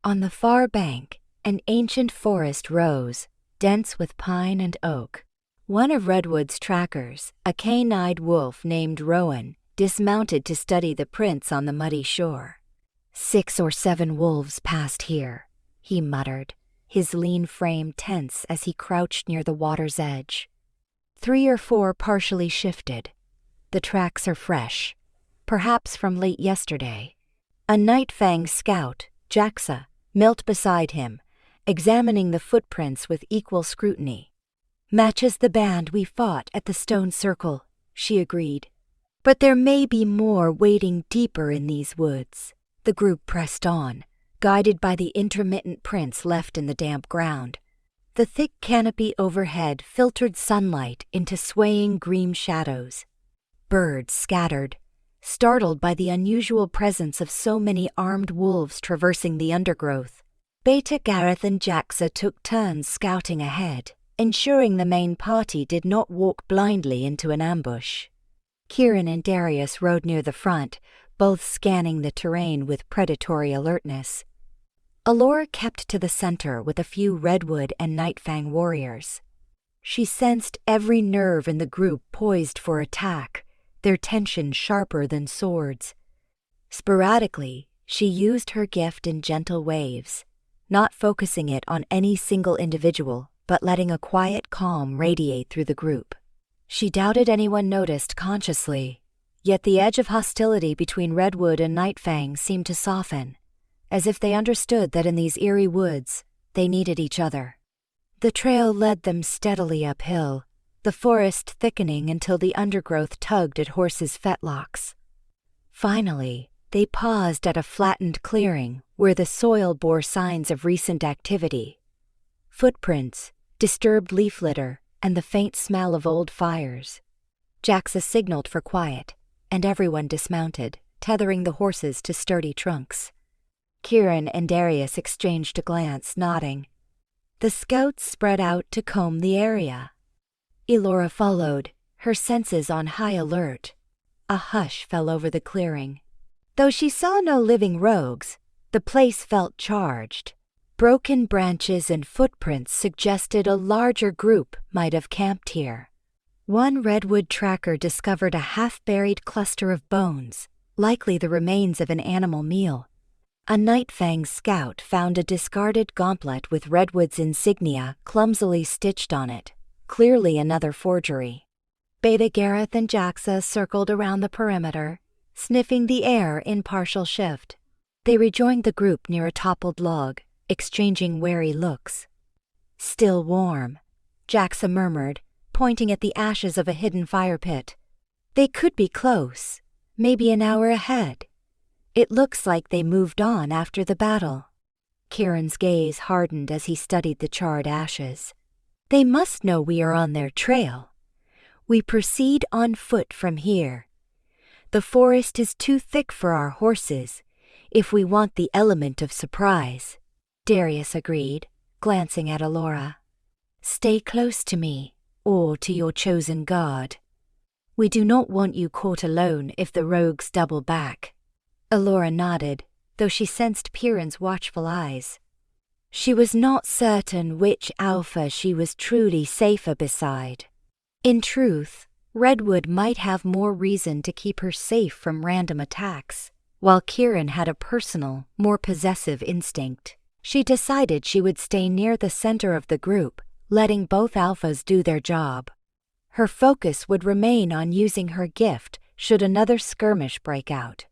On the far bank, an ancient forest rose, dense with pine and oak. One of Redwood's trackers, a keen-eyed wolf named Rowan, dismounted to study the prints on the muddy shore. 6 or 7 wolves passed here, he muttered, his lean frame tense as he crouched near the water's edge. 3 or 4 partially shifted. The tracks are fresh, perhaps from late yesterday. A Nightfang scout, Jaxa, knelt beside him, examining the footprints with equal scrutiny. Matches the band we fought at the stone circle, she agreed. But there may be more waiting deeper in these woods. The group pressed on, guided by the intermittent prints left in the damp ground. The thick canopy overhead filtered sunlight into swaying green shadows. Birds scattered, startled by the unusual presence of so many armed wolves traversing the undergrowth. Beta, Gareth and Jaxa took turns scouting ahead, ensuring the main party did not walk blindly into an ambush. Kieran and Darius rode near the front, both scanning the terrain with predatory alertness. Elora kept to the center with a few Redwood and Nightfang warriors. She sensed every nerve in the group poised for attack, their tension sharper than swords. Sporadically, she used her gift in gentle waves, not focusing it on any single individual, but letting a quiet calm radiate through the group. She doubted anyone noticed consciously, yet the edge of hostility between Redwood and Nightfang seemed to soften, as if they understood that in these eerie woods, they needed each other. The trail led them steadily uphill, the forest thickening until the undergrowth tugged at horses' fetlocks. Finally, they paused at a flattened clearing where the soil bore signs of recent activity. Footprints, disturbed leaf litter, and the faint smell of old fires. Jaxa signaled for quiet, and everyone dismounted, tethering the horses to sturdy trunks. Kieran and Darius exchanged a glance, nodding. The scouts spread out to comb the area. Elora followed, her senses on high alert. A hush fell over the clearing. Though she saw no living rogues, the place felt charged. Broken branches and footprints suggested a larger group might have camped here. One Redwood tracker discovered a half-buried cluster of bones, likely the remains of an animal meal. A Nightfang scout found a discarded gauntlet with Redwood's insignia clumsily stitched on it, clearly another forgery. Beta, Gareth and Jaxa circled around the perimeter, sniffing the air in partial shift. They rejoined the group near a toppled log, exchanging wary looks. Still warm, Jaxa murmured, pointing at the ashes of a hidden fire pit. They could be close, maybe an hour ahead. It looks like they moved on after the battle. Kieran's gaze hardened as he studied the charred ashes. They must know we are on their trail. We proceed on foot from here. The forest is too thick for our horses, if we want the element of surprise. Darius agreed, glancing at Elora. Stay close to me, or to your chosen guard. We do not want you caught alone if the rogues double back. Elora nodded, though she sensed Kieran's watchful eyes. She was not certain which alpha she was truly safer beside. In truth, Redwood might have more reason to keep her safe from random attacks, while Kieran had a personal, more possessive instinct. She decided she would stay near the center of the group, letting both alphas do their job. Her focus would remain on using her gift should another skirmish break out.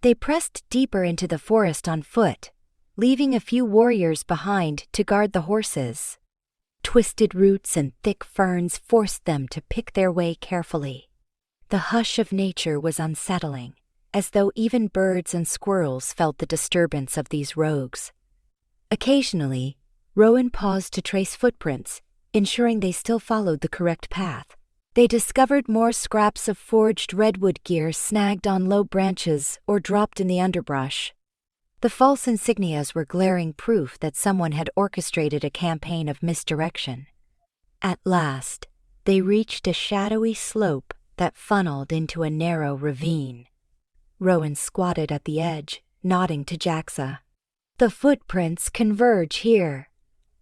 They pressed deeper into the forest on foot, leaving a few warriors behind to guard the horses. Twisted roots and thick ferns forced them to pick their way carefully. The hush of nature was unsettling, as though even birds and squirrels felt the disturbance of these rogues. Occasionally, Rowan paused to trace footprints, ensuring they still followed the correct path. They discovered more scraps of forged redwood gear snagged on low branches or dropped in the underbrush. The false insignias were glaring proof that someone had orchestrated a campaign of misdirection. At last, they reached a shadowy slope that funneled into a narrow ravine. Rowan squatted at the edge, nodding to Jaxa. "The footprints converge here.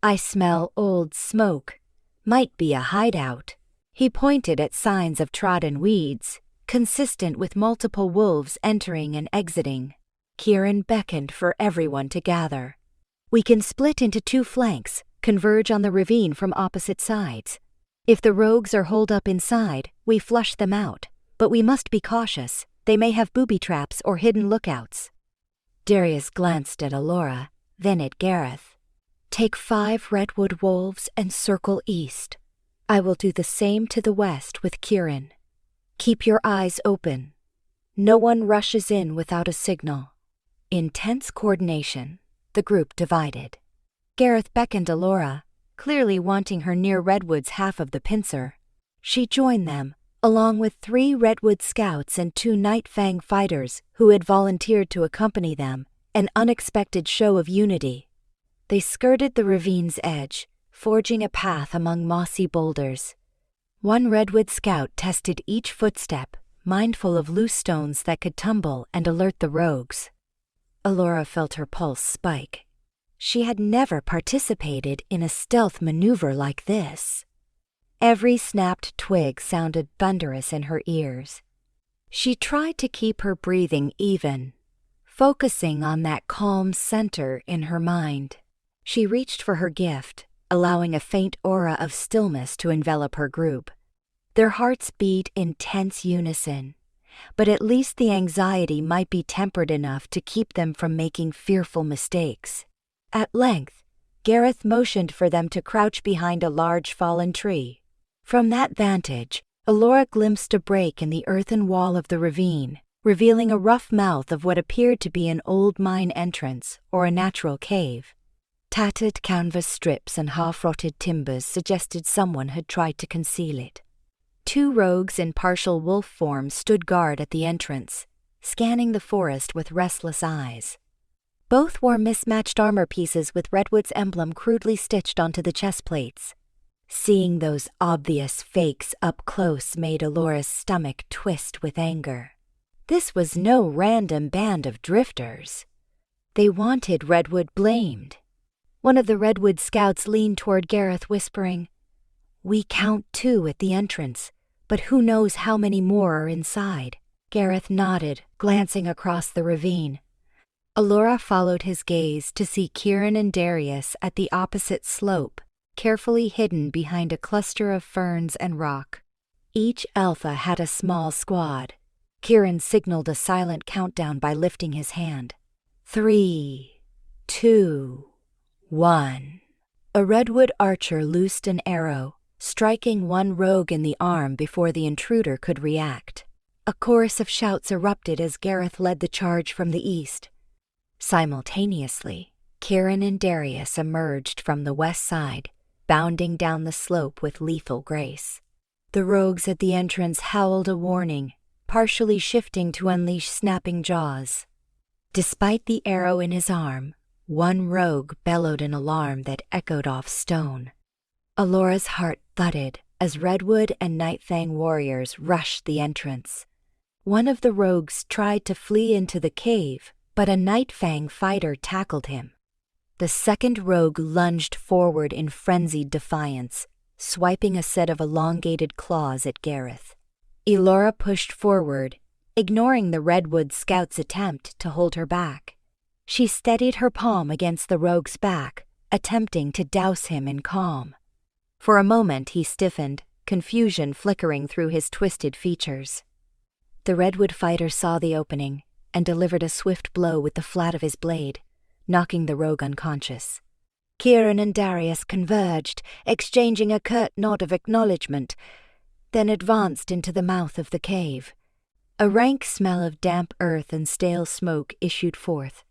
I smell old smoke. Might be a hideout." He pointed at signs of trodden weeds, consistent with multiple wolves entering and exiting. Kieran beckoned for everyone to gather. "We can split into 2 flanks, converge on the ravine from opposite sides. If the rogues are holed up inside, we flush them out, but we must be cautious. They may have booby traps or hidden lookouts." Darius glanced at Elora, then at Gareth. "Take 5 Redwood wolves and circle east. I will do the same to the west with Kieran. Keep your eyes open. No one rushes in without a signal." In tense coordination, the group divided. Gareth beckoned Elora, clearly wanting her near Redwood's half of the pincer. She joined them, along with 3 Redwood scouts and 2 Nightfang fighters who had volunteered to accompany them, an unexpected show of unity. They skirted the ravine's edge, forging a path among mossy boulders. One Redwood scout tested each footstep, mindful of loose stones that could tumble and alert the rogues. Elora felt her pulse spike. She had never participated in a stealth maneuver like this. Every snapped twig sounded thunderous in her ears. She tried to keep her breathing even, focusing on that calm center in her mind. She reached for her gift, allowing a faint aura of stillness to envelop her group. Their hearts beat in tense unison, but at least the anxiety might be tempered enough to keep them from making fearful mistakes. At length, Gareth motioned for them to crouch behind a large fallen tree. From that vantage, Elora glimpsed a break in the earthen wall of the ravine, revealing a rough mouth of what appeared to be an old mine entrance or a natural cave. Tattered canvas strips and half-rotted timbers suggested someone had tried to conceal it. 2 rogues in partial wolf form stood guard at the entrance, scanning the forest with restless eyes. Both wore mismatched armor pieces with Redwood's emblem crudely stitched onto the chest plates. Seeing those obvious fakes up close made Elora's stomach twist with anger. This was no random band of drifters. They wanted Redwood blamed. One of the Redwood scouts leaned toward Gareth, whispering, "We count 2 at the entrance, but who knows how many more are inside." Gareth nodded, glancing across the ravine. Elora followed his gaze to see Kieran and Darius at the opposite slope, carefully hidden behind a cluster of ferns and rock. Each alpha had a small squad. Kieran signaled a silent countdown by lifting his hand. 3, 2, 1. A Redwood archer loosed an arrow, striking one rogue in the arm before the intruder could react. A chorus of shouts erupted as Gareth led the charge from the east. Simultaneously, Kieran and Darius emerged from the west side, bounding down the slope with lethal grace. The rogues at the entrance howled a warning, partially shifting to unleash snapping jaws. Despite the arrow in his arm, one rogue bellowed an alarm that echoed off stone. Elora's heart thudded as Redwood and Nightfang warriors rushed the entrance. One of the rogues tried to flee into the cave, but a Nightfang fighter tackled him. The second rogue lunged forward in frenzied defiance, swiping a set of elongated claws at Gareth. Elora pushed forward, ignoring the Redwood scout's attempt to hold her back. She steadied her palm against the rogue's back, attempting to douse him in calm. For a moment he stiffened, confusion flickering through his twisted features. The Redwood fighter saw the opening and delivered a swift blow with the flat of his blade, knocking the rogue unconscious. Kieran and Darius converged, exchanging a curt nod of acknowledgement, then advanced into the mouth of the cave. A rank smell of damp earth and stale smoke issued forth.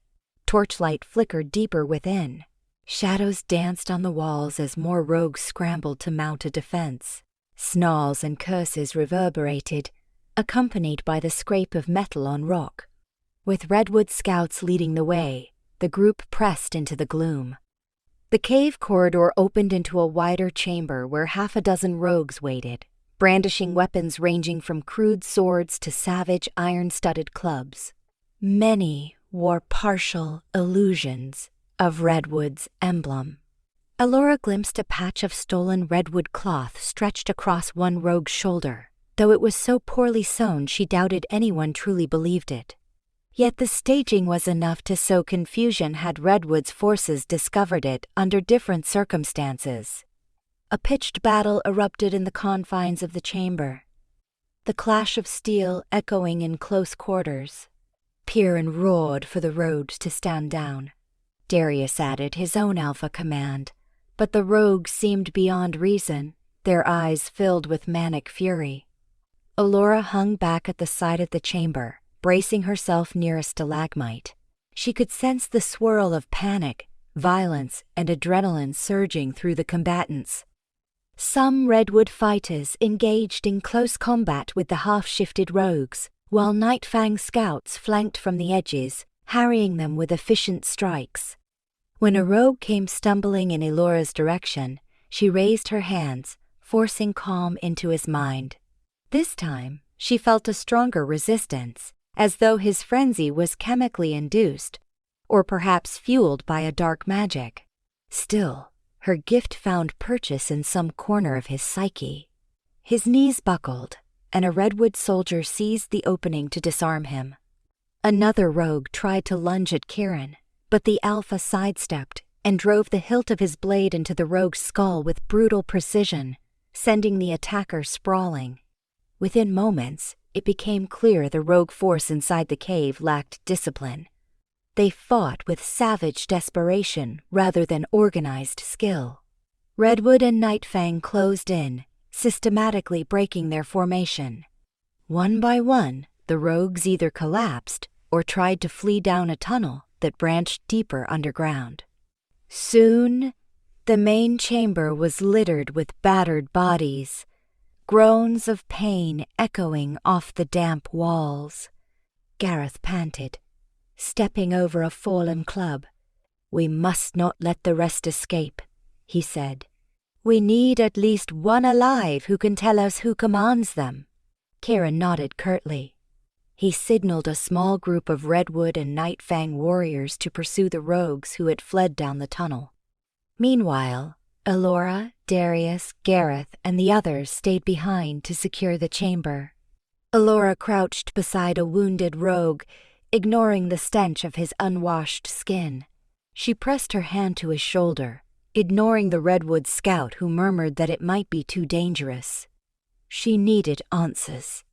Torchlight flickered deeper within. Shadows danced on the walls as more rogues scrambled to mount a defense. Snarls and curses reverberated, accompanied by the scrape of metal on rock. With Redwood scouts leading the way, the group pressed into the gloom. The cave corridor opened into a wider chamber where half a dozen rogues waited, brandishing weapons ranging from crude swords to savage iron-studded clubs. Many wore partial illusions of Redwood's emblem. Elora glimpsed a patch of stolen redwood cloth stretched across one rogue's shoulder, though it was so poorly sewn she doubted anyone truly believed it. Yet the staging was enough to sow confusion had Redwood's forces discovered it under different circumstances. A pitched battle erupted in the confines of the chamber, the clash of steel echoing in close quarters. Piran roared for the rogues to stand down. Darius added his own alpha command, but the rogues seemed beyond reason, their eyes filled with manic fury. Elora hung back at the side of the chamber, bracing herself near a stalagmite. She could sense the swirl of panic, violence, and adrenaline surging through the combatants. Some Redwood fighters engaged in close combat with the half-shifted rogues, while Nightfang scouts flanked from the edges, harrying them with efficient strikes. When a rogue came stumbling in Elora's direction, she raised her hands, forcing calm into his mind. This time, she felt a stronger resistance, as though his frenzy was chemically induced, or perhaps fueled by a dark magic. Still, her gift found purchase in some corner of his psyche. His knees buckled, and a Redwood soldier seized the opening to disarm him. Another rogue tried to lunge at Kieran, but the alpha sidestepped and drove the hilt of his blade into the rogue's skull with brutal precision, sending the attacker sprawling. Within moments, it became clear the rogue force inside the cave lacked discipline. They fought with savage desperation rather than organized skill. Redwood and Nightfang closed in, systematically breaking their formation. One by one, the rogues either collapsed or tried to flee down a tunnel that branched deeper underground. Soon, the main chamber was littered with battered bodies, groans of pain echoing off the damp walls. Gareth panted, stepping over a fallen club. "We must not let the rest escape," he said. "We need at least one alive who can tell us who commands them." Kieran nodded curtly. He signaled a small group of Redwood and Nightfang warriors to pursue the rogues who had fled down the tunnel. Meanwhile, Elora, Darius, Gareth, and the others stayed behind to secure the chamber. Elora crouched beside a wounded rogue, ignoring the stench of his unwashed skin. She pressed her hand to his shoulder, ignoring the Redwood scout who murmured that it might be too dangerous. She needed answers.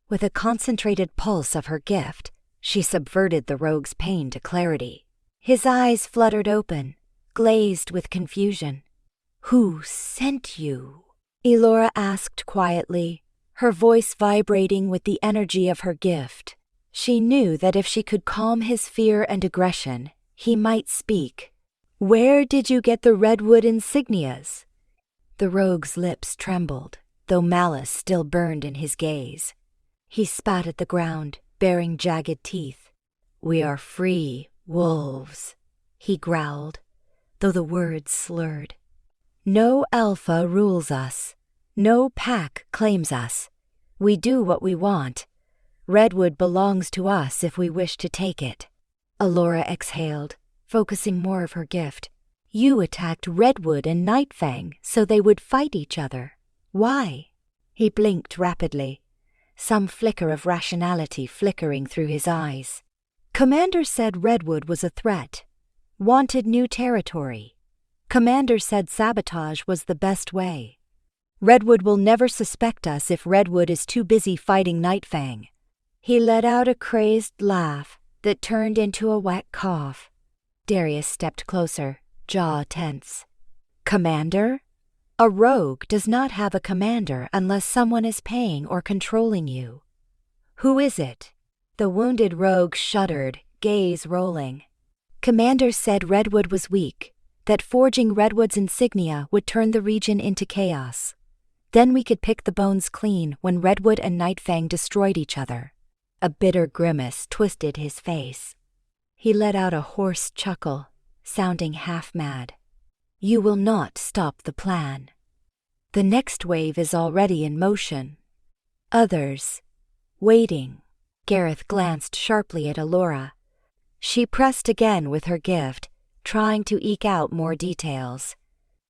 With a concentrated pulse of her gift, she subverted the rogue's pain to clarity. His eyes fluttered open, glazed with confusion. "Who sent you?" Elora asked quietly, her voice vibrating with the energy of her gift. She knew that if she could calm his fear and aggression, he might speak. "Where did you get the Redwood insignias?" The rogue's lips trembled, though malice still burned in his gaze. He spat at the ground, baring jagged teeth. "We are free wolves," he growled, though the words slurred. "No alpha rules us. No pack claims us. We do what we want. Redwood belongs to us if we wish to take it." Elora exhaled, focusing more of her gift. "You attacked Redwood and Nightfang so they would fight each other. Why?" He blinked rapidly, some flicker of rationality flickering through his eyes. "Commander said Redwood was a threat. Wanted new territory. Commander said sabotage was the best way. Redwood will never suspect us if Redwood is too busy fighting Nightfang." He let out a crazed laugh that turned into a wet cough. Darius stepped closer, jaw tense. "Commander? A rogue does not have a commander unless someone is paying or controlling you. Who is it?" The wounded rogue shuddered, gaze rolling. "Commander said Redwood was weak, that forging Redwood's insignia would turn the region into chaos. Then we could pick the bones clean when Redwood and Nightfang destroyed each other." A bitter grimace twisted his face. He let out a hoarse chuckle, sounding half-mad. You will not stop the plan. The next wave is already in motion. Others, waiting. Gareth glanced sharply at Elora. She pressed again with her gift, trying to eke out more details.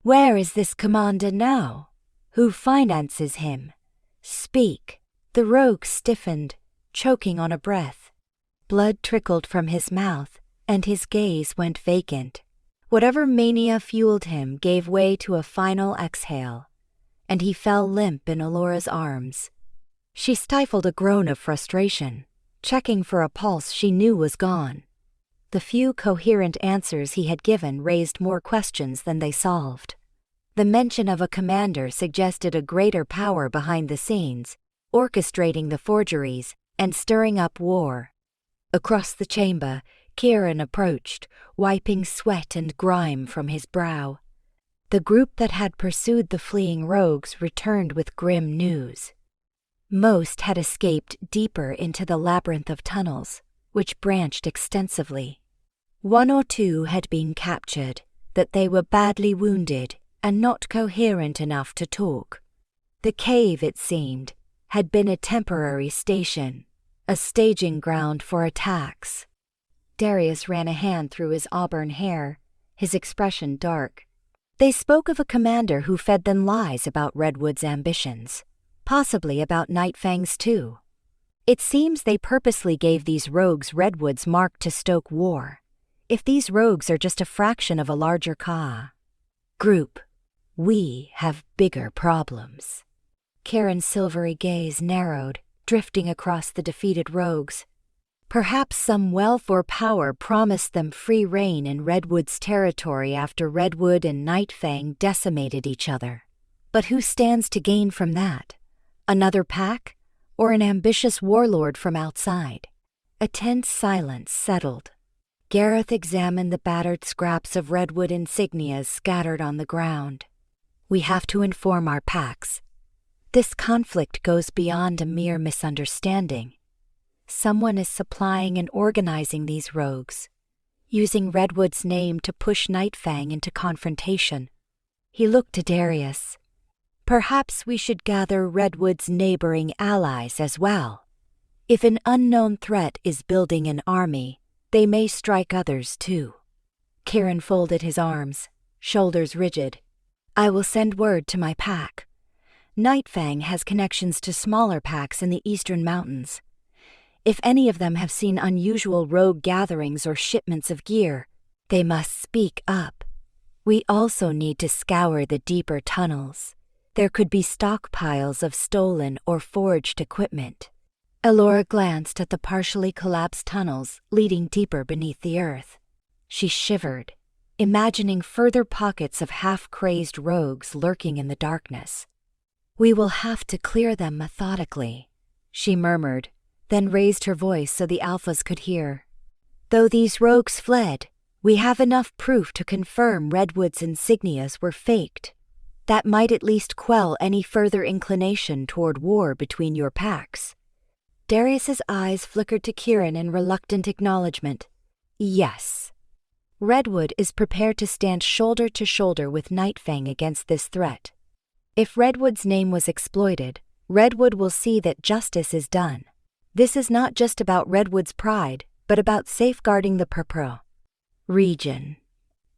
Where is this commander now? Who finances him? Speak. The rogue stiffened, choking on a breath. Blood trickled from his mouth, and his gaze went vacant. Whatever mania fueled him gave way to a final exhale, and he fell limp in Elora's arms. She stifled a groan of frustration, checking for a pulse she knew was gone. The few coherent answers he had given raised more questions than they solved. The mention of a commander suggested a greater power behind the scenes, orchestrating the forgeries and stirring up war. Across the chamber, Kieran approached, wiping sweat and grime from his brow. The group that had pursued the fleeing rogues returned with grim news. Most had escaped deeper into the labyrinth of tunnels, which branched extensively. One or two had been captured, but they were badly wounded and not coherent enough to talk. The cave, it seemed, had been a temporary station, a staging ground for attacks. Darius ran a hand through his auburn hair, his expression dark. They spoke of a commander who fed them lies about Redwood's ambitions, possibly about Nightfang's too. It seems they purposely gave these rogues Redwood's mark to stoke war. If these rogues are just a fraction of a larger group, we have bigger problems. Kieran's silvery gaze narrowed, drifting across the defeated rogues. Perhaps some wealth or power promised them free rein in Redwood's territory after Redwood and Nightfang decimated each other. But who stands to gain from that? Another pack? Or an ambitious warlord from outside? A tense silence settled. Gareth examined the battered scraps of Redwood insignias scattered on the ground. We have to inform our packs. This conflict goes beyond a mere misunderstanding. Someone is supplying and organizing these rogues, using Redwood's name to push Nightfang into confrontation. He looked to Darius. Perhaps we should gather Redwood's neighboring allies as well. If an unknown threat is building an army, they may strike others too. Kieran folded his arms, shoulders rigid. I will send word to my pack. Nightfang has connections to smaller packs in the eastern mountains. If any of them have seen unusual rogue gatherings or shipments of gear, they must speak up. We also need to scour the deeper tunnels. There could be stockpiles of stolen or forged equipment. Elora glanced at the partially collapsed tunnels leading deeper beneath the earth. She shivered, imagining further pockets of half-crazed rogues lurking in the darkness. We will have to clear them methodically, she murmured, then raised her voice so the alphas could hear. Though these rogues fled, we have enough proof to confirm Redwood's insignias were faked. That might at least quell any further inclination toward war between your packs. Darius's eyes flickered to Kieran in reluctant acknowledgement. Yes. Redwood is prepared to stand shoulder to shoulder with Nightfang against this threat. If Redwood's name was exploited, Redwood will see that justice is done. This is not just about Redwood's pride, but about safeguarding the purple region.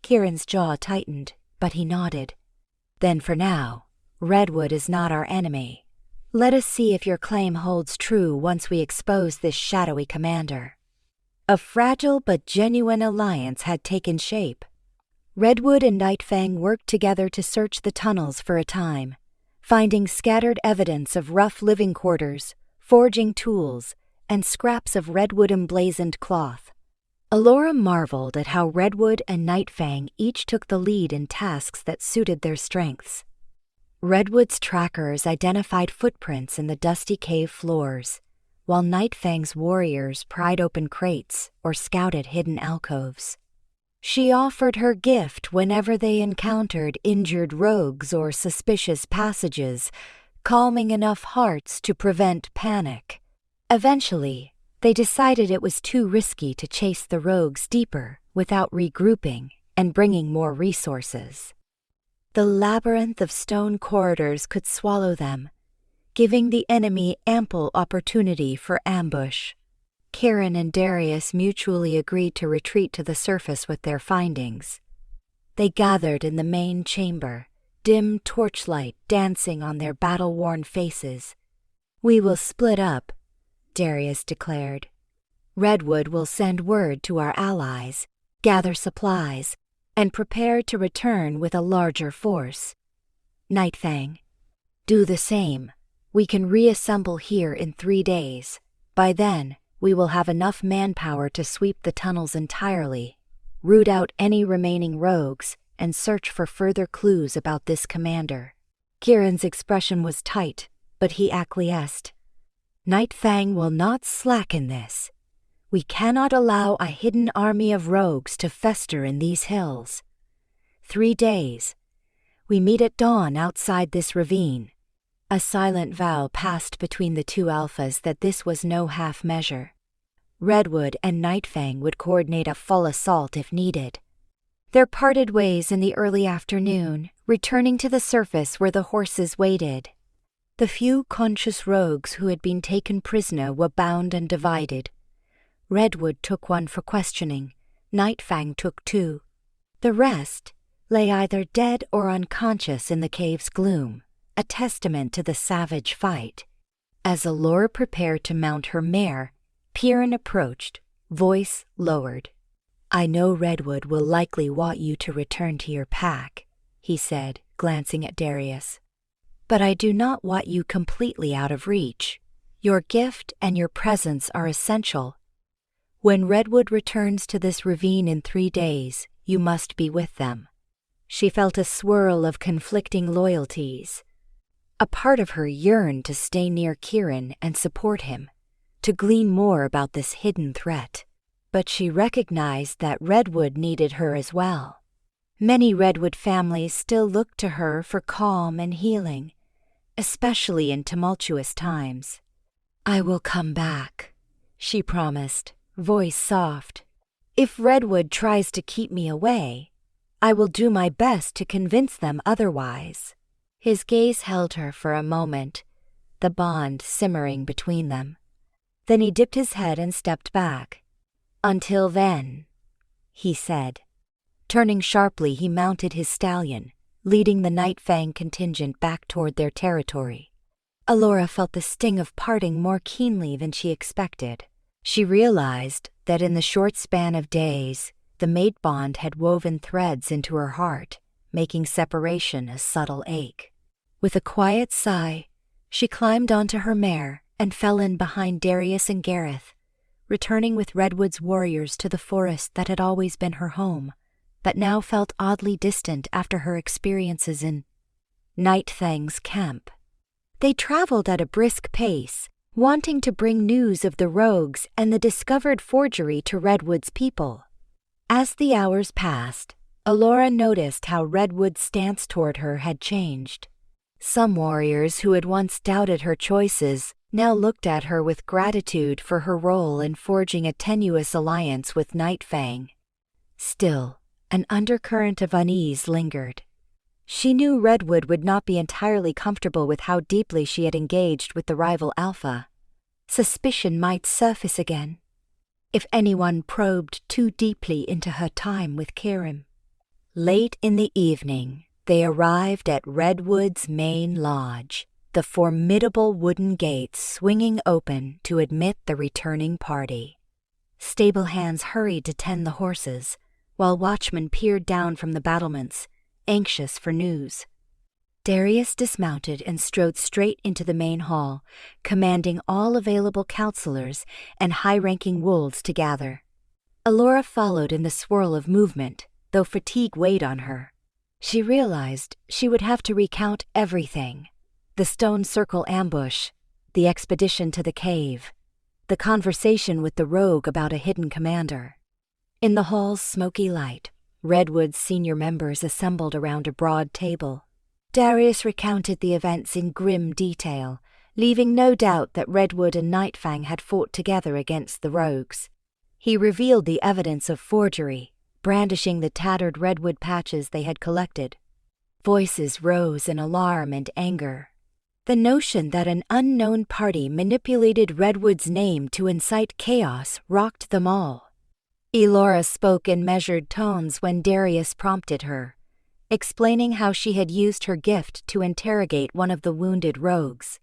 Kieran's jaw tightened, but he nodded. Then for now, Redwood is not our enemy. Let us see if your claim holds true once we expose this shadowy commander. A fragile but genuine alliance had taken shape. Redwood and Nightfang worked together to search the tunnels for a time, finding scattered evidence of rough living quarters, forging tools, and scraps of Redwood emblazoned cloth. Elora marveled at how Redwood and Nightfang each took the lead in tasks that suited their strengths. Redwood's trackers identified footprints in the dusty cave floors, while Nightfang's warriors pried open crates or scouted hidden alcoves. She offered her gift whenever they encountered injured rogues or suspicious passages, calming enough hearts to prevent panic. Eventually, They decided it was too risky to chase the rogues deeper without regrouping and bringing more resources. The labyrinth of stone corridors could swallow them, giving the enemy ample opportunity for ambush. Kieran and Darius mutually agreed to retreat to the surface with their findings. They gathered in the main chamber, dim torchlight dancing on their battle-worn faces. "We will split up," Darius declared. "Redwood will send word to our allies, gather supplies, and prepare to return with a larger force. Nightfang, do the same. We can reassemble here in 3 days. By then, we will have enough manpower to sweep the tunnels entirely, root out any remaining rogues, and search for further clues about this commander." Kieran's expression was tight, but he acquiesced. "Nightfang will not slacken this. We cannot allow a hidden army of rogues to fester in these hills. 3 days. We meet at dawn outside this ravine." A silent vow passed between the two alphas that this was no half measure. Redwood and Nightfang would coordinate a full assault if needed. There parted ways in the early afternoon, returning to the surface where the horses waited. The few conscious rogues who had been taken prisoner were bound and divided. Redwood took one for questioning, Nightfang took 2. The rest lay either dead or unconscious in the cave's gloom, a testament to the savage fight. As Elora prepared to mount her mare, Kieran approached, voice lowered. "I know Redwood will likely want you to return to your pack," he said, glancing at Darius. "But I do not want you completely out of reach. Your gift and your presence are essential. When Redwood returns to this ravine in 3 days, you must be with them." She felt a swirl of conflicting loyalties. A part of her yearned to stay near Kieran and support him, to glean more about this hidden threat. But she recognized that Redwood needed her as well. Many Redwood families still looked to her for calm and healing, especially in tumultuous times. "I will come back," she promised, voice soft. "If Redwood tries to keep me away, I will do my best to convince them otherwise." His gaze held her for a moment, the bond simmering between them. Then he dipped his head and stepped back. "Until then," he said. Turning sharply, he mounted his stallion, leading the Nightfang contingent back toward their territory. Elora felt the sting of parting more keenly than she expected. She realized that in the short span of days, the mate bond had woven threads into her heart, making separation a subtle ache. With a quiet sigh, she climbed onto her mare and fell in behind Darius and Gareth, returning with Redwood's warriors to the forest that had always been her home, but now felt oddly distant after her experiences in Nightfang's camp. They traveled at a brisk pace, wanting to bring news of the rogues and the discovered forgery to Redwood's people. As the hours passed, Elora noticed how Redwood's stance toward her had changed. Some warriors who had once doubted her choices now looked at her with gratitude for her role in forging a tenuous alliance with Nightfang. Still, an undercurrent of unease lingered. She knew Redwood would not be entirely comfortable with how deeply she had engaged with the rival alpha. Suspicion might surface again, if anyone probed too deeply into her time with Kieran. Late in the evening, they arrived at Redwood's main lodge, the formidable wooden gates swinging open to admit the returning party. Stable hands hurried to tend the horses, while watchmen peered down from the battlements, anxious for news. Darius dismounted and strode straight into the main hall, commanding all available counselors and high-ranking wolves to gather. Elora followed in the swirl of movement, though fatigue weighed on her. She realized she would have to recount everything: the stone circle ambush, the expedition to the cave, the conversation with the rogue about a hidden commander. In the hall's smoky light, Redwood's senior members assembled around a broad table. Darius recounted the events in grim detail, leaving no doubt that Redwood and Nightfang had fought together against the rogues. He revealed the evidence of forgery, brandishing the tattered redwood patches they had collected. Voices rose in alarm and anger. The notion that an unknown party manipulated Redwood's name to incite chaos rocked them all. Elora spoke in measured tones when Darius prompted her, explaining how she had used her gift to interrogate one of the wounded rogues.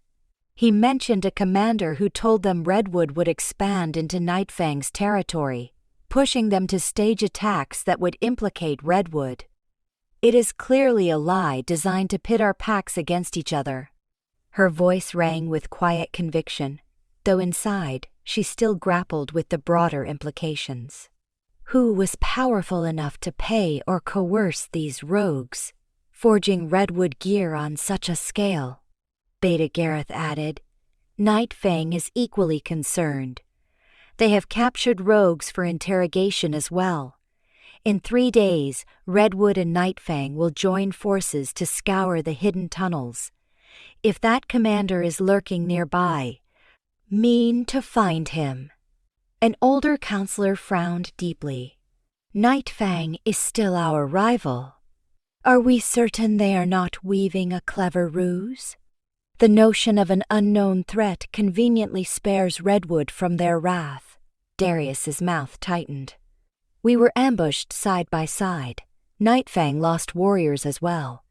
He mentioned a commander who told them Redwood would expand into Nightfang's territory, pushing them to stage attacks that would implicate Redwood. It is clearly a lie designed to pit our packs against each other. Her voice rang with quiet conviction, though inside she still grappled with the broader implications. Who was powerful enough to pay or coerce these rogues, forging Redwood gear on such a scale? Beta Gareth added. Nightfang is equally concerned. They have captured rogues for interrogation as well. In 3 days, Redwood and Nightfang will join forces to scour the hidden tunnels. If that commander is lurking nearby, mean to find him. An older counselor frowned deeply. Nightfang is still our rival. Are we certain they are not weaving a clever ruse? The notion of an unknown threat conveniently spares Redwood from their wrath. Darius's mouth tightened. We were ambushed side by side. Nightfang lost warriors as well.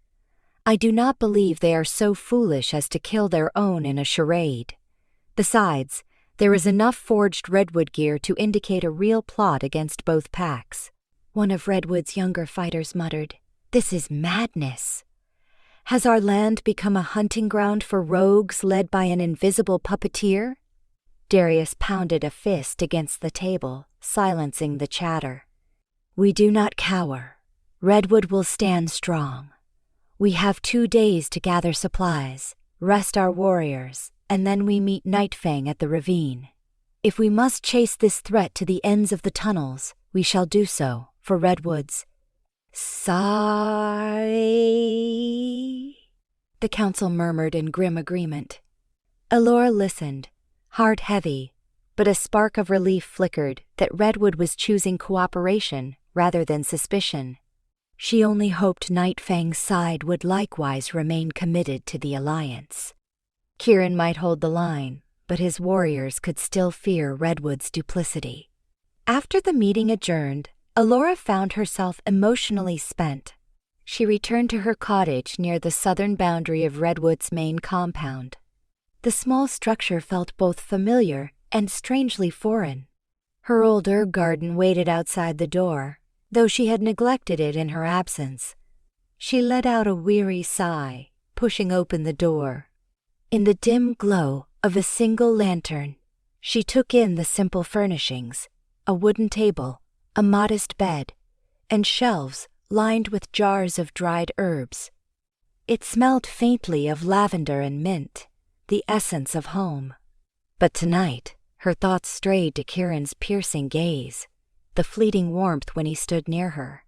I do not believe they are so foolish as to kill their own in a charade. Besides, there is enough forged Redwood gear to indicate a real plot against both packs. One of Redwood's younger fighters muttered, "This is madness. Has our land become a hunting ground for rogues led by an invisible puppeteer?" Darius pounded a fist against the table, silencing the chatter. We do not cower. Redwood will stand strong. We have 2 days to gather supplies, rest our warriors, and then we meet Nightfang at the ravine. If we must chase this threat to the ends of the tunnels, we shall do so for Redwood's. Sigh. The council murmured in grim agreement. Elora listened, heart heavy, but a spark of relief flickered that Redwood was choosing cooperation rather than suspicion. She only hoped Nightfang's side would likewise remain committed to the alliance. Kieran might hold the line, but his warriors could still fear Redwood's duplicity. After the meeting adjourned, Elora found herself emotionally spent. She returned to her cottage near the southern boundary of Redwood's main compound. The small structure felt both familiar and strangely foreign. Her old herb garden waited outside the door, though she had neglected it in her absence. She let out a weary sigh, pushing open the door. In the dim glow of a single lantern, she took in the simple furnishings, a wooden table, a modest bed, and shelves lined with jars of dried herbs. It smelled faintly of lavender and mint, the essence of home. But tonight, her thoughts strayed to Kieran's piercing gaze, the fleeting warmth when he stood near her.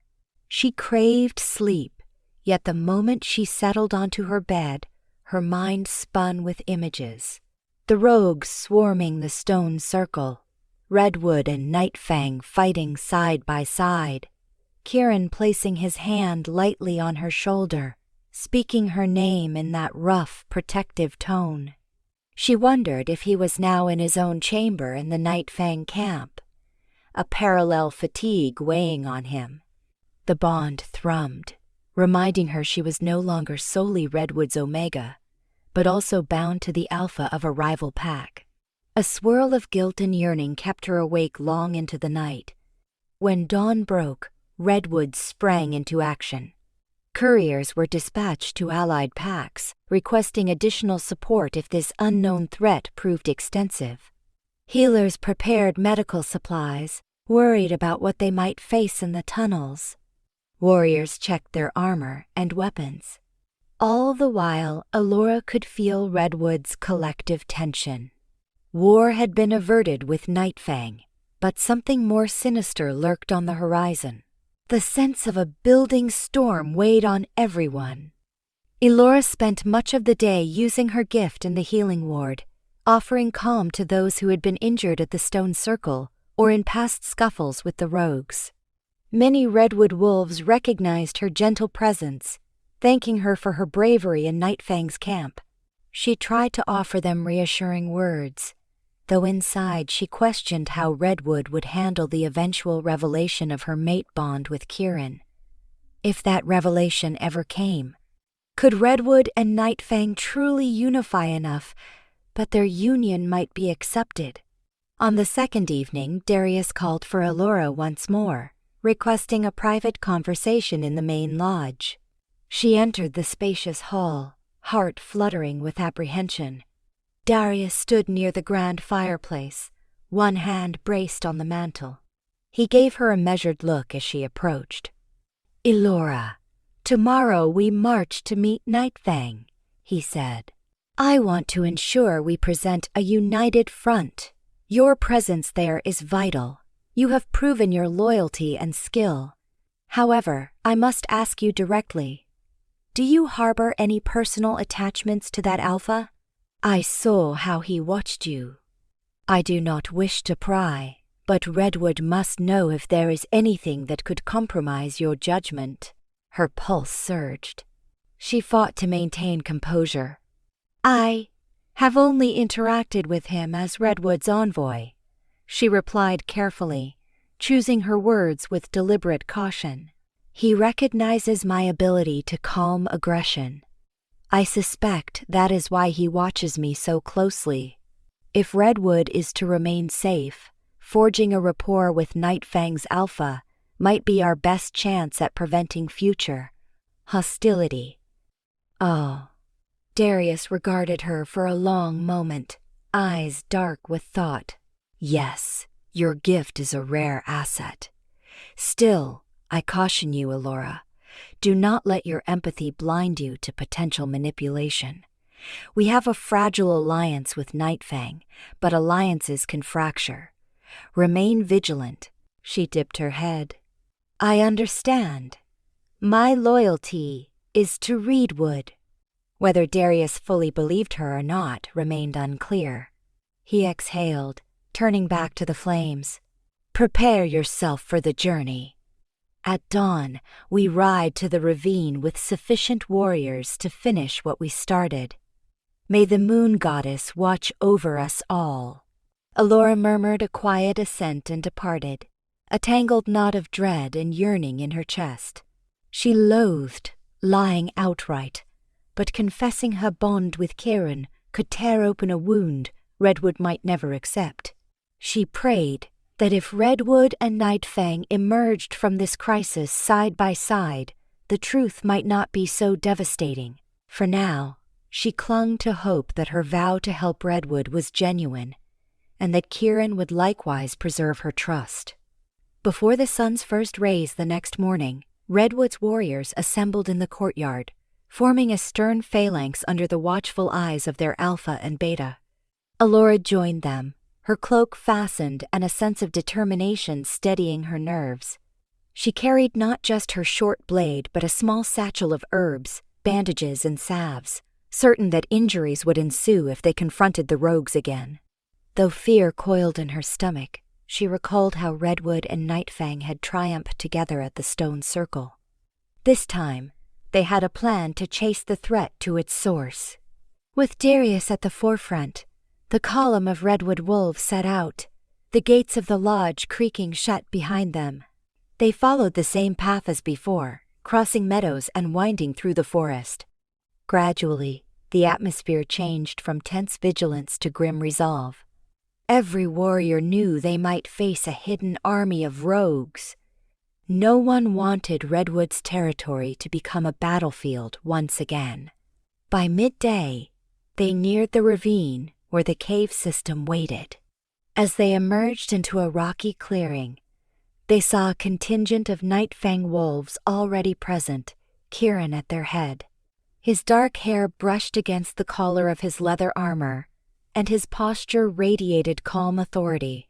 She craved sleep, yet the moment she settled onto her bed, her mind spun with images. The rogues swarming the stone circle, Redwood and Nightfang fighting side by side, Kieran placing his hand lightly on her shoulder, speaking her name in that rough, protective tone. She wondered if he was now in his own chamber in the Nightfang camp, a parallel fatigue weighing on him. The bond thrummed, reminding her she was no longer solely Redwood's Omega, but also bound to the alpha of a rival pack. A swirl of guilt and yearning kept her awake long into the night. When dawn broke, Redwood sprang into action. Couriers were dispatched to allied packs, requesting additional support if this unknown threat proved extensive. Healers prepared medical supplies, worried about what they might face in the tunnels. Warriors checked their armor and weapons. All the while, Elora could feel Redwood's collective tension. War had been averted with Nightfang, but something more sinister lurked on the horizon. The sense of a building storm weighed on everyone. Elora spent much of the day using her gift in the healing ward, offering calm to those who had been injured at the stone circle or in past scuffles with the rogues. Many Redwood wolves recognized her gentle presence, thanking her for her bravery in Nightfang's camp. She tried to offer them reassuring words, though inside she questioned how Redwood would handle the eventual revelation of her mate bond with Kieran. If that revelation ever came, could Redwood and Nightfang truly unify enough, but their union might be accepted? On the second evening, Darius called for Elora once more, requesting a private conversation in the main lodge. She entered the spacious hall, heart fluttering with apprehension. Darius stood near the grand fireplace, one hand braced on the mantel. He gave her a measured look as she approached. "Elora, tomorrow we march to meet Nightfang," he said. "I want to ensure we present a united front. Your presence there is vital. You have proven your loyalty and skill. However, I must ask you directly. Do you harbor any personal attachments to that alpha? I saw how he watched you. I do not wish to pry, but Redwood must know if there is anything that could compromise your judgment." Her pulse surged. She fought to maintain composure. "I have only interacted with him as Redwood's envoy," she replied carefully, choosing her words with deliberate caution. "He recognizes my ability to calm aggression. I suspect that is why he watches me so closely. If Redwood is to remain safe, forging a rapport with Nightfang's alpha might be our best chance at preventing future hostility." "Oh." Darius regarded her for a long moment, eyes dark with thought. "Yes, your gift is a rare asset. Still, I caution you, Elora, do not let your empathy blind you to potential manipulation. We have a fragile alliance with Nightfang, but alliances can fracture. Remain vigilant." She dipped her head. "I understand. My loyalty is to Redwood." Whether Darius fully believed her or not remained unclear. He exhaled, turning back to the flames. "Prepare yourself for the journey. At dawn, we ride to the ravine with sufficient warriors to finish what we started. May the moon goddess watch over us all." Elora murmured a quiet assent and departed, a tangled knot of dread and yearning in her chest. She loathed lying outright, but confessing her bond with Kieran could tear open a wound Redwood might never accept. She prayed that if Redwood and Nightfang emerged from this crisis side by side, the truth might not be so devastating. For now, she clung to hope that her vow to help Redwood was genuine, and that Kieran would likewise preserve her trust. Before the sun's first rays the next morning, Redwood's warriors assembled in the courtyard, forming a stern phalanx under the watchful eyes of their alpha and beta. Elora joined them, her cloak fastened and a sense of determination steadying her nerves. She carried not just her short blade but a small satchel of herbs, bandages, and salves, certain that injuries would ensue if they confronted the rogues again. Though fear coiled in her stomach, she recalled how Redwood and Nightfang had triumphed together at the stone circle. This time, they had a plan to chase the threat to its source. With Darius at the forefront, the column of Redwood wolves set out, the gates of the lodge creaking shut behind them. They followed the same path as before, crossing meadows and winding through the forest. Gradually, the atmosphere changed from tense vigilance to grim resolve. Every warrior knew they might face a hidden army of rogues. No one wanted Redwood's territory to become a battlefield once again. By midday, they neared the ravine where the cave system waited. As they emerged into a rocky clearing, they saw a contingent of Nightfang wolves already present, Kieran at their head. His dark hair brushed against the collar of his leather armor, and his posture radiated calm authority.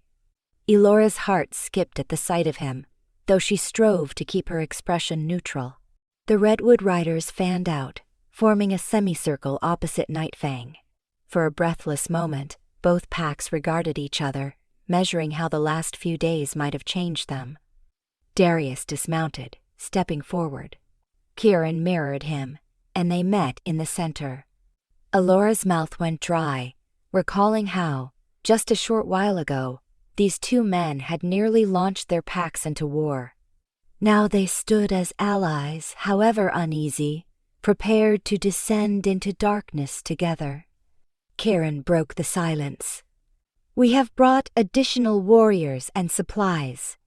Elora's heart skipped at the sight of him, though she strove to keep her expression neutral. The Redwood riders fanned out, forming a semicircle opposite Nightfang. For a breathless moment, both packs regarded each other, measuring how the last few days might have changed them. Darius dismounted, stepping forward. Kieran mirrored him, and they met in the center. Elora's mouth went dry, recalling how, just a short while ago, these two men had nearly launched their packs into war. Now they stood as allies, however uneasy, prepared to descend into darkness together. Kieran broke the silence. "We have brought additional warriors and supplies.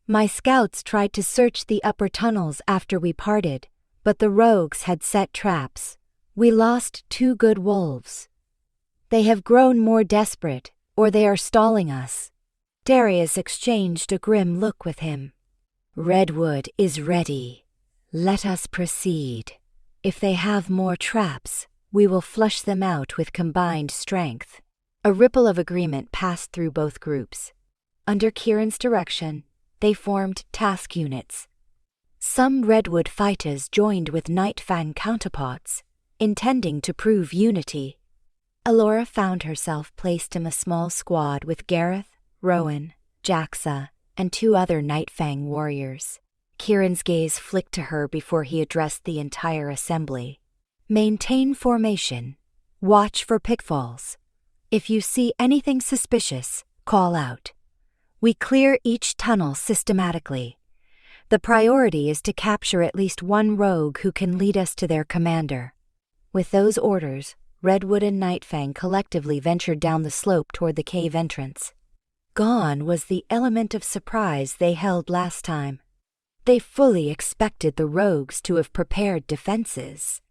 My scouts tried to search the upper tunnels after we parted, but the rogues had set traps. We lost 2 good wolves. They have grown more desperate, or they are stalling us." Darius exchanged a grim look with him. "Redwood is ready. Let us proceed. If they have more traps, we will flush them out with combined strength." A ripple of agreement passed through both groups. Under Kieran's direction, they formed task units. Some Redwood fighters joined with Nightfang counterparts, intending to prove unity. Elora found herself placed in a small squad with Gareth, Rowan, Jaxa, and 2 other Nightfang warriors. Kieran's gaze flicked to her before he addressed the entire assembly. "Maintain formation. Watch for pitfalls. If you see anything suspicious, call out. We clear each tunnel systematically. The priority is to capture at least 1 rogue who can lead us to their commander." With those orders, Redwood and Nightfang collectively ventured down the slope toward the cave entrance. Gone was the element of surprise they held last time. They fully expected the rogues to have prepared defenses.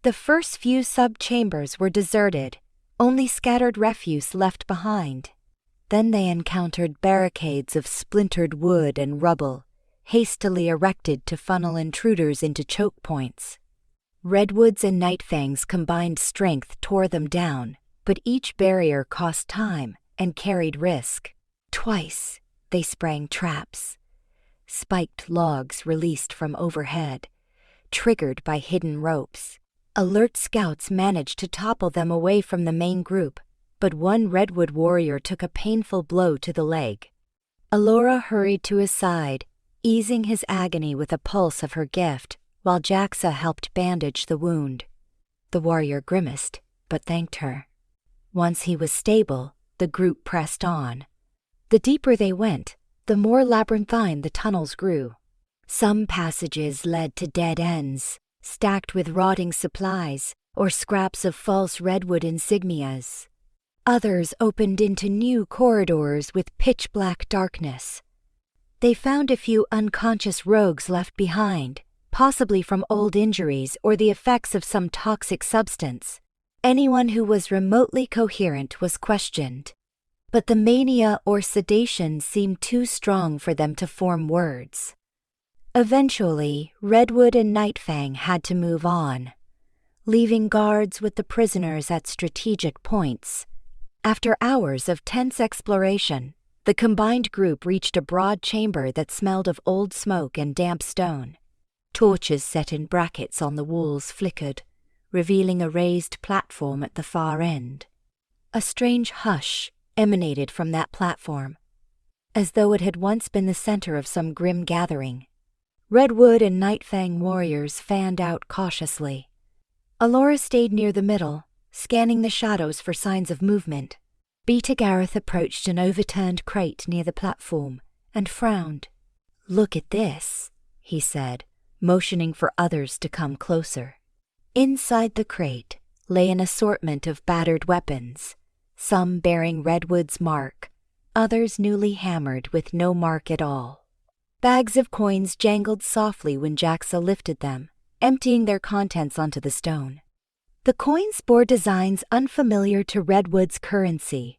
The first few sub-chambers were deserted, only scattered refuse left behind. Then they encountered barricades of splintered wood and rubble, hastily erected to funnel intruders into choke points. Redwood's and Nightfang's combined strength tore them down, but each barrier cost time and carried risk. Twice, they sprang traps. Spiked logs released from overhead, triggered by hidden ropes. Alert scouts managed to topple them away from the main group, but one Redwood warrior took a painful blow to the leg. Elora hurried to his side, easing his agony with a pulse of her gift, while Jaxa helped bandage the wound. The warrior grimaced, but thanked her. Once he was stable, the group pressed on. The deeper they went, the more labyrinthine the tunnels grew. Some passages led to dead ends, stacked with rotting supplies or scraps of false redwood insignias. Others opened into new corridors with pitch-black darkness. They found a few unconscious rogues left behind, possibly from old injuries or the effects of some toxic substance. Anyone who was remotely coherent was questioned, but the mania or sedation seemed too strong for them to form words. Eventually, Redwood and Nightfang had to move on, leaving guards with the prisoners at strategic points. After hours of tense exploration, the combined group reached a broad chamber that smelled of old smoke and damp stone. Torches set in brackets on the walls flickered, revealing a raised platform at the far end. A strange hush emanated from that platform, as though it had once been the center of some grim gathering. Redwood and Nightfang warriors fanned out cautiously. Elora stayed near the middle, scanning the shadows for signs of movement. Beta Gareth approached an overturned crate near the platform and frowned. "Look at this," he said, motioning for others to come closer. Inside the crate lay an assortment of battered weapons, some bearing Redwood's mark, others newly hammered with no mark at all. Bags of coins jangled softly when Jaxa lifted them, emptying their contents onto the stone. The coins bore designs unfamiliar to Redwood's currency.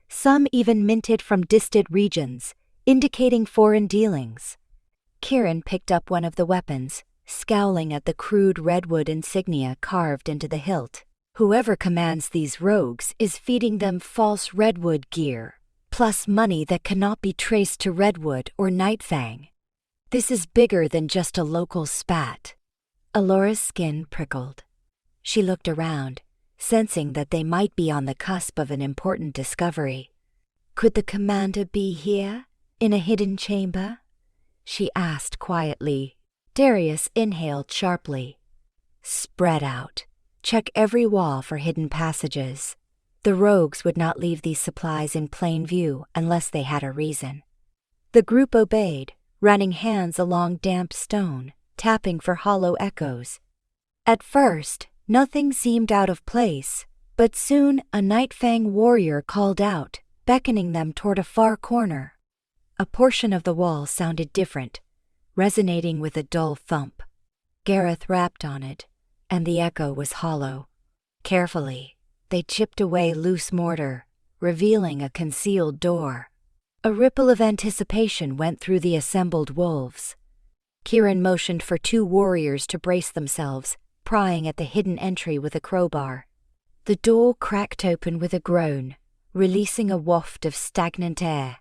Some even minted from distant regions, indicating foreign dealings. Kieran picked up one of the weapons, scowling at the crude Redwood insignia carved into the hilt. Whoever commands these rogues is feeding them false Redwood gear, plus money that cannot be traced to Redwood or Nightfang. This is bigger than just a local spat. Elora's skin prickled. She looked around, sensing that they might be on the cusp of an important discovery. "Could the commander be here, in a hidden chamber?" she asked quietly. Darius inhaled sharply. "Spread out. Check every wall for hidden passages. The rogues would not leave these supplies in plain view unless they had a reason." The group obeyed, running hands along damp stone, tapping for hollow echoes. At first, nothing seemed out of place, but soon a Nightfang warrior called out, beckoning them toward a far corner. A portion of the wall sounded different, resonating with a dull thump. Gareth rapped on it, and the echo was hollow. Carefully, they chipped away loose mortar, revealing a concealed door. A ripple of anticipation went through the assembled wolves. Kieran motioned for two warriors to brace themselves, prying at the hidden entry with a crowbar. The door cracked open with a groan, releasing a waft of stagnant air.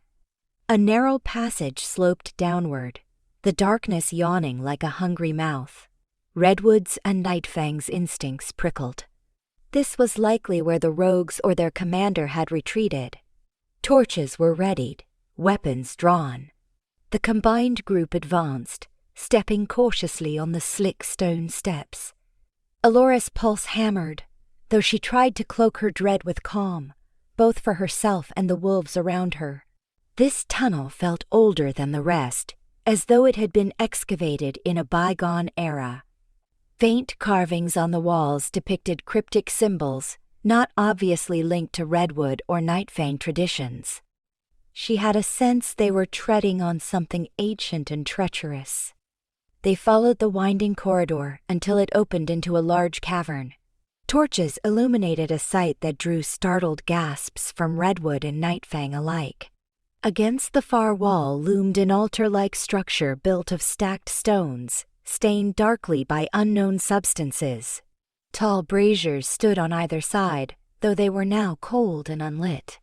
A narrow passage sloped downward, the darkness yawning like a hungry mouth. Redwood's and Nightfang's instincts prickled. This was likely where the rogues or their commander had retreated. Torches were readied, weapons drawn. The combined group advanced, stepping cautiously on the slick stone steps. Elora's pulse hammered, though she tried to cloak her dread with calm, both for herself and the wolves around her. This tunnel felt older than the rest, as though it had been excavated in a bygone era. Faint carvings on the walls depicted cryptic symbols, not obviously linked to Redwood or Nightfang traditions. She had a sense they were treading on something ancient and treacherous. They followed the winding corridor until it opened into a large cavern. Torches illuminated a sight that drew startled gasps from Redwood and Nightfang alike. Against the far wall loomed an altar-like structure built of stacked stones, stained darkly by unknown substances. Tall braziers stood on either side, though they were now cold and unlit.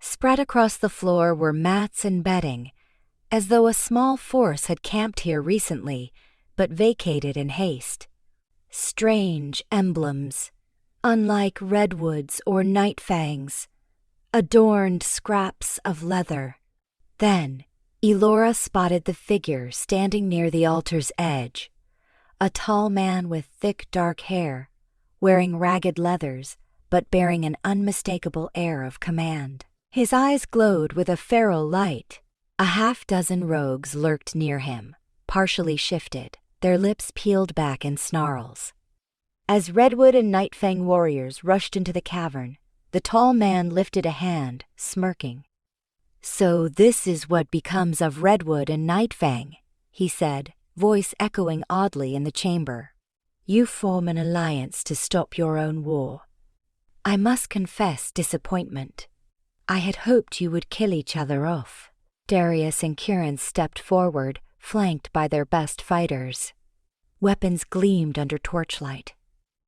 Spread across the floor were mats and bedding, as though a small force had camped here recently, but vacated in haste. Strange emblems, unlike Redwood's or Nightfang's, adorned scraps of leather. Then, Elora spotted the figure standing near the altar's edge, a tall man with thick dark hair, wearing ragged leathers, but bearing an unmistakable air of command. His eyes glowed with a feral light. A half-dozen rogues lurked near him, partially shifted, their lips peeled back in snarls. As Redwood and Nightfang warriors rushed into the cavern, the tall man lifted a hand, smirking. "So this is what becomes of Redwood and Nightfang," he said, voice echoing oddly in the chamber. "You form an alliance to stop your own war. I must confess disappointment. I had hoped you would kill each other off." Darius and Kieran stepped forward, flanked by their best fighters. Weapons gleamed under torchlight.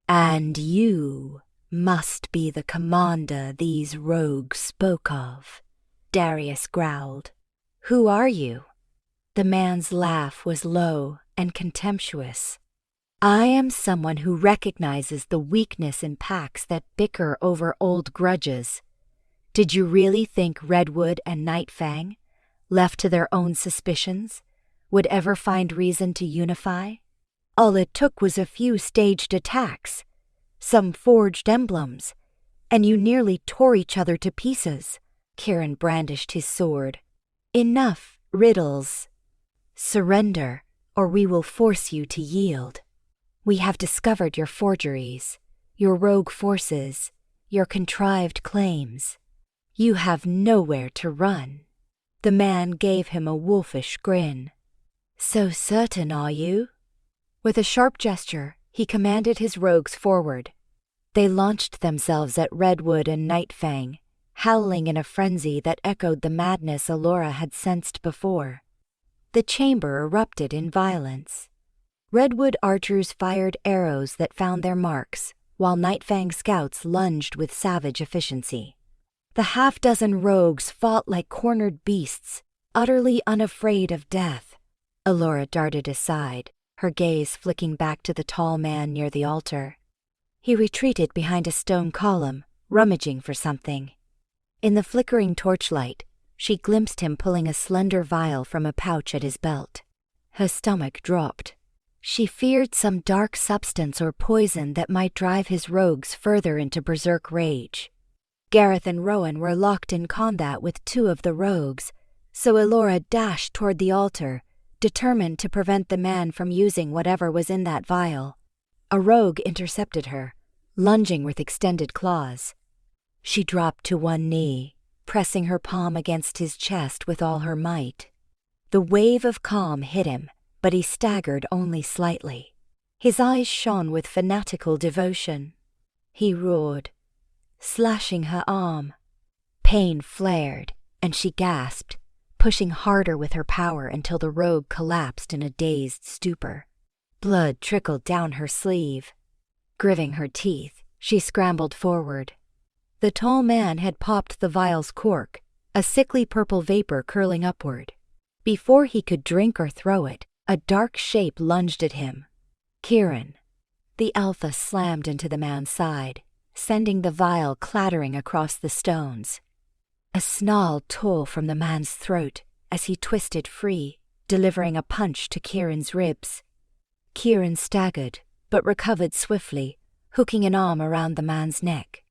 "And you must be the commander these rogues spoke of," Darius growled. "Who are you?" The man's laugh was low and contemptuous. "I am someone who recognizes the weakness in packs that bicker over old grudges. Did you really think Redwood and Nightfang, left to their own suspicions, would ever find reason to unify? All it took was a few staged attacks, some forged emblems, and you nearly tore each other to pieces." Kieran brandished his sword. "Enough riddles. Surrender, or we will force you to yield. We have discovered your forgeries, your rogue forces, your contrived claims. You have nowhere to run." The man gave him a wolfish grin. "So certain are you?" With a sharp gesture, he commanded his rogues forward. They launched themselves at Redwood and Nightfang, howling in a frenzy that echoed the madness Elora had sensed before. The chamber erupted in violence. Redwood archers fired arrows that found their marks, while Nightfang scouts lunged with savage efficiency. The half-dozen rogues fought like cornered beasts, utterly unafraid of death. Elora darted aside, her gaze flicking back to the tall man near the altar. He retreated behind a stone column, rummaging for something. In the flickering torchlight, she glimpsed him pulling a slender vial from a pouch at his belt. Her stomach dropped. She feared some dark substance or poison that might drive his rogues further into berserk rage. Gareth and Rowan were locked in combat with two of the rogues, so Elora dashed toward the altar, determined to prevent the man from using whatever was in that vial. A rogue intercepted her, lunging with extended claws. She dropped to one knee, pressing her palm against his chest with all her might. The wave of calm hit him, but he staggered only slightly. His eyes shone with fanatical devotion. He roared, slashing her arm. Pain flared, and she gasped, pushing harder with her power until the rogue collapsed in a dazed stupor. Blood trickled down her sleeve. Gritting her teeth, she scrambled forward. The tall man had popped the vial's cork, a sickly purple vapor curling upward. Before he could drink or throw it, a dark shape lunged at him. Kieran. The alpha slammed into the man's side, sending the vial clattering across the stones. A snarl tore from the man's throat as he twisted free, delivering a punch to Kieran's ribs. Kieran staggered, but recovered swiftly, hooking an arm around the man's neck.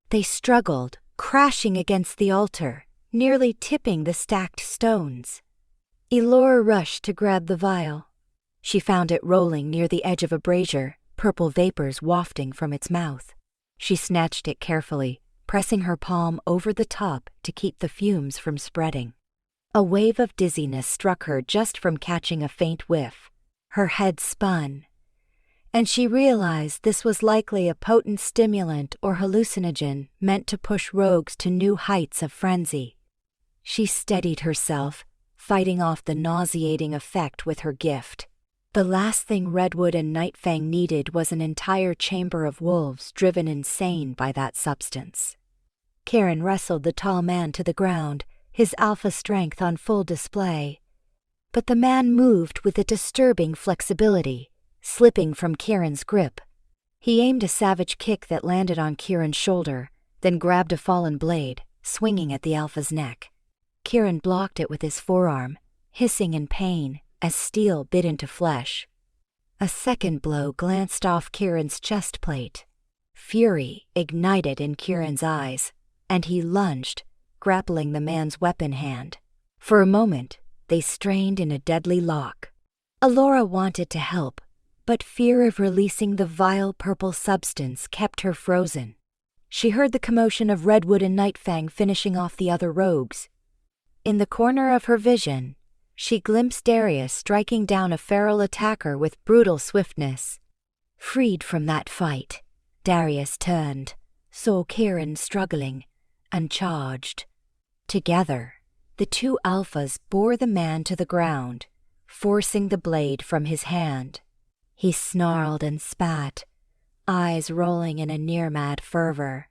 They struggled, crashing against the altar, nearly tipping the stacked stones. Elora rushed to grab the vial. She found it rolling near the edge of a brazier, purple vapors wafting from its mouth. She snatched it carefully, pressing her palm over the top to keep the fumes from spreading. A wave of dizziness struck her just from catching a faint whiff. Her head spun, and she realized this was likely a potent stimulant or hallucinogen meant to push rogues to new heights of frenzy. She steadied herself, fighting off the nauseating effect with her gift. The last thing Redwood and Nightfang needed was an entire chamber of wolves driven insane by that substance. Kieran wrestled the tall man to the ground, his alpha strength on full display. But the man moved with a disturbing flexibility, slipping from Kieran's grip. He aimed a savage kick that landed on Kieran's shoulder, then grabbed a fallen blade, swinging at the alpha's neck. Kieran blocked it with his forearm, hissing in pain as steel bit into flesh. A second blow glanced off Kieran's chest plate. Fury ignited in Kieran's eyes, and he lunged, grappling the man's weapon hand. For a moment, they strained in a deadly lock. Elora wanted to help, but fear of releasing the vile purple substance kept her frozen. She heard the commotion of Redwood and Nightfang finishing off the other rogues. In the corner of her vision, she glimpsed Darius striking down a feral attacker with brutal swiftness. Freed from that fight, Darius turned, saw Kieran struggling, and charged. Together, the two alphas bore the man to the ground, forcing the blade from his hand. He snarled and spat, eyes rolling in a near-mad fervor.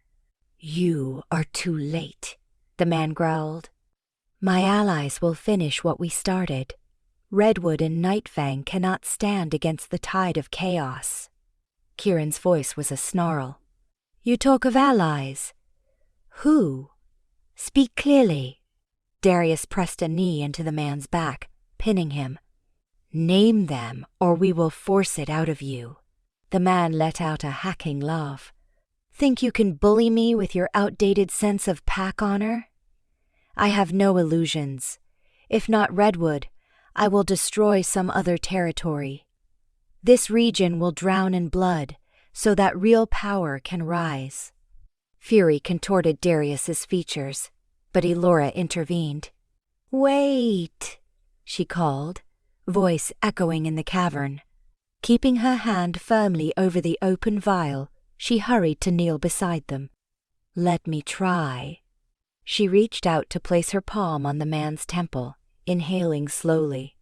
"You are too late," the man growled. "My allies will finish what we started. Redwood and Nightfang cannot stand against the tide of chaos." Kieran's voice was a snarl. "You talk of allies. Who? Speak clearly." Darius pressed a knee into the man's back, pinning him. "Name them, or we will force it out of you." The man let out a hacking laugh. "Think you can bully me with your outdated sense of pack honor? I have no illusions. If not Redwood, I will destroy some other territory. This region will drown in blood, so that real power can rise." Fury contorted Darius's features, but Elora intervened. "Wait," she called, voice echoing in the cavern. Keeping her hand firmly over the open vial, she hurried to kneel beside them. "Let me try." She reached out to place her palm on the man's temple, inhaling slowly.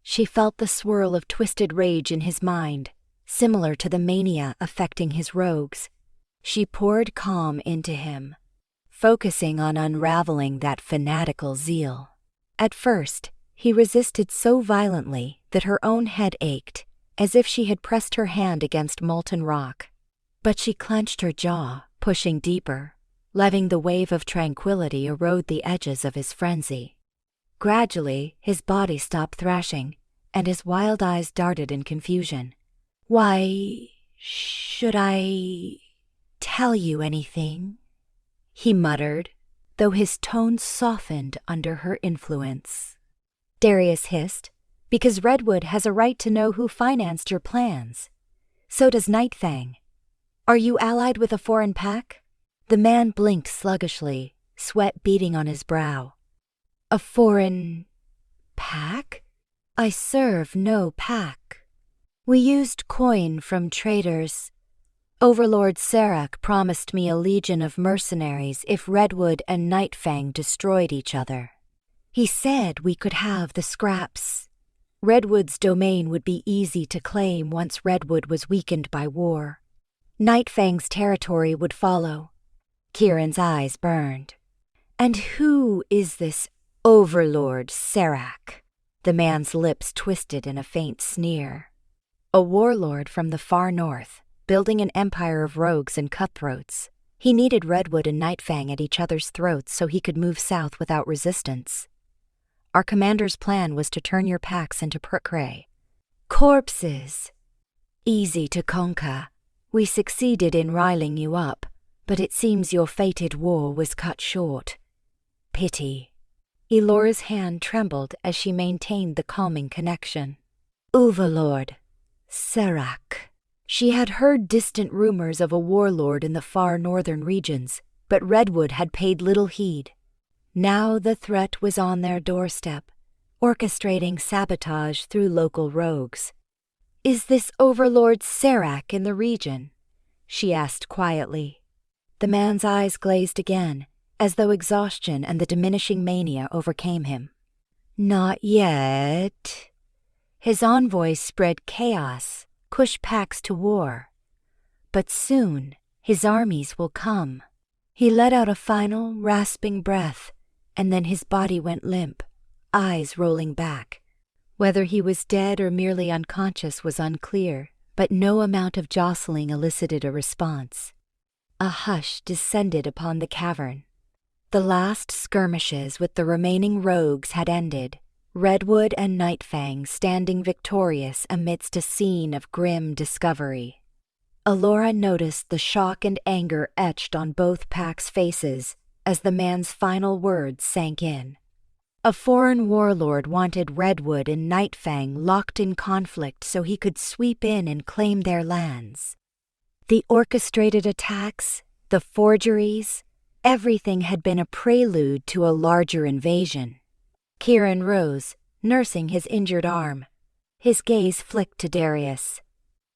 She felt the swirl of twisted rage in his mind, similar to the mania affecting his rogues. She poured calm into him, focusing on unraveling that fanatical zeal. At first, he resisted so violently that her own head ached, as if she had pressed her hand against molten rock. But she clenched her jaw, pushing deeper, letting the wave of tranquility erode the edges of his frenzy. Gradually, his body stopped thrashing, and his wild eyes darted in confusion. "Why should I tell you anything?" he muttered, though his tone softened under her influence. Darius hissed, "Because Redwood has a right to know who financed your plans. So does Nightfang. Are you allied with a foreign pack?" The man blinked sluggishly, sweat beading on his brow. "A foreign pack? I serve no pack. We used coin from traders. Overlord Serac promised me a legion of mercenaries if Redwood and Nightfang destroyed each other. He said we could have the scraps. Redwood's domain would be easy to claim once Redwood was weakened by war. Nightfang's territory would follow." Kieran's eyes burned. "And who is this Overlord Serac?" The man's lips twisted in a faint sneer. "A warlord from the far north, building an empire of rogues and cutthroats. He needed Redwood and Nightfang at each other's throats so he could move south without resistance. Our commander's plan was to turn your packs into prey. Corpses. Easy to conquer. We succeeded in riling you up, but it seems your fated war was cut short. Pity." Elora's hand trembled as she maintained the calming connection. "Overlord Serac." She had heard distant rumors of a warlord in the far northern regions, but Redwood had paid little heed. Now the threat was on their doorstep, orchestrating sabotage through local rogues. "Is this Overlord Serac in the region?" she asked quietly. The man's eyes glazed again, as though exhaustion and the diminishing mania overcame him. "Not yet." His envoy spread chaos, pushed packs to war. "But soon his armies will come." He let out a final, rasping breath, and then his body went limp, eyes rolling back. Whether he was dead or merely unconscious was unclear, but no amount of jostling elicited a response. A hush descended upon the cavern. The last skirmishes with the remaining rogues had ended, Redwood and Nightfang standing victorious amidst a scene of grim discovery. Elora noticed the shock and anger etched on both packs' faces as the man's final words sank in. A foreign warlord wanted Redwood and Nightfang locked in conflict so he could sweep in and claim their lands. The orchestrated attacks, the forgeries, everything had been a prelude to a larger invasion. Kieran rose, nursing his injured arm. His gaze flicked to Darius.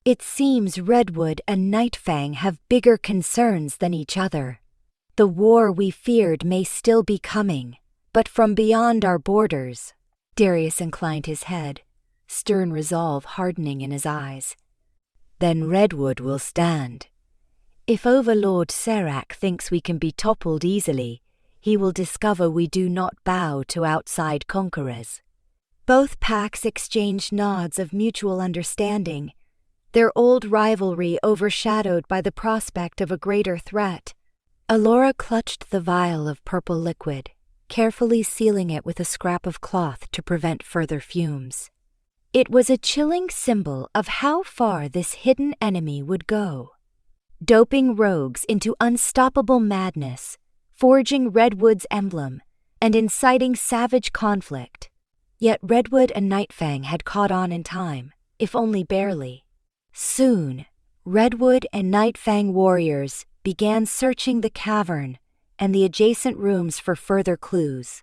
"It seems Redwood and Nightfang have bigger concerns than each other. The war we feared may still be coming, but from beyond our borders." Darius inclined his head, stern resolve hardening in his eyes. "Then Redwood will stand. If Overlord Serac thinks we can be toppled easily, he will discover we do not bow to outside conquerors." Both packs exchanged nods of mutual understanding, their old rivalry overshadowed by the prospect of a greater threat. Elora clutched the vial of purple liquid, carefully sealing it with a scrap of cloth to prevent further fumes. It was a chilling symbol of how far this hidden enemy would go, doping rogues into unstoppable madness, forging Redwood's emblem, and inciting savage conflict. Yet Redwood and Nightfang had caught on in time, if only barely. Soon, Redwood and Nightfang warriors began searching the cavern and the adjacent rooms for further clues.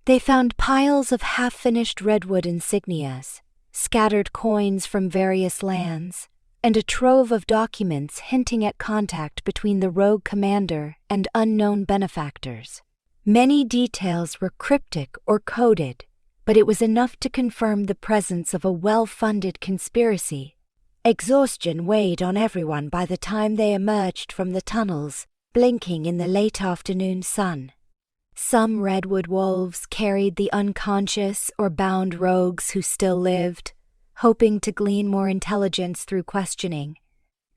They found piles of half-finished Redwood insignias, scattered coins from various lands, and a trove of documents hinting at contact between the rogue commander and unknown benefactors. Many details were cryptic or coded, but it was enough to confirm the presence of a well-funded conspiracy. Exhaustion weighed on everyone by the time they emerged from the tunnels, blinking in the late afternoon sun. Some Redwood wolves carried the unconscious or bound rogues who still lived, hoping to glean more intelligence through questioning.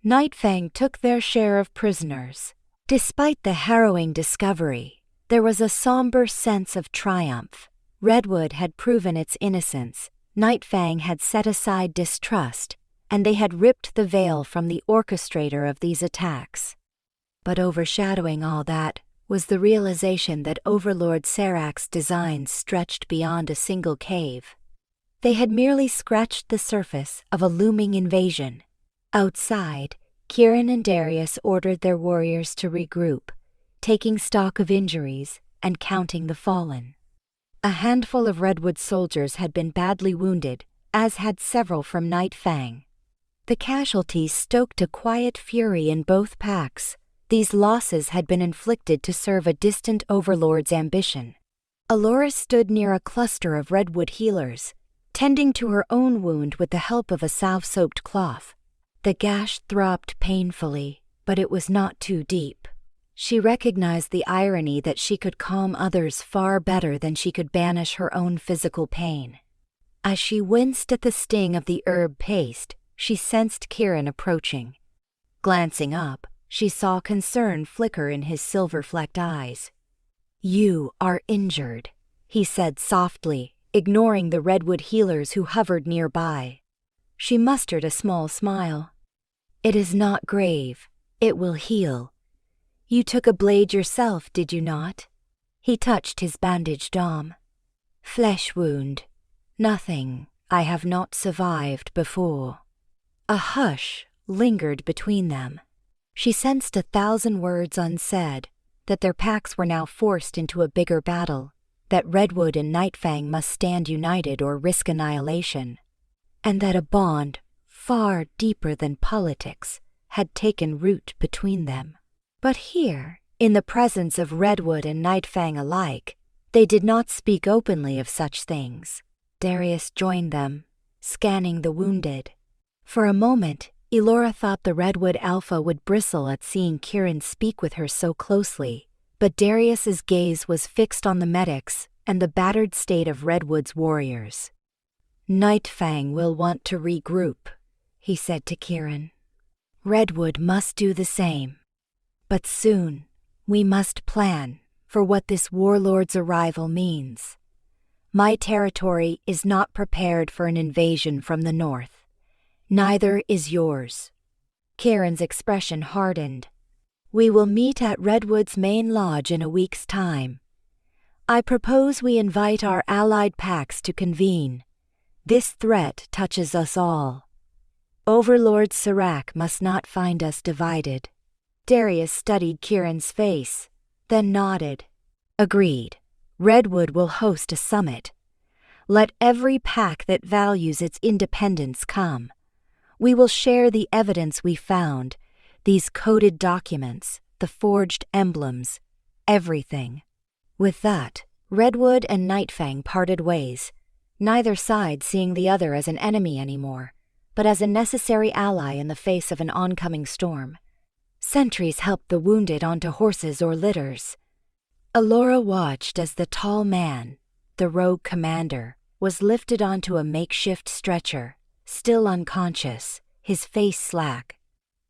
Nightfang took their share of prisoners. Despite the harrowing discovery, there was a somber sense of triumph. Redwood had proven its innocence, Nightfang had set aside distrust, and they had ripped the veil from the orchestrator of these attacks. But overshadowing all that was the realization that Overlord Sarak's designs stretched beyond a single cave. They had merely scratched the surface of a looming invasion. Outside, Kieran and Darius ordered their warriors to regroup, taking stock of injuries and counting the fallen. A handful of Redwood soldiers had been badly wounded, as had several from Nightfang. The casualties stoked a quiet fury in both packs. These losses had been inflicted to serve a distant overlord's ambition. Elora stood near a cluster of Redwood healers, tending to her own wound with the help of a salve-soaked cloth. The gash throbbed painfully, but it was not too deep. She recognized the irony that she could calm others far better than she could banish her own physical pain. As she winced at the sting of the herb paste, she sensed Kieran approaching. Glancing up, she saw concern flicker in his silver-flecked eyes. "You are injured," he said softly, ignoring the Redwood healers who hovered nearby. She mustered a small smile. "It is not grave. It will heal. You took a blade yourself, did you not?" He touched his bandaged arm. "Flesh wound. Nothing I have not survived before." A hush lingered between them. She sensed 1,000 words unsaid, that their packs were now forced into a bigger battle, that Redwood and Nightfang must stand united or risk annihilation, and that a bond far deeper than politics had taken root between them. But here, in the presence of Redwood and Nightfang alike, they did not speak openly of such things. Darius joined them, scanning the wounded. For a moment, Elora thought the Redwood Alpha would bristle at seeing Kieran speak with her so closely, but Darius's gaze was fixed on the medics and the battered state of Redwood's warriors. "Nightfang will want to regroup," he said to Kieran. "Redwood must do the same. But soon, we must plan for what this warlord's arrival means. My territory is not prepared for an invasion from the north. Neither is yours." Kieran's expression hardened. "We will meet at Redwood's main lodge in a week's time. I propose we invite our allied packs to convene. This threat touches us all. Overlord Sarak must not find us divided." Darius studied Kieran's face, then nodded. "Agreed. Redwood will host a summit. Let every pack that values its independence come. We will share the evidence we found, these coded documents, the forged emblems, everything." With that, Redwood and Nightfang parted ways, neither side seeing the other as an enemy anymore, but as a necessary ally in the face of an oncoming storm. Sentries helped the wounded onto horses or litters. Elora watched as the tall man, the rogue commander, was lifted onto a makeshift stretcher, still unconscious, his face slack.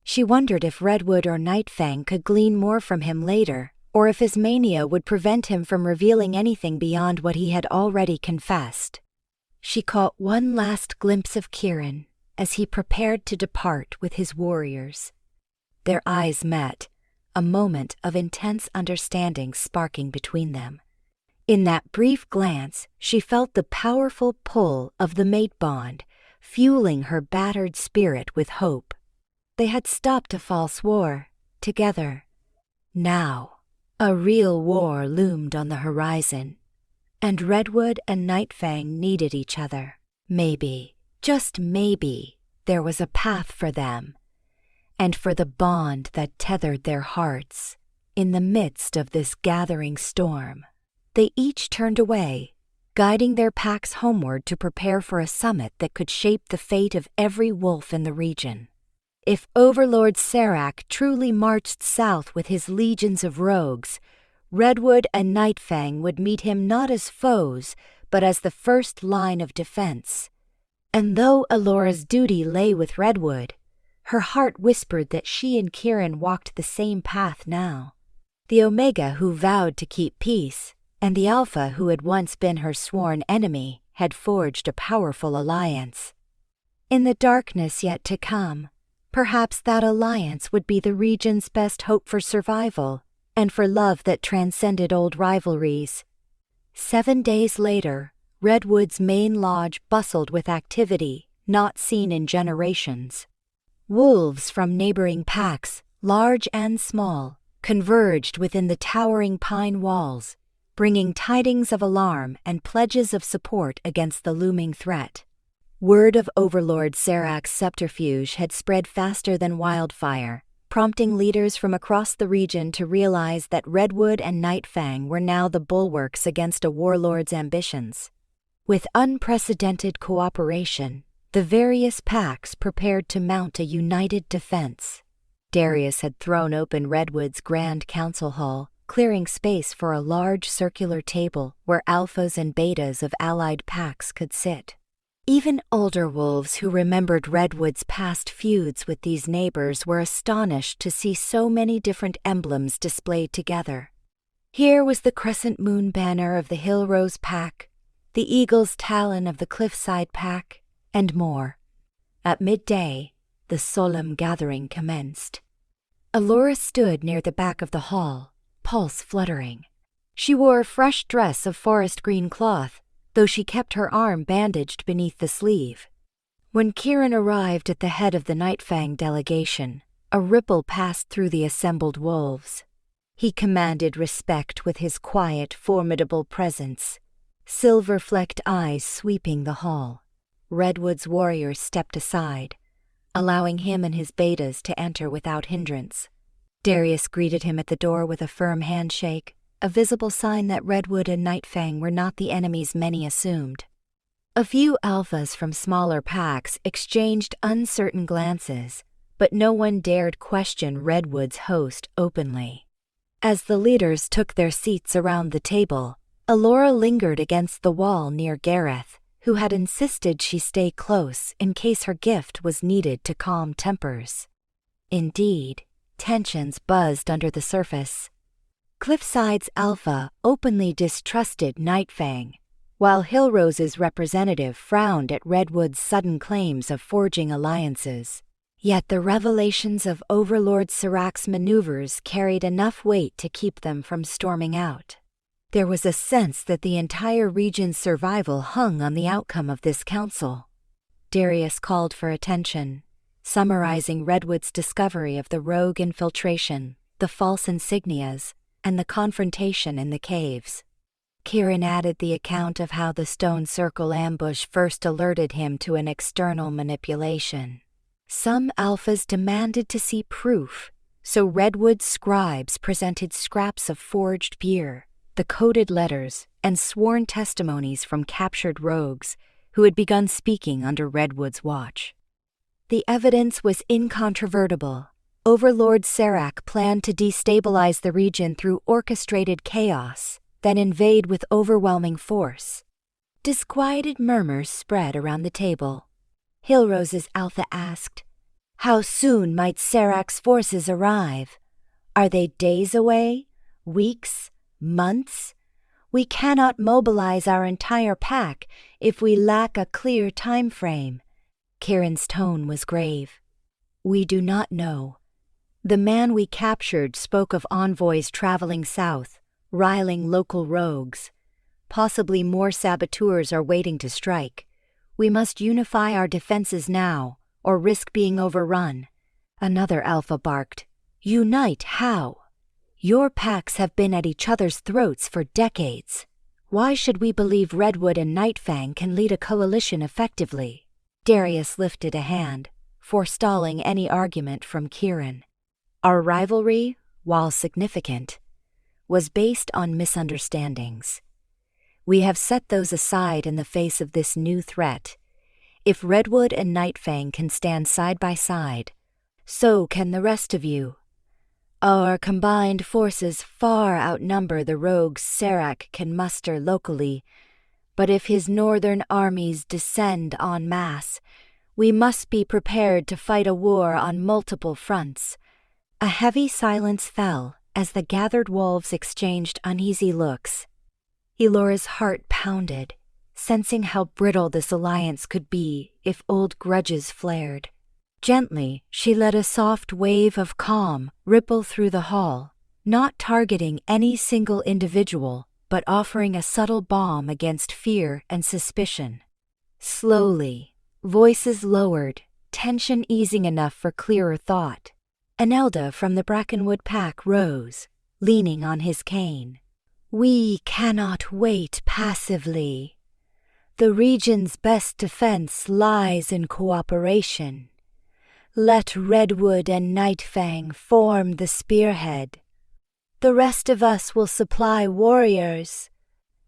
She wondered if Redwood or Nightfang could glean more from him later, or if his mania would prevent him from revealing anything beyond what he had already confessed. She caught one last glimpse of Kieran as he prepared to depart with his warriors. Their eyes met, a moment of intense understanding sparking between them. In that brief glance, she felt the powerful pull of the mate bond, fueling her battered spirit with hope. They had stopped a false war, together. Now, a real war loomed on the horizon, and Redwood and Nightfang needed each other. Maybe, just maybe, there was a path for them, and for the bond that tethered their hearts. In the midst of this gathering storm, they each turned away, guiding their packs homeward to prepare for a summit that could shape the fate of every wolf in the region. If Overlord Sarak truly marched south with his legions of rogues, Redwood and Nightfang would meet him not as foes, but as the first line of defense. And though Elora's duty lay with Redwood, Her heart whispered that she and Kieran walked the same path now. The Omega who vowed to keep peace, and the Alpha who had once been her sworn enemy, had forged a powerful alliance. In the darkness yet to come, perhaps that alliance would be the region's best hope for survival, and for love that transcended old rivalries. 7 days later, Redwood's main lodge bustled with activity not seen in generations. Wolves from neighboring packs, large and small, converged within the towering pine walls, bringing tidings of alarm and pledges of support against the looming threat. Word of Overlord Serac's subterfuge had spread faster than wildfire, prompting leaders from across the region to realize that Redwood and Nightfang were now the bulwarks against a warlord's ambitions. With unprecedented cooperation, the various packs prepared to mount a united defense. Darius had thrown open Redwood's Grand Council Hall, clearing space for a large circular table where alphas and betas of allied packs could sit. Even older wolves who remembered Redwood's past feuds with these neighbors were astonished to see so many different emblems displayed together. Here was the crescent moon banner of the Hill Rose pack, the eagle's talon of the Cliffside pack, and more. At midday, the solemn gathering commenced. Elora stood near the back of the hall, pulse fluttering. She wore a fresh dress of forest green cloth, though she kept her arm bandaged beneath the sleeve. When Kieran arrived at the head of the Nightfang delegation, a ripple passed through the assembled wolves. He commanded respect with his quiet, formidable presence, silver-flecked eyes sweeping the hall. Redwood's warriors stepped aside, allowing him and his betas to enter without hindrance. Darius greeted him at the door with a firm handshake, a visible sign that Redwood and Nightfang were not the enemies many assumed. A few alphas from smaller packs exchanged uncertain glances, but no one dared question Redwood's host openly. As the leaders took their seats around the table, Elora lingered against the wall near Gareth, who had insisted she stay close in case her gift was needed to calm tempers. Indeed, tensions buzzed under the surface. Cliffside's Alpha openly distrusted Nightfang, while Hillrose's representative frowned at Redwood's sudden claims of forging alliances. Yet the revelations of Overlord Serac's maneuvers carried enough weight to keep them from storming out. There was a sense that the entire region's survival hung on the outcome of this council. Darius called for attention, summarizing Redwood's discovery of the rogue infiltration, the false insignias, and the confrontation in the caves. Kieran added the account of how the stone circle ambush first alerted him to an external manipulation. Some alphas demanded to see proof, so Redwood's scribes presented scraps of forged gear, the coded letters, and sworn testimonies from captured rogues who had begun speaking under Redwood's watch. The evidence was incontrovertible. Overlord Serac planned to destabilize the region through orchestrated chaos, then invade with overwhelming force. Disquieted murmurs spread around the table. Hillrose's Alpha asked, "How soon might Serac's forces arrive? Are they days away? Weeks? Months? We cannot mobilize our entire pack if we lack a clear time frame." Kieran's tone was grave. "We do not know. The man we captured spoke of envoys traveling south, riling local rogues. Possibly more saboteurs are waiting to strike. We must unify our defenses now, or risk being overrun." Another Alpha barked, "Unite how? Your packs have been at each other's throats for decades. Why should we believe Redwood and Nightfang can lead a coalition effectively?" Darius lifted a hand, forestalling any argument from Kieran. "Our rivalry, while significant, was based on misunderstandings. We have set those aside in the face of this new threat. If Redwood and Nightfang can stand side by side, so can the rest of you. Our combined forces far outnumber the rogues Serac can muster locally, but if his northern armies descend en masse, We must be prepared to fight a war on multiple fronts. A heavy silence fell as the gathered wolves exchanged uneasy looks. Elora's heart pounded, sensing how brittle this alliance could be if old grudges flared. Gently, she let a soft wave of calm ripple through the hall, not targeting any single individual, but offering a subtle balm against fear and suspicion. Slowly, voices lowered, tension easing enough for clearer thought. Anelda from the Brackenwood pack rose, leaning on his cane. We cannot wait passively. The region's best defense lies in cooperation. Let Redwood and Nightfang form the spearhead. The rest of us will supply warriors,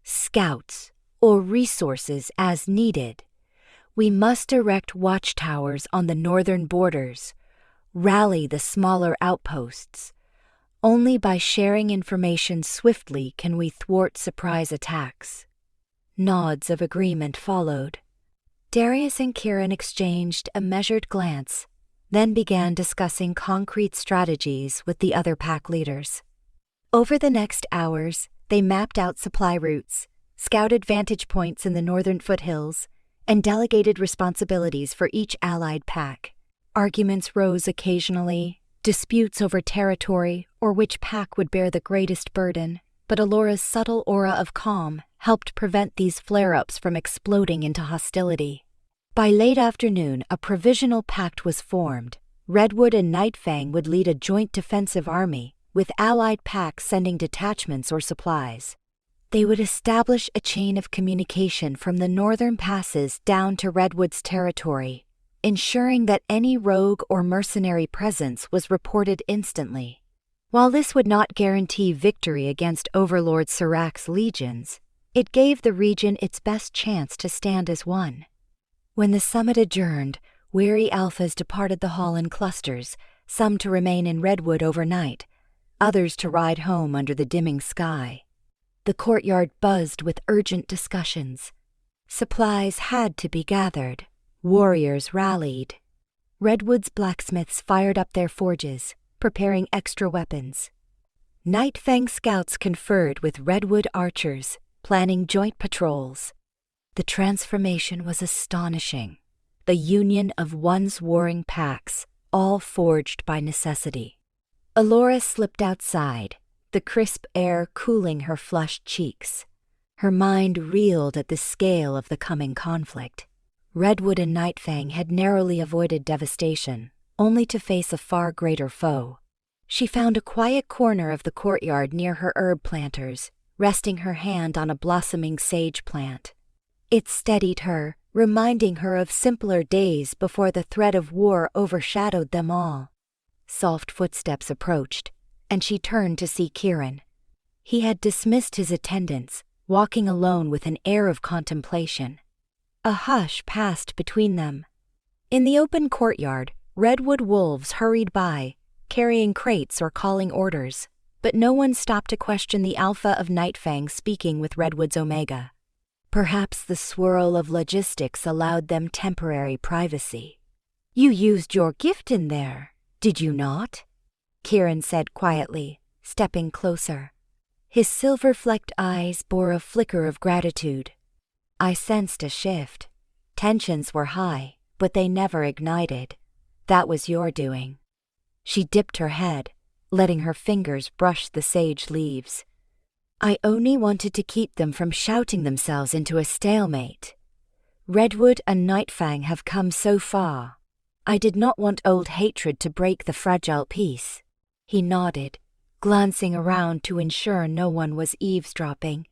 scouts, or resources as needed. We must erect watchtowers on the northern borders, rally the smaller outposts. Only by sharing information swiftly can we thwart surprise attacks. Nods of agreement followed. Darius and Kieran exchanged a measured glance, then began discussing concrete strategies with the other pack leaders. Over the next hours, they mapped out supply routes, scouted vantage points in the northern foothills, and delegated responsibilities for each allied pack. Arguments rose occasionally, disputes over territory or which pack would bear the greatest burden, but Elora's subtle aura of calm helped prevent these flare-ups from exploding into hostility. By late afternoon, a provisional pact was formed. Redwood and Nightfang would lead a joint defensive army, with allied packs sending detachments or supplies. They would establish a chain of communication from the northern passes down to Redwood's territory, ensuring that any rogue or mercenary presence was reported instantly. While this would not guarantee victory against Overlord Sirac's legions, it gave the region its best chance to stand as one. When the summit adjourned, weary alphas departed the hall in clusters, some to remain in Redwood overnight, others to ride home under the dimming sky. The courtyard buzzed with urgent discussions. Supplies had to be gathered. Warriors rallied. Redwood's blacksmiths fired up their forges, preparing extra weapons. Nightfang scouts conferred with Redwood archers, planning joint patrols. The transformation was astonishing. The union of once warring packs, all forged by necessity. Elora slipped outside, the crisp air cooling her flushed cheeks. Her mind reeled at the scale of the coming conflict. Redwood and Nightfang had narrowly avoided devastation, only to face a far greater foe. She found a quiet corner of the courtyard near her herb planters, resting her hand on a blossoming sage plant. It steadied her, reminding her of simpler days before the threat of war overshadowed them all. Soft footsteps approached, and she turned to see Kieran. He had dismissed his attendants, walking alone with an air of contemplation. A hush passed between them. In the open courtyard, Redwood wolves hurried by, carrying crates or calling orders, but no one stopped to question the alpha of Nightfang speaking with Redwood's Omega. Perhaps the swirl of logistics allowed them temporary privacy. You used your gift in there, did you not? Kieran said quietly, stepping closer. His silver-flecked eyes bore a flicker of gratitude. I sensed a shift. Tensions were high, but they never ignited. That was your doing. She dipped her head, letting her fingers brush the sage leaves. I only wanted to keep them from shouting themselves into a stalemate. Redwood and Nightfang have come so far. I did not want old hatred to break the fragile peace. He nodded, glancing around to ensure no one was eavesdropping.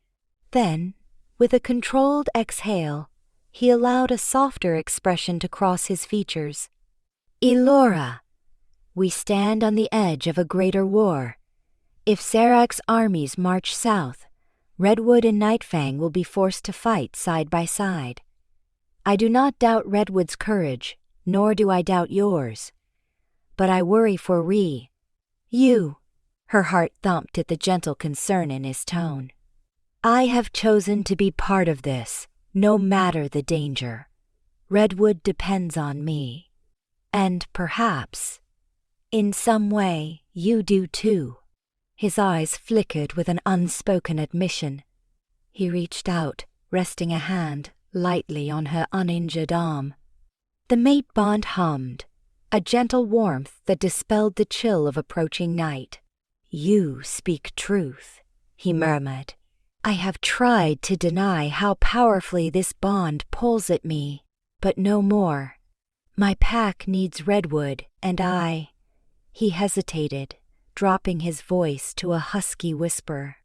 Then, with a controlled exhale, he allowed a softer expression to cross his features. Elora, we stand on the edge of a greater war. If Sirac's armies march south, Redwood and Nightfang will be forced to fight side by side. I do not doubt Redwood's courage, nor do I doubt yours. But I worry for you. Her heart thumped at the gentle concern in his tone. I have chosen to be part of this, no matter the danger. Redwood depends on me. And perhaps, in some way, you do too." His eyes flickered with an unspoken admission. He reached out, resting a hand lightly on her uninjured arm. The mate bond hummed, a gentle warmth that dispelled the chill of approaching night. "You speak truth," he murmured. "I have tried to deny how powerfully this bond pulls at me, but no more. My pack needs Redwood, and I—" He hesitated, dropping his voice to a husky whisper.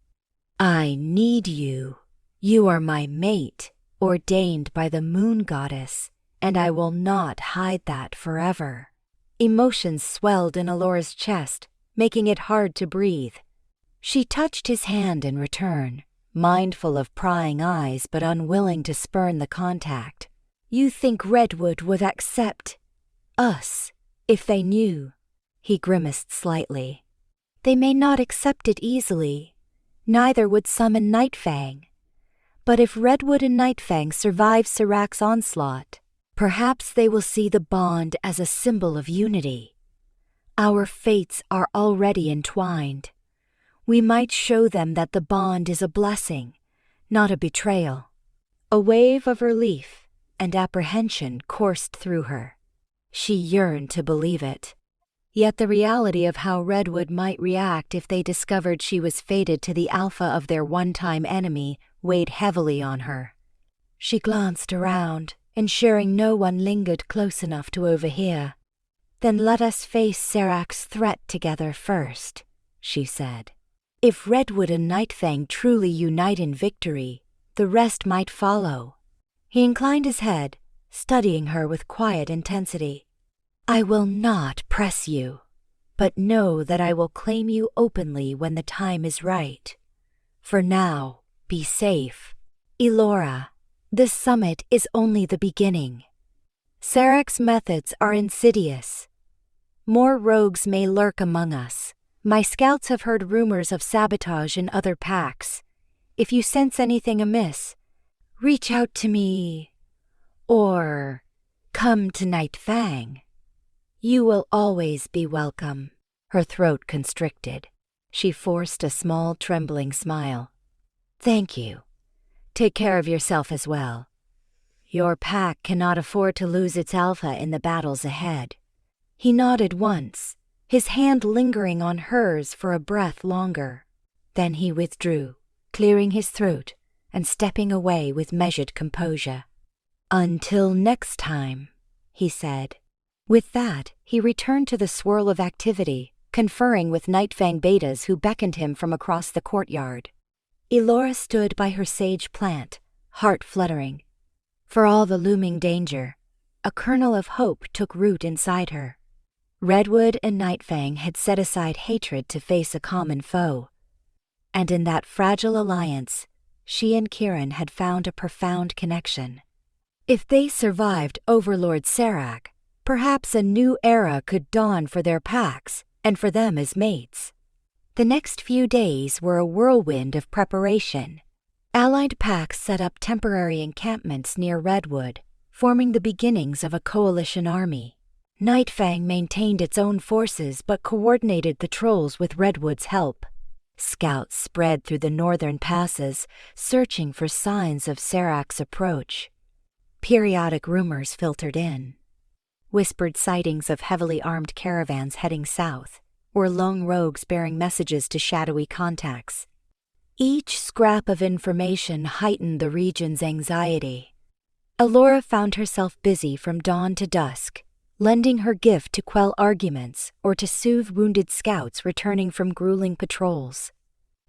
"I need you. You are my mate, ordained by the moon goddess, and I will not hide that forever." Emotions swelled in Elora's chest, making it hard to breathe. She touched his hand in return, mindful of prying eyes but unwilling to spurn the contact. "You think Redwood would accept us if they knew?" He grimaced slightly. "They may not accept it easily. Neither would summon Nightfang. But if Redwood and Nightfang survive Sirach's onslaught, perhaps they will see the bond as a symbol of unity. Our fates are already entwined. We might show them that the bond is a blessing, not a betrayal." A wave of relief and apprehension coursed through her. She yearned to believe it. Yet the reality of how Redwood might react if they discovered she was fated to the alpha of their one-time enemy weighed heavily on her. She glanced around, ensuring no one lingered close enough to overhear. "Then let us face Sirach's threat together first," she said. "If Redwood and Nightfang truly unite in victory, the rest might follow." He inclined his head, studying her with quiet intensity. "I will not press you, but know that I will claim you openly when the time is right. For now, be safe. Elora, this summit is only the beginning. Sirach's methods are insidious. More rogues may lurk among us. My scouts have heard rumors of sabotage in other packs. If you sense anything amiss, reach out to me, or come to Nightfang. You will always be welcome." Her throat constricted. She forced a small, trembling smile. "Thank you. Take care of yourself as well. Your pack cannot afford to lose its alpha in the battles ahead." He nodded once, his hand lingering on hers for a breath longer. Then he withdrew, clearing his throat and stepping away with measured composure. "Until next time," he said. With that, he returned to the swirl of activity, conferring with Nightfang betas who beckoned him from across the courtyard. Elora stood by her sage plant, heart fluttering. For all the looming danger, a kernel of hope took root inside her. Redwood and Nightfang had set aside hatred to face a common foe. And in that fragile alliance, she and Kieran had found a profound connection. If they survived Overlord Sirach, perhaps a new era could dawn for their packs and for them as mates. The next few days were a whirlwind of preparation. Allied packs set up temporary encampments near Redwood, forming the beginnings of a coalition army. Nightfang maintained its own forces but coordinated the trolls with Redwood's help. Scouts spread through the northern passes, searching for signs of Sirach's approach. Periodic rumors filtered in. Whispered sightings of heavily armed caravans heading south, or lone rogues bearing messages to shadowy contacts. Each scrap of information heightened the region's anxiety. Elora found herself busy from dawn to dusk, lending her gift to quell arguments or to soothe wounded scouts returning from grueling patrols.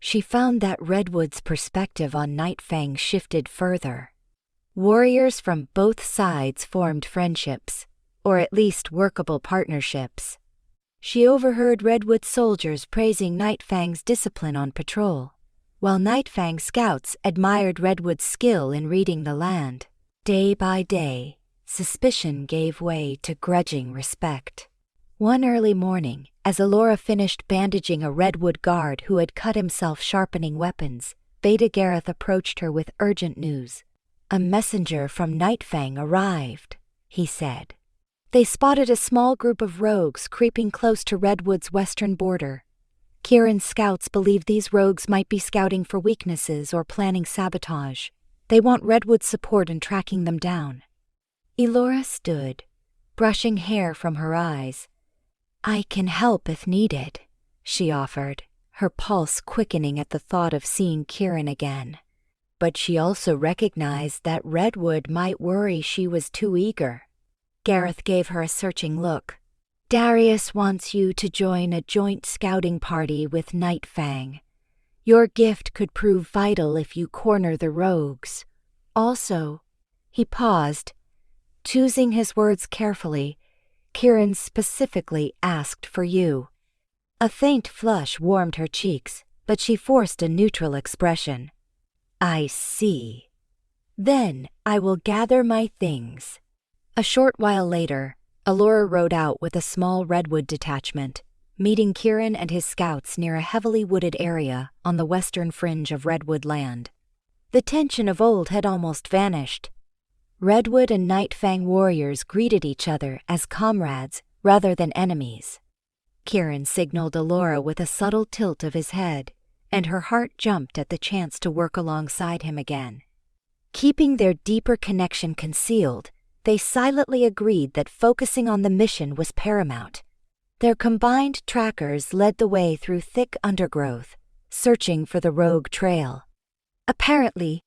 She found that Redwood's perspective on Nightfang shifted further. Warriors from both sides formed friendships, or at least workable partnerships. She overheard Redwood soldiers praising Nightfang's discipline on patrol, while Nightfang scouts admired Redwood's skill in reading the land. Day by day, suspicion gave way to grudging respect. One early morning, as Elora finished bandaging a Redwood guard who had cut himself sharpening weapons, Beta Gareth approached her with urgent news. A messenger from Nightfang arrived, he said. They spotted a small group of rogues creeping close to Redwood's western border. Kieran's scouts believe these rogues might be scouting for weaknesses or planning sabotage. They want Redwood's support in tracking them down. Elora stood, brushing hair from her eyes. I can help if needed, she offered, her pulse quickening at the thought of seeing Kieran again. But she also recognized that Redwood might worry she was too eager. Gareth gave her a searching look. Darius wants you to join a joint scouting party with Nightfang. Your gift could prove vital if you corner the rogues. Also, he paused, choosing his words carefully. Kieran specifically asked for you. A faint flush warmed her cheeks, but she forced a neutral expression. I see. Then I will gather my things. A short while later, Elora rode out with a small Redwood detachment, meeting Kieran and his scouts near a heavily wooded area on the western fringe of Redwood land. The tension of old had almost vanished. Redwood and Nightfang warriors greeted each other as comrades rather than enemies. Kieran signaled Elora with a subtle tilt of his head, and her heart jumped at the chance to work alongside him again. Keeping their deeper connection concealed, they silently agreed that focusing on the mission was paramount. Their combined trackers led the way through thick undergrowth, searching for the rogue trail. Apparently,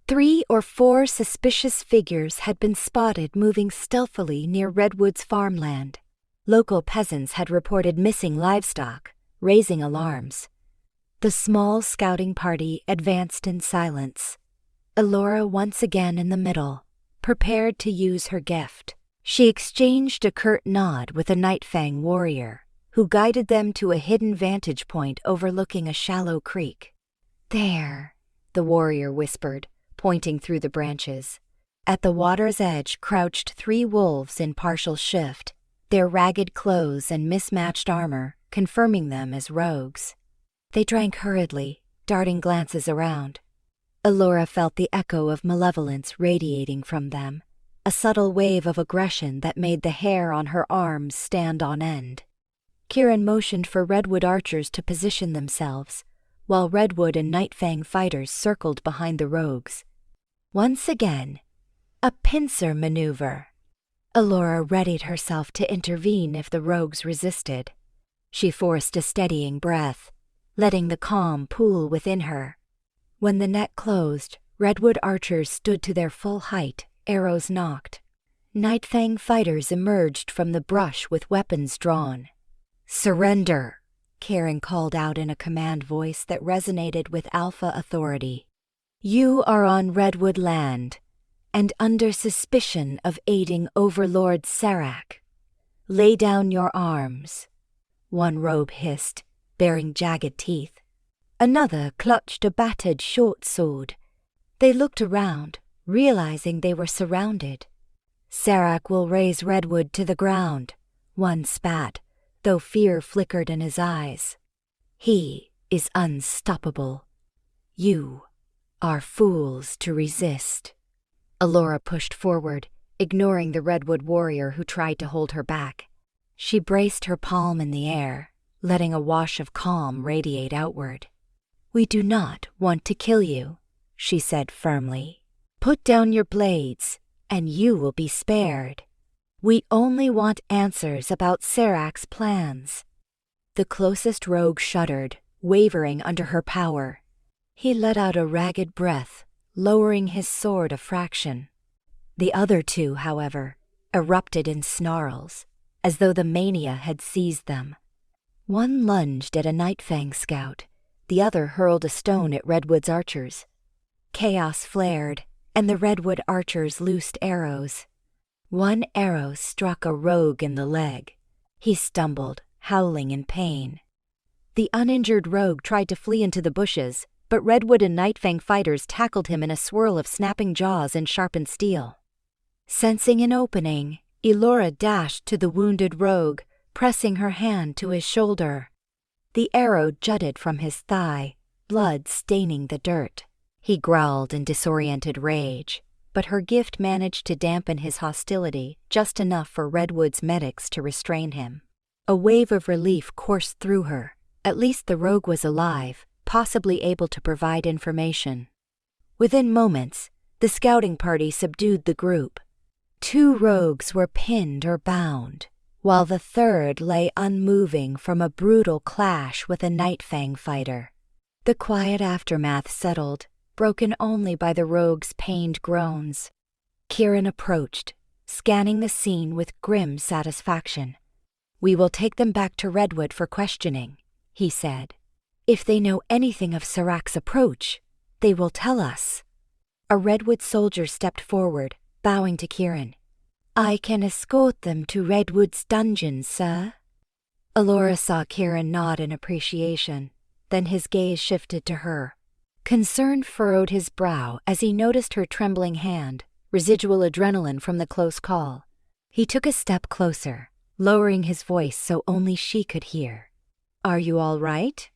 3 or 4 suspicious figures had been spotted moving stealthily near Redwood's farmland. Local peasants had reported missing livestock, raising alarms. The small scouting party advanced in silence. Elora once again in the middle, prepared to use her gift. She exchanged a curt nod with a Nightfang warrior, who guided them to a hidden vantage point overlooking a shallow creek. There, the warrior whispered, pointing through the branches. At the water's edge crouched 3 wolves in partial shift, their ragged clothes and mismatched armor confirming them as rogues. They drank hurriedly, darting glances around. Elora felt the echo of malevolence radiating from them, a subtle wave of aggression that made the hair on her arms stand on end. Kieran motioned for Redwood archers to position themselves, while Redwood and Nightfang fighters circled behind the rogues. Once again, a pincer maneuver. Elora readied herself to intervene if the rogues resisted. She forced a steadying breath, letting the calm pool within her. When the net closed, Redwood archers stood to their full height, arrows nocked. Nightfang fighters emerged from the brush with weapons drawn. Surrender, Kieran called out in a command voice that resonated with alpha authority. You are on Redwood land, and under suspicion of aiding Overlord Serac. Lay down your arms. One robe hissed, baring jagged teeth. Another clutched a battered short sword. They looked around, realizing they were surrounded. Serac will raze Redwood to the ground, one spat, though fear flickered in his eyes. He is unstoppable. You are fools to resist. Elora pushed forward, ignoring the Redwood warrior who tried to hold her back. She braced her palm in the air, letting a wash of calm radiate outward. We do not want to kill you, she said firmly. Put down your blades, and you will be spared. We only want answers about Serac's plans. The closest rogue shuddered, wavering under her power. He let out a ragged breath, lowering his sword a fraction. The other 2, however, erupted in snarls, as though the mania had seized them. One lunged at a Nightfang scout, the other hurled a stone at Redwood's archers. Chaos flared, and the Redwood archers loosed arrows. One arrow struck a rogue in the leg. He stumbled, howling in pain. The uninjured rogue tried to flee into the bushes, but Redwood and Nightfang fighters tackled him in a swirl of snapping jaws and sharpened steel. Sensing an opening, Elora dashed to the wounded rogue, pressing her hand to his shoulder. The arrow jutted from his thigh, blood staining the dirt. He growled in disoriented rage. but her gift managed to dampen his hostility just enough for Redwood's medics to restrain him. A wave of relief coursed through her. At least the rogue was alive, possibly able to provide information. Within moments, the scouting party subdued the group. 2 rogues were pinned or bound, while the third lay unmoving from a brutal clash with a Nightfang fighter. The quiet aftermath settled, broken only by the rogue's pained groans. Kieran approached, scanning the scene with grim satisfaction. "We will take them back to Redwood for questioning," he said. "If they know anything of Sarak's approach, they will tell us." A Redwood soldier stepped forward, bowing to Kieran. "I can escort them to Redwood's dungeons, sir." Elora saw Kieran nod in appreciation, then his gaze shifted to her. Concern furrowed his brow as he noticed her trembling hand, residual adrenaline from the close call. He took a step closer, lowering his voice so only she could hear. "Are you all right?"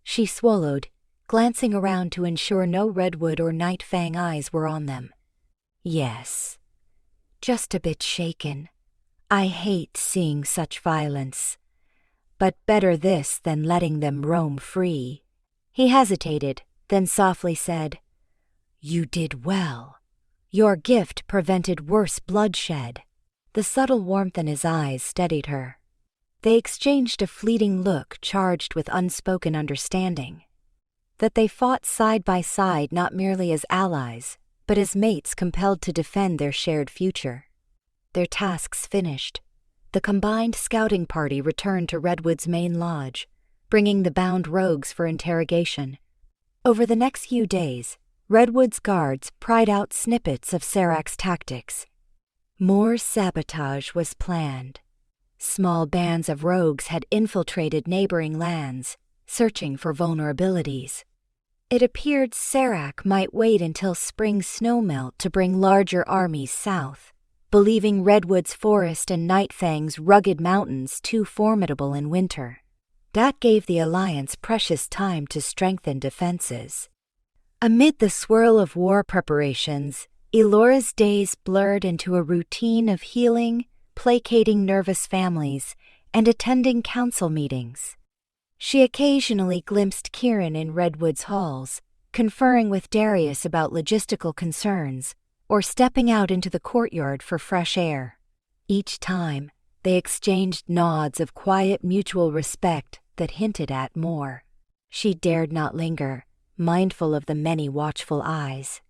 She swallowed, glancing around to ensure no Redwood or Nightfang eyes were on them. "Yes. Just a bit shaken. I hate seeing such violence. But better this than letting them roam free." He hesitated, then softly said, "You did well. Your gift prevented worse bloodshed." The subtle warmth in his eyes steadied her. They exchanged a fleeting look charged with unspoken understanding. That they fought side by side not merely as allies, but as mates compelled to defend their shared future. Their tasks finished, the combined scouting party returned to Redwood's main lodge, bringing the bound rogues for interrogation. Over the next few days, Redwood's guards pried out snippets of Sarak's tactics. More sabotage was planned. Small bands of rogues had infiltrated neighboring lands, searching for vulnerabilities. It appeared Sarak might wait until spring snowmelt to bring larger armies south, believing Redwood's forest and Nightfang's rugged mountains too formidable in winter. That gave the Alliance precious time to strengthen defenses. Amid the swirl of war preparations, Elora's days blurred into a routine of healing, placating nervous families, and attending council meetings. She occasionally glimpsed Kieran in Redwood's halls, conferring with Darius about logistical concerns, or stepping out into the courtyard for fresh air. Each time, they exchanged nods of quiet mutual respect that hinted at more. She dared not linger, mindful of the many watchful eyes.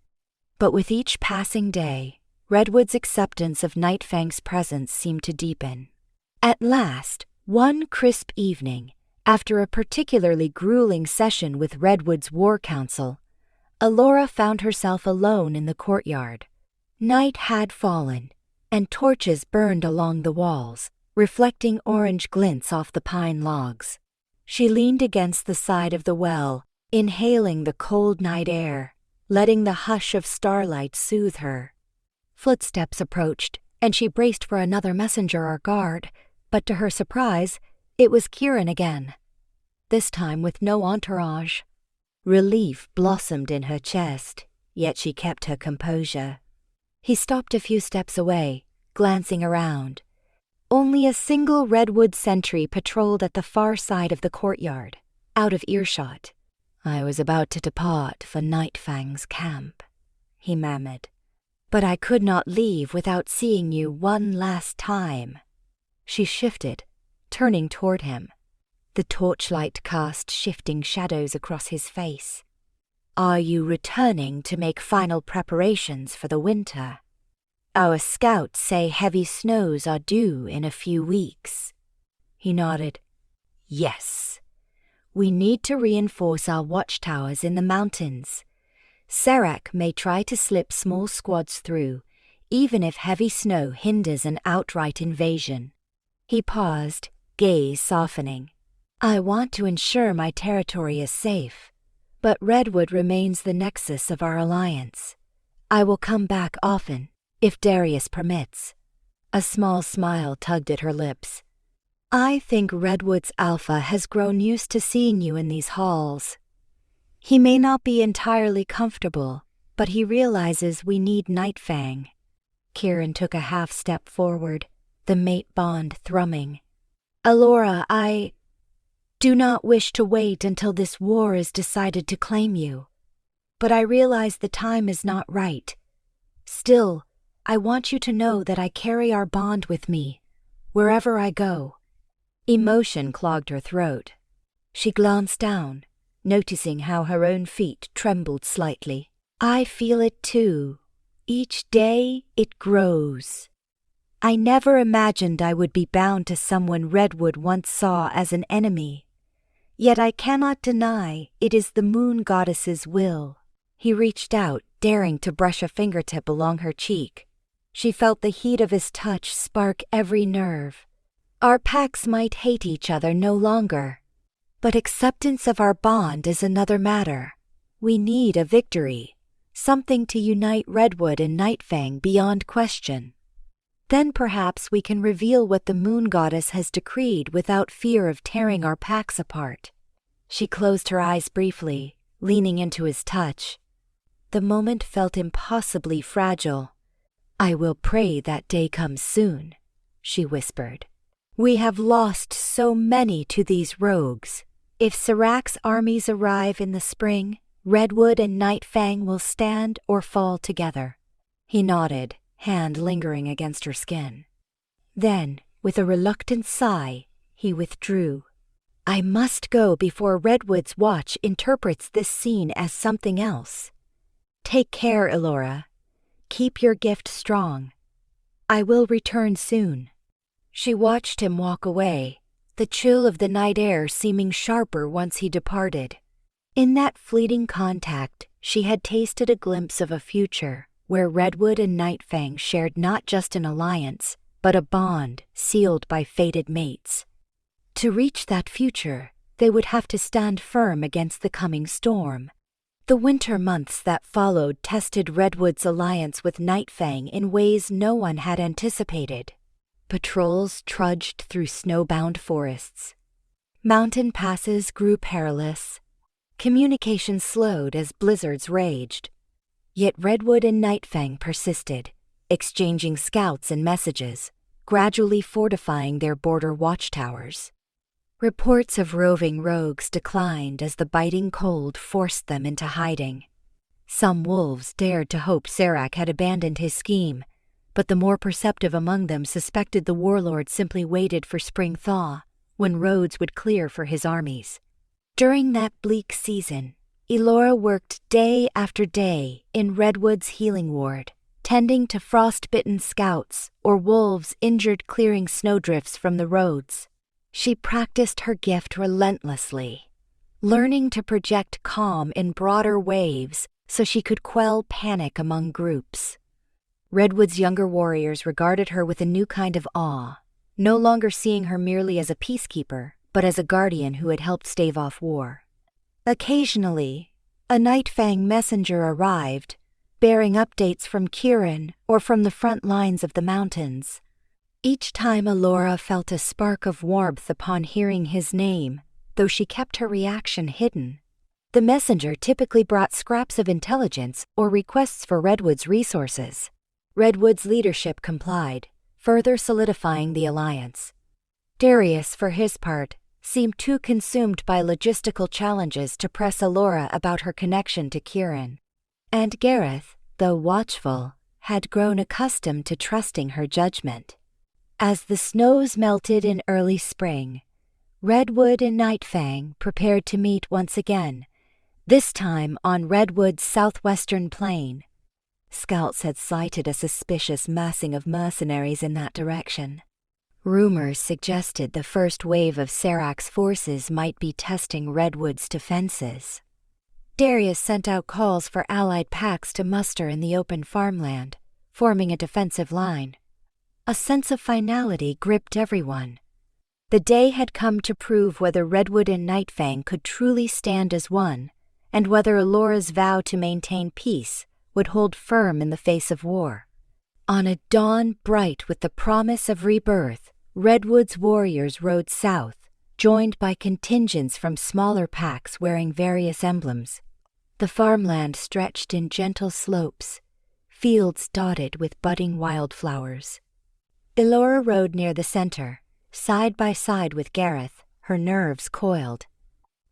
But with each passing day, Redwood's acceptance of Nightfang's presence seemed to deepen. At last, one crisp evening, after a particularly grueling session with Redwood's war council, Elora found herself alone in the courtyard. Night had fallen, and torches burned along the walls, reflecting orange glints off the pine logs. She leaned against the side of the well, inhaling the cold night air, letting the hush of starlight soothe her. Footsteps approached, and she braced for another messenger or guard, but to her surprise, it was Kieran again. This time with no entourage. Relief blossomed in her chest, yet she kept her composure. He stopped a few steps away, glancing around. Only a single Redwood sentry patrolled at the far side of the courtyard, out of earshot. "I was about to depart for Nightfang's camp," he murmured. "But I could not leave without seeing you one last time." She shifted, turning toward him. The torchlight cast shifting shadows across his face. "Are you returning to make final preparations for the winter? Our scouts say heavy snows are due in a few weeks." He nodded. "Yes. We need to reinforce our watchtowers in the mountains. Sarak may try to slip small squads through, even if heavy snow hinders an outright invasion." He paused, gaze softening. "I want to ensure my territory is safe, but Redwood remains the nexus of our alliance. I will come back often, if Darius permits." A small smile tugged at her lips. "I think Redwood's alpha has grown used to seeing you in these halls. He may not be entirely comfortable, but he realizes we need Nightfang. Kieran took a half step forward, the mate bond thrumming. Elora, I do not wish to wait until this war is decided to claim you. But I realize the time is not right. Still, I want you to know that I carry our bond with me, wherever I go. Emotion clogged her throat. She glanced down, noticing how her own feet trembled slightly. I feel it too. Each day it grows. I never imagined I would be bound to someone Redwood once saw as an enemy. Yet I cannot deny it is the moon goddess's will. He reached out, daring to brush a fingertip along her cheek. She felt the heat of his touch spark every nerve. Our packs might hate each other no longer, but acceptance of our bond is another matter. We need a victory, something to unite Redwood and Nightfang beyond question. Then perhaps we can reveal what the moon goddess has decreed without fear of tearing our packs apart. She closed her eyes briefly, leaning into his touch. The moment felt impossibly fragile. I will pray that day comes soon, she whispered. We have lost so many to these rogues. If Sirac's armies arrive in the spring, Redwood and Nightfang will stand or fall together. He nodded, hand lingering against her skin. Then, with a reluctant sigh, he withdrew. I must go before Redwood's watch interprets this scene as something else. Take care, Elora. Keep your gift strong. I will return soon. She watched him walk away, the chill of the night air seeming sharper once he departed. In that fleeting contact, she had tasted a glimpse of a future where Redwood and Nightfang shared not just an alliance, but a bond sealed by fated mates. To reach that future, they would have to stand firm against the coming storm. The winter months that followed tested Redwood's alliance with Nightfang in ways no one had anticipated. Patrols trudged through snowbound forests. Mountain passes grew perilous. Communication slowed as blizzards raged. Yet Redwood and Nightfang persisted, exchanging scouts and messages, gradually fortifying their border watchtowers. Reports of roving rogues declined as the biting cold forced them into hiding. Some wolves dared to hope Serac had abandoned his scheme, but the more perceptive among them suspected the warlord simply waited for spring thaw, when roads would clear for his armies. During that bleak season, Elora worked day after day in Redwood's healing ward, tending to frostbitten scouts or wolves injured clearing snowdrifts from the roads. She practiced her gift relentlessly, learning to project calm in broader waves so she could quell panic among groups. Redwood's younger warriors regarded her with a new kind of awe, no longer seeing her merely as a peacekeeper, but as a guardian who had helped stave off war. Occasionally, a Nightfang messenger arrived, bearing updates from Kieran or from the front lines of the mountains. Each time Elora felt a spark of warmth upon hearing his name, though she kept her reaction hidden. The messenger typically brought scraps of intelligence or requests for Redwood's resources. Redwood's leadership complied, further solidifying the alliance. Darius, for his part, seemed too consumed by logistical challenges to press Elora about her connection to Kieran. And Gareth, though watchful, had grown accustomed to trusting her judgment. As the snows melted in early spring, Redwood and Nightfang prepared to meet once again, this time on Redwood's southwestern plain. Scouts had sighted a suspicious massing of mercenaries in that direction. Rumors suggested the first wave of Serac's forces might be testing Redwood's defenses. Darius sent out calls for allied packs to muster in the open farmland, forming a defensive line. A sense of finality gripped everyone. The day had come to prove whether Redwood and Nightfang could truly stand as one, and whether Elora's vow to maintain peace would hold firm in the face of war. On a dawn bright with the promise of rebirth, Redwood's warriors rode south, joined by contingents from smaller packs wearing various emblems. The farmland stretched in gentle slopes, fields dotted with budding wildflowers. Elora rode near the center, side by side with Gareth, her nerves coiled.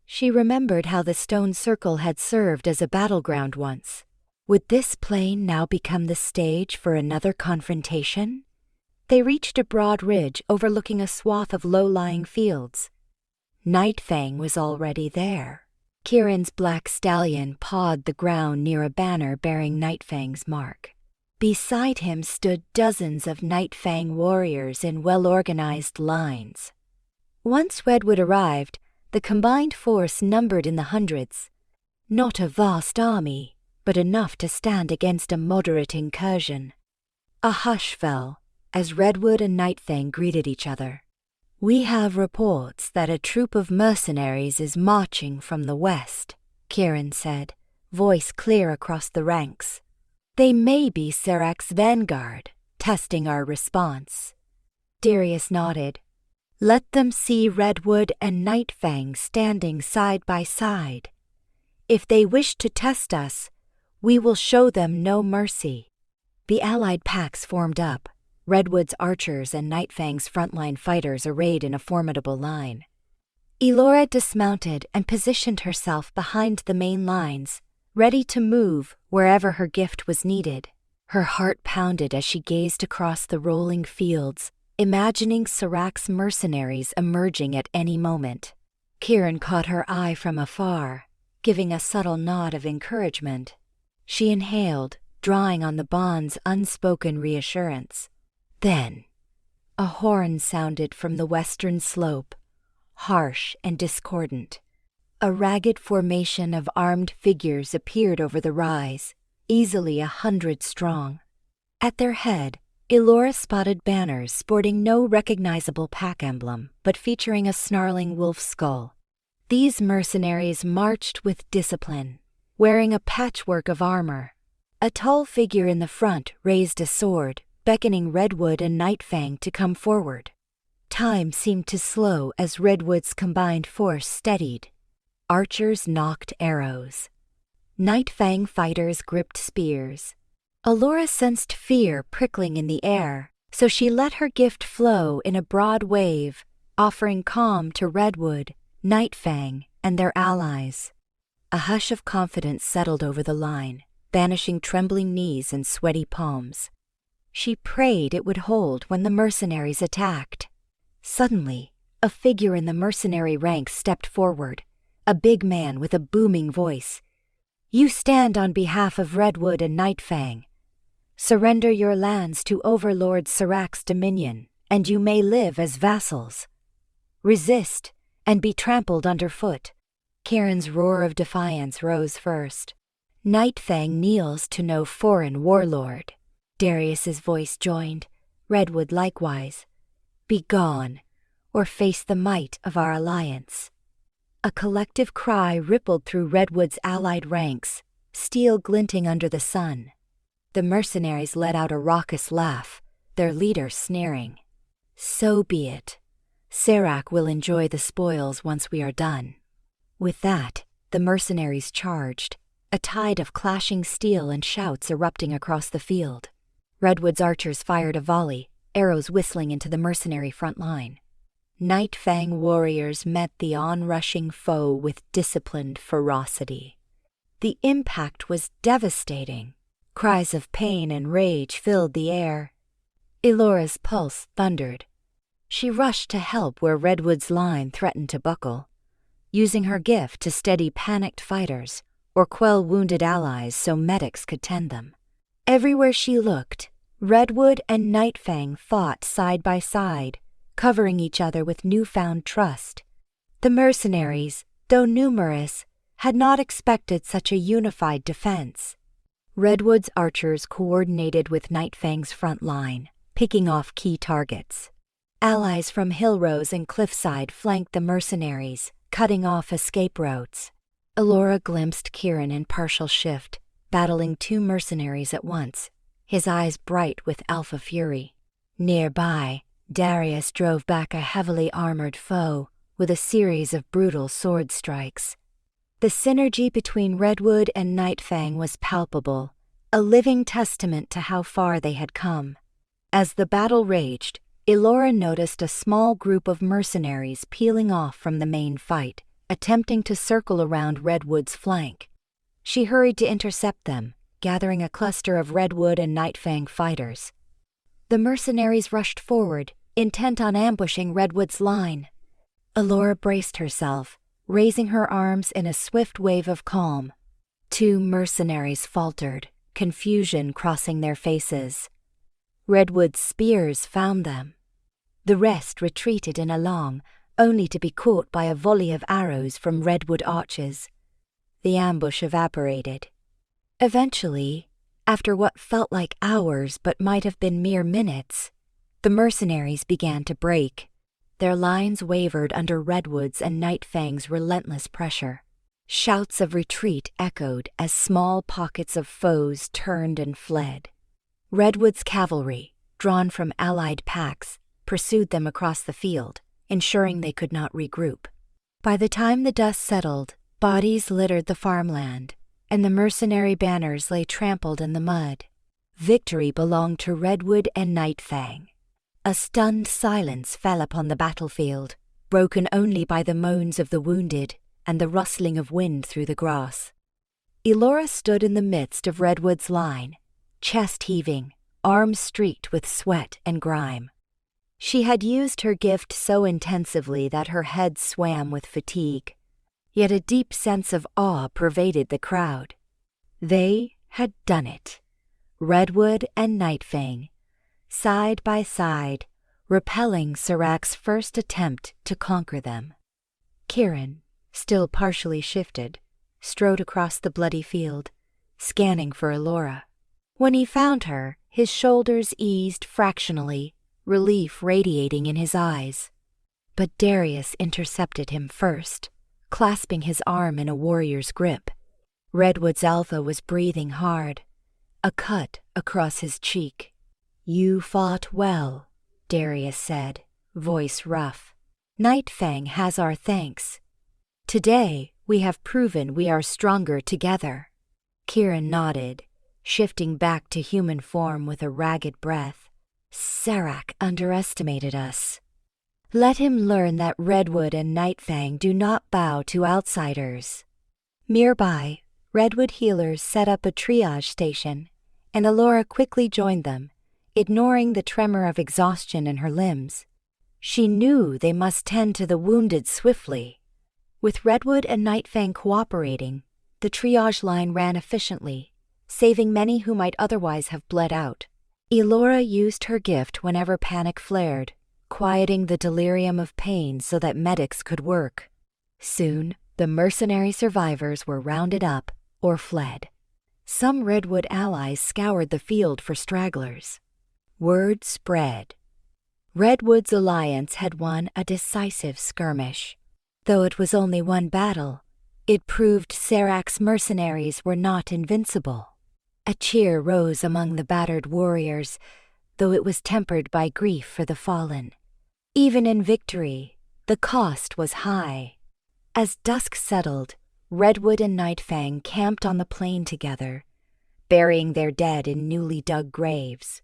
She remembered how the stone circle had served as a battleground once. Would this plain now become the stage for another confrontation? They reached a broad ridge overlooking a swath of low-lying fields. Nightfang was already there. Kieran's black stallion pawed the ground near a banner bearing Nightfang's mark. Beside him stood dozens of Nightfang warriors in well-organized lines. Once Redwood arrived, the combined force numbered in the hundreds. Not a vast army, but enough to stand against a moderate incursion. A hush fell as Redwood and Nightfang greeted each other. "We have reports that a troop of mercenaries is marching from the west," Kieran said, voice clear across the ranks. "They may be Serac's vanguard, testing our response." Darius nodded. "Let them see Redwood and Nightfang standing side by side. If they wish to test us, we will show them no mercy." The allied packs formed up, Redwood's archers and Nightfang's frontline fighters arrayed in a formidable line. Elora dismounted and positioned herself behind the main lines, ready to move wherever her gift was needed. Her heart pounded as she gazed across the rolling fields, imagining Serac's mercenaries emerging at any moment. Kieran caught her eye from afar, giving a subtle nod of encouragement. She inhaled, drawing on the bond's unspoken reassurance. Then, a horn sounded from the western slope, harsh and discordant. A ragged formation of armed figures appeared over the rise, easily 100 strong. At their head, Elora spotted banners sporting no recognizable pack emblem, but featuring a snarling wolf skull. These mercenaries marched with discipline, wearing a patchwork of armor. A tall figure in the front raised a sword, beckoning Redwood and Nightfang to come forward. Time seemed to slow as Redwood's combined force steadied. Archers knocked arrows. Nightfang fighters gripped spears. Elora sensed fear prickling in the air, so she let her gift flow in a broad wave, offering calm to Redwood, Nightfang, and their allies. A hush of confidence settled over the line, banishing trembling knees and sweaty palms. She prayed it would hold when the mercenaries attacked. Suddenly, a figure in the mercenary ranks stepped forward, a big man with a booming voice. "You stand on behalf of Redwood and Nightfang. Surrender your lands to Overlord Serac's dominion, and you may live as vassals. Resist, and be trampled underfoot." Kieran's roar of defiance rose first. "Nightfang kneels to no foreign warlord." Darius's voice joined, Redwood likewise. "Be gone, or face the might of our alliance." A collective cry rippled through Redwood's allied ranks, steel glinting under the sun. The mercenaries let out a raucous laugh, their leader sneering. "So be it. Serac will enjoy the spoils once we are done." With that, the mercenaries charged, a tide of clashing steel and shouts erupting across the field. Redwood's archers fired a volley, arrows whistling into the mercenary front line. Nightfang warriors met the onrushing foe with disciplined ferocity. The impact was devastating. Cries of pain and rage filled the air. Elora's pulse thundered. She rushed to help where Redwood's line threatened to buckle, using her gift to steady panicked fighters or quell wounded allies so medics could tend them. Everywhere she looked, Redwood and Nightfang fought side by side, covering each other with newfound trust. The mercenaries, though numerous, had not expected such a unified defense. Redwood's archers coordinated with Nightfang's front line, picking off key targets. Allies from Hillrose and Cliffside flanked the mercenaries, cutting off escape routes. Elora glimpsed Kieran in partial shift, battling 2 mercenaries at once, his eyes bright with alpha fury. Nearby, Darius drove back a heavily armored foe with a series of brutal sword strikes. The synergy between Redwood and Nightfang was palpable, a living testament to how far they had come. As the battle raged, Elora noticed a small group of mercenaries peeling off from the main fight, attempting to circle around Redwood's flank. She hurried to intercept them, gathering a cluster of Redwood and Nightfang fighters. The mercenaries rushed forward, intent on ambushing Redwood's line. Elora braced herself, raising her arms in a swift wave of calm. 2 mercenaries faltered, confusion crossing their faces. Redwood's spears found them. The rest retreated in alarm, only to be caught by a volley of arrows from Redwood archers. The ambush evaporated. Eventually, after what felt like hours but might have been mere minutes, the mercenaries began to break. Their lines wavered under Redwood's and Nightfang's relentless pressure. Shouts of retreat echoed as small pockets of foes turned and fled. Redwood's cavalry, drawn from allied packs, pursued them across the field, ensuring they could not regroup. By the time the dust settled, bodies littered the farmland, and the mercenary banners lay trampled in the mud. Victory belonged to Redwood and Nightfang. A stunned silence fell upon the battlefield, broken only by the moans of the wounded and the rustling of wind through the grass. Elora stood in the midst of Redwood's line, chest heaving, arms streaked with sweat and grime. She had used her gift so intensively that her head swam with fatigue, yet a deep sense of awe pervaded the crowd. They had done it. Redwood and Nightfang, side by side, repelling Sirach's first attempt to conquer them. Kieran, still partially shifted, strode across the bloody field, scanning for Elora. When he found her, his shoulders eased fractionally, relief radiating in his eyes. But Darius intercepted him first, clasping his arm in a warrior's grip. Redwood's alpha was breathing hard, a cut across his cheek. "You fought well," Darius said, voice rough. "Nightfang has our thanks. Today we have proven we are stronger together." Kieran nodded, shifting back to human form with a ragged breath. "Sirach underestimated us. Let him learn that Redwood and Nightfang do not bow to outsiders." Nearby, Redwood healers set up a triage station, and Elora quickly joined them, ignoring the tremor of exhaustion in her limbs. She knew they must tend to the wounded swiftly. With Redwood and Nightfang cooperating, the triage line ran efficiently, saving many who might otherwise have bled out. Elora used her gift whenever panic flared, quieting the delirium of pain so that medics could work. Soon, the mercenary survivors were rounded up or fled. Some Redwood allies scoured the field for stragglers. Word spread. Redwood's alliance had won a decisive skirmish. Though it was only one battle, it proved Sirach's mercenaries were not invincible. A cheer rose among the battered warriors, though it was tempered by grief for the fallen. Even in victory, the cost was high. As dusk settled, Redwood and Nightfang camped on the plain together, burying their dead in newly dug graves.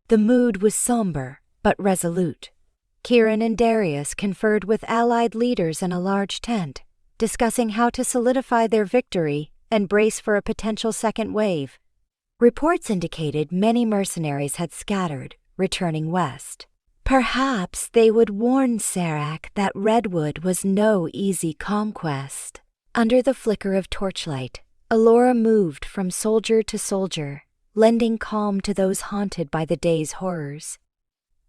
The mood was somber but resolute. Kieran and Darius conferred with allied leaders in a large tent, discussing how to solidify their victory and brace for a potential second wave. Reports indicated many mercenaries had scattered, returning west. Perhaps they would warn Sirach that Redwood was no easy conquest. Under the flicker of torchlight, Elora moved from soldier to soldier, lending calm to those haunted by the day's horrors.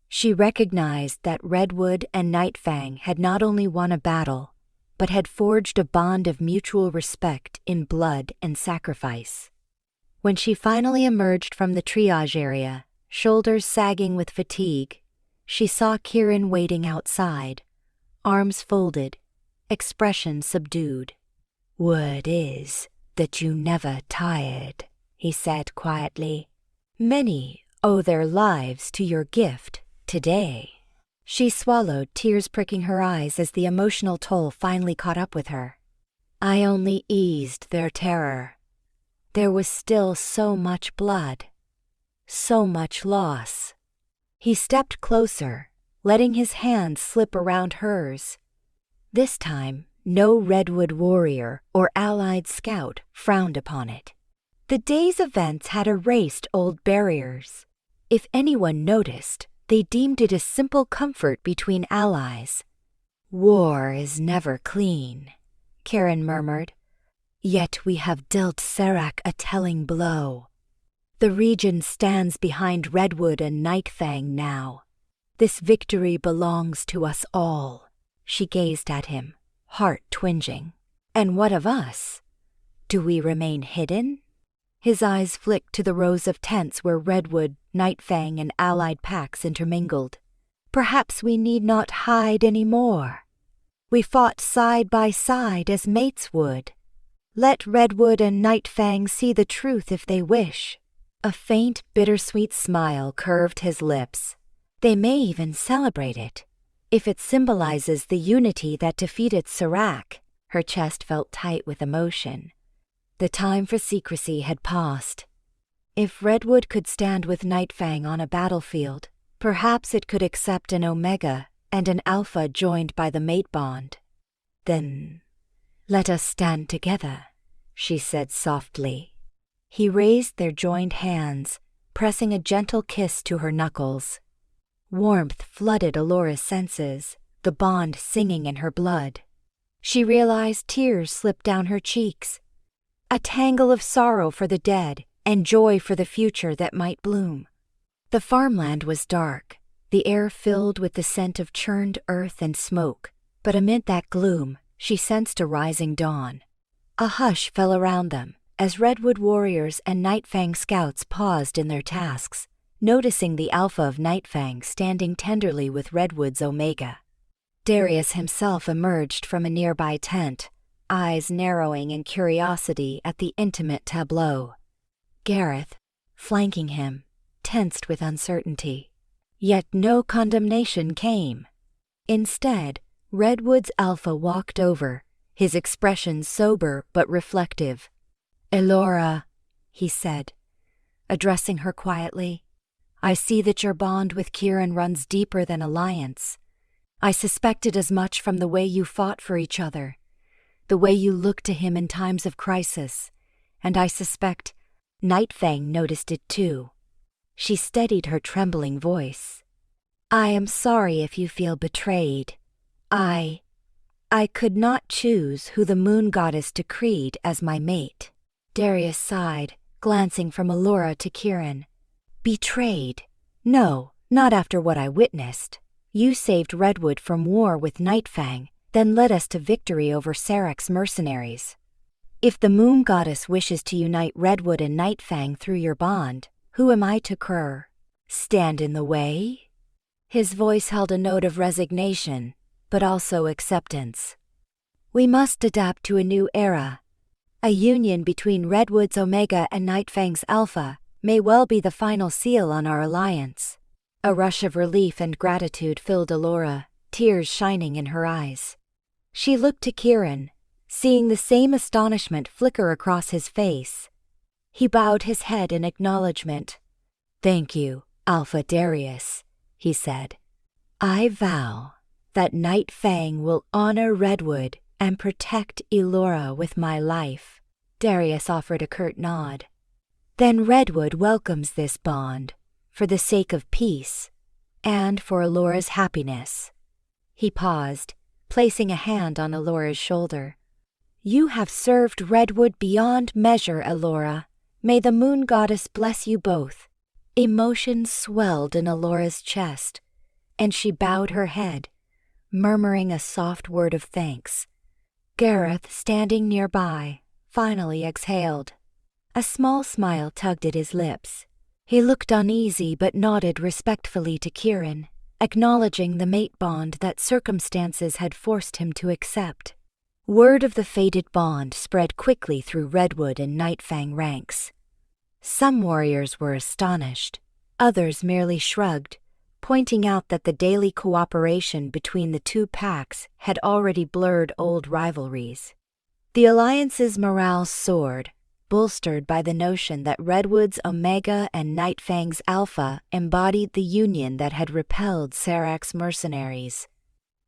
She recognized that Redwood and Nightfang had not only won a battle, but had forged a bond of mutual respect in blood and sacrifice. When she finally emerged from the triage area, shoulders sagging with fatigue, she saw Kieran waiting outside, arms folded, expression subdued. "Word is that you never tired," he said quietly. "Many owe their lives to your gift today." She swallowed, tears pricking her eyes as the emotional toll finally caught up with her. I only eased their terror. There was still so much blood, so much loss. He stepped closer, letting his hand slip around hers. This time, no Redwood warrior or allied scout frowned upon it. The day's events had erased old barriers. If anyone noticed, they deemed it a simple comfort between allies. War is never clean, Kieran murmured. Yet we have dealt Serac a telling blow. The region stands behind Redwood and Nightfang now. This victory belongs to us all. She gazed at him, heart twinging. And what of us? Do we remain hidden? His eyes flicked to the rows of tents where Redwood, Nightfang, and allied packs intermingled. Perhaps we need not hide any more. We fought side by side as mates would. Let Redwood and Nightfang see the truth if they wish. A faint, bittersweet smile curved his lips. They may even celebrate it. If it symbolizes the unity that defeated Serac. Her chest felt tight with emotion. The time for secrecy had passed. If Redwood could stand with Nightfang on a battlefield, perhaps it could accept an Omega and an Alpha joined by the mate bond. Then, let us stand together, she said softly. He raised their joined hands, pressing a gentle kiss to her knuckles. Warmth flooded Elora's senses, the bond singing in her blood. She realized tears slipped down her cheeks. A tangle of sorrow for the dead and joy for the future that might bloom. The farmland was dark, the air filled with the scent of churned earth and smoke, but amid that gloom, she sensed a rising dawn. A hush fell around them as Redwood warriors and Nightfang scouts paused in their tasks, noticing the Alpha of Nightfang standing tenderly with Redwood's Omega. Darius himself emerged from a nearby tent, eyes narrowing in curiosity at the intimate tableau. Gareth, flanking him, tensed with uncertainty. Yet no condemnation came. Instead, Redwood's Alpha walked over, his expression sober but reflective. "Elora," he said, addressing her quietly, "I see that your bond with Kieran runs deeper than alliance. I suspected as much from the way you fought for each other, the way you looked to him in times of crisis, and I suspect Nightfang noticed it too." She steadied her trembling voice. "I am sorry if you feel betrayed. I could not choose who the moon goddess decreed as my mate." Darius sighed, glancing from Elora to Kieran. "Betrayed? No, not after what I witnessed. You saved Redwood from war with Nightfang, then led us to victory over Serac's mercenaries. If the moon goddess wishes to unite Redwood and Nightfang through your bond, who am I to stand in the way?" His voice held a note of resignation, but also acceptance. "We must adapt to a new era. A union between Redwood's Omega and Nightfang's Alpha may well be the final seal on our alliance." A rush of relief and gratitude filled Elora, tears shining in her eyes. She looked to Kieran, seeing the same astonishment flicker across his face. He bowed his head in acknowledgement. "Thank you, Alpha Darius," he said. "I vow that Nightfang will honor Redwood and protect Elora with my life." Darius offered a curt nod. "Then Redwood welcomes this bond, for the sake of peace, and for Elora's happiness." He paused, placing a hand on Elora's shoulder. "You have served Redwood beyond measure, Elora. May the moon goddess bless you both." Emotion swelled in Elora's chest, and she bowed her head, murmuring a soft word of thanks. Gareth, standing nearby, finally exhaled. A small smile tugged at his lips. He looked uneasy but nodded respectfully to Kieran, acknowledging the mate bond that circumstances had forced him to accept. Word of the fated bond spread quickly through Redwood and Nightfang ranks. Some warriors were astonished, others merely shrugged, pointing out that the daily cooperation between the two packs had already blurred old rivalries. The alliance's morale soared, bolstered by the notion that Redwood's Omega and Nightfang's Alpha embodied the union that had repelled Sarak's mercenaries.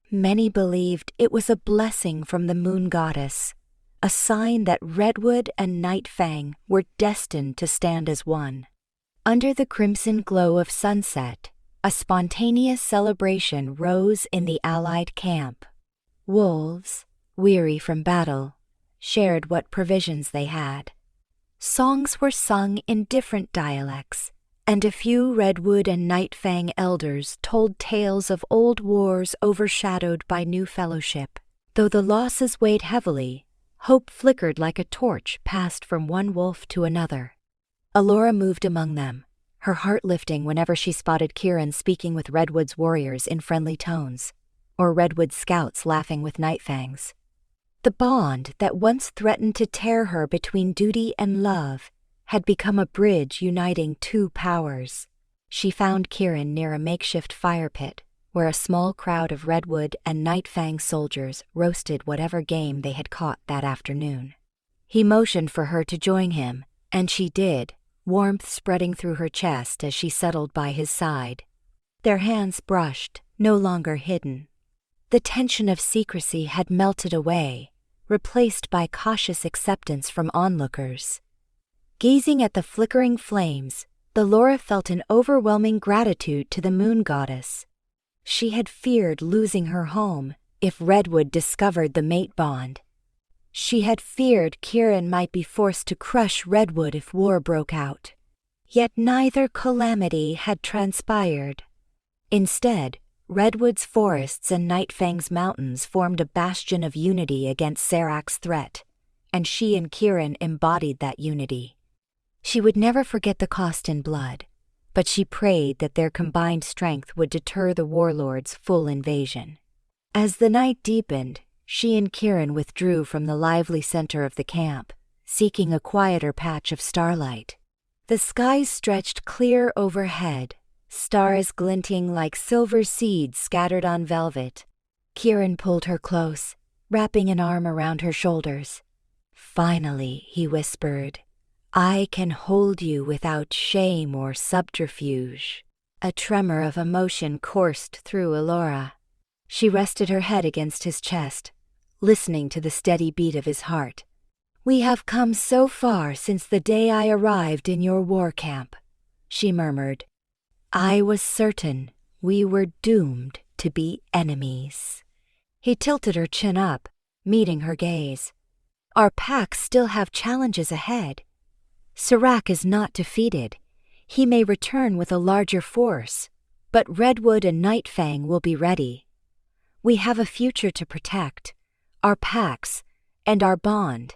Many believed it was a blessing from the moon goddess, a sign that Redwood and Nightfang were destined to stand as one. Under the crimson glow of sunset, a spontaneous celebration rose in the allied camp. Wolves, weary from battle, shared what provisions they had. Songs were sung in different dialects, and a few Redwood and Nightfang elders told tales of old wars overshadowed by new fellowship. Though the losses weighed heavily, hope flickered like a torch passed from one wolf to another. Elora moved among them, her heart lifting whenever she spotted Kieran speaking with Redwood's warriors in friendly tones, or Redwood's scouts laughing with Nightfang's. The bond that once threatened to tear her between duty and love had become a bridge uniting two powers. She found Kieran near a makeshift fire pit, where a small crowd of Redwood and Nightfang soldiers roasted whatever game they had caught that afternoon. He motioned for her to join him, and she did, warmth spreading through her chest as she settled by his side. Their hands brushed, no longer hidden. The tension of secrecy had melted away, replaced by cautious acceptance from onlookers. Gazing at the flickering flames, Elora felt an overwhelming gratitude to the moon goddess. She had feared losing her home if Redwood discovered the mate bond. She had feared Kieran might be forced to crush Redwood if war broke out. Yet neither calamity had transpired. Instead, Redwood's forests and Nightfang's mountains formed a bastion of unity against Sarak's threat, and she and Kieran embodied that unity. She would never forget the cost in blood, but she prayed that their combined strength would deter the warlord's full invasion. As the night deepened, she and Kieran withdrew from the lively center of the camp, seeking a quieter patch of starlight. The skies stretched clear overhead, stars glinting like silver seeds scattered on velvet. Kieran pulled her close, wrapping an arm around her shoulders. "Finally," he whispered, "I can hold you without shame or subterfuge." A tremor of emotion coursed through Elora. She rested her head against his chest, listening to the steady beat of his heart. "We have come so far since the day I arrived in your war camp," she murmured. "I was certain we were doomed to be enemies." He tilted her chin up, meeting her gaze. "Our packs still have challenges ahead. Sarak is not defeated. He may return with a larger force, but Redwood and Nightfang will be ready. We have a future to protect, our packs, and our bond."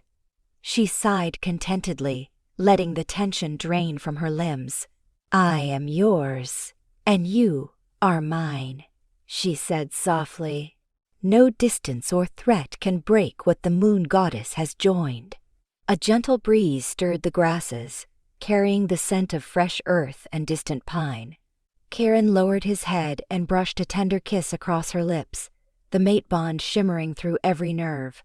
She sighed contentedly, letting the tension drain from her limbs. "I am yours, and you are mine," she said softly. "No distance or threat can break what the moon goddess has joined." A gentle breeze stirred the grasses, carrying the scent of fresh earth and distant pine. Kieran lowered his head and brushed a tender kiss across her lips, the mate bond shimmering through every nerve.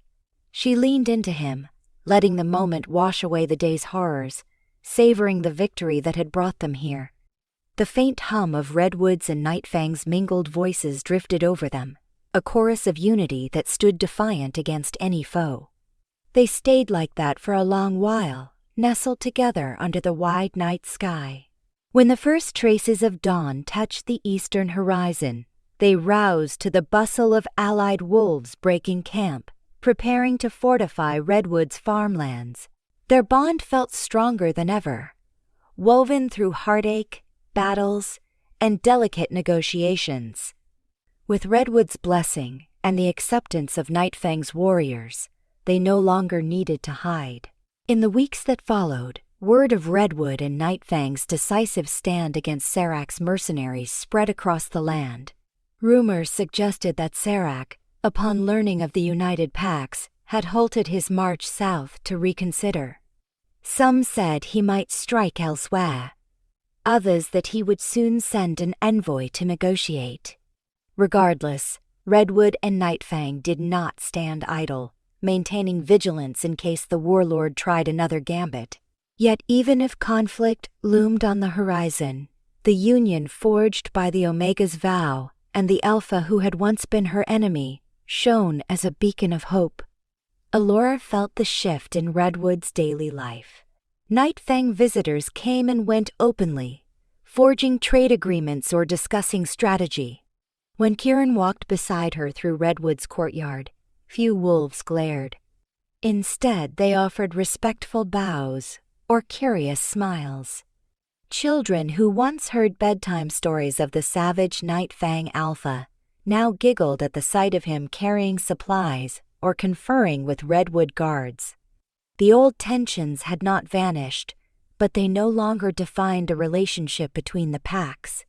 She leaned into him, letting the moment wash away the day's horrors, savoring the victory that had brought them here. The faint hum of Redwood's and Nightfang's mingled voices drifted over them, a chorus of unity that stood defiant against any foe. They stayed like that for a long while, nestled together under the wide night sky. When the first traces of dawn touched the eastern horizon, they roused to the bustle of allied wolves breaking camp, preparing to fortify Redwood's farmlands. Their bond felt stronger than ever, woven through heartache, battles, and delicate negotiations. With Redwood's blessing and the acceptance of Nightfang's warriors, they no longer needed to hide. In the weeks that followed, word of Redwood and Nightfang's decisive stand against Sarak's mercenaries spread across the land. Rumors suggested that Sarak, upon learning of the united packs, had halted his march south to reconsider. Some said he might strike elsewhere, others that he would soon send an envoy to negotiate. Regardless, Redwood and Nightfang did not stand idle. maintaining vigilance in case the warlord tried another gambit. Yet even if conflict loomed on the horizon, the union forged by the Omega's vow and the Alpha who had once been her enemy shone as a beacon of hope. Elora felt the shift in Redwood's daily life. Nightfang visitors came and went openly, forging trade agreements or discussing strategy. When Kieran walked beside her through Redwood's courtyard, few wolves glared. Instead, they offered respectful bows or curious smiles. Children who once heard bedtime stories of the savage Nightfang Alpha now giggled at the sight of him carrying supplies or conferring with Redwood guards. The old tensions had not vanished, but they no longer defined a relationship between the packs.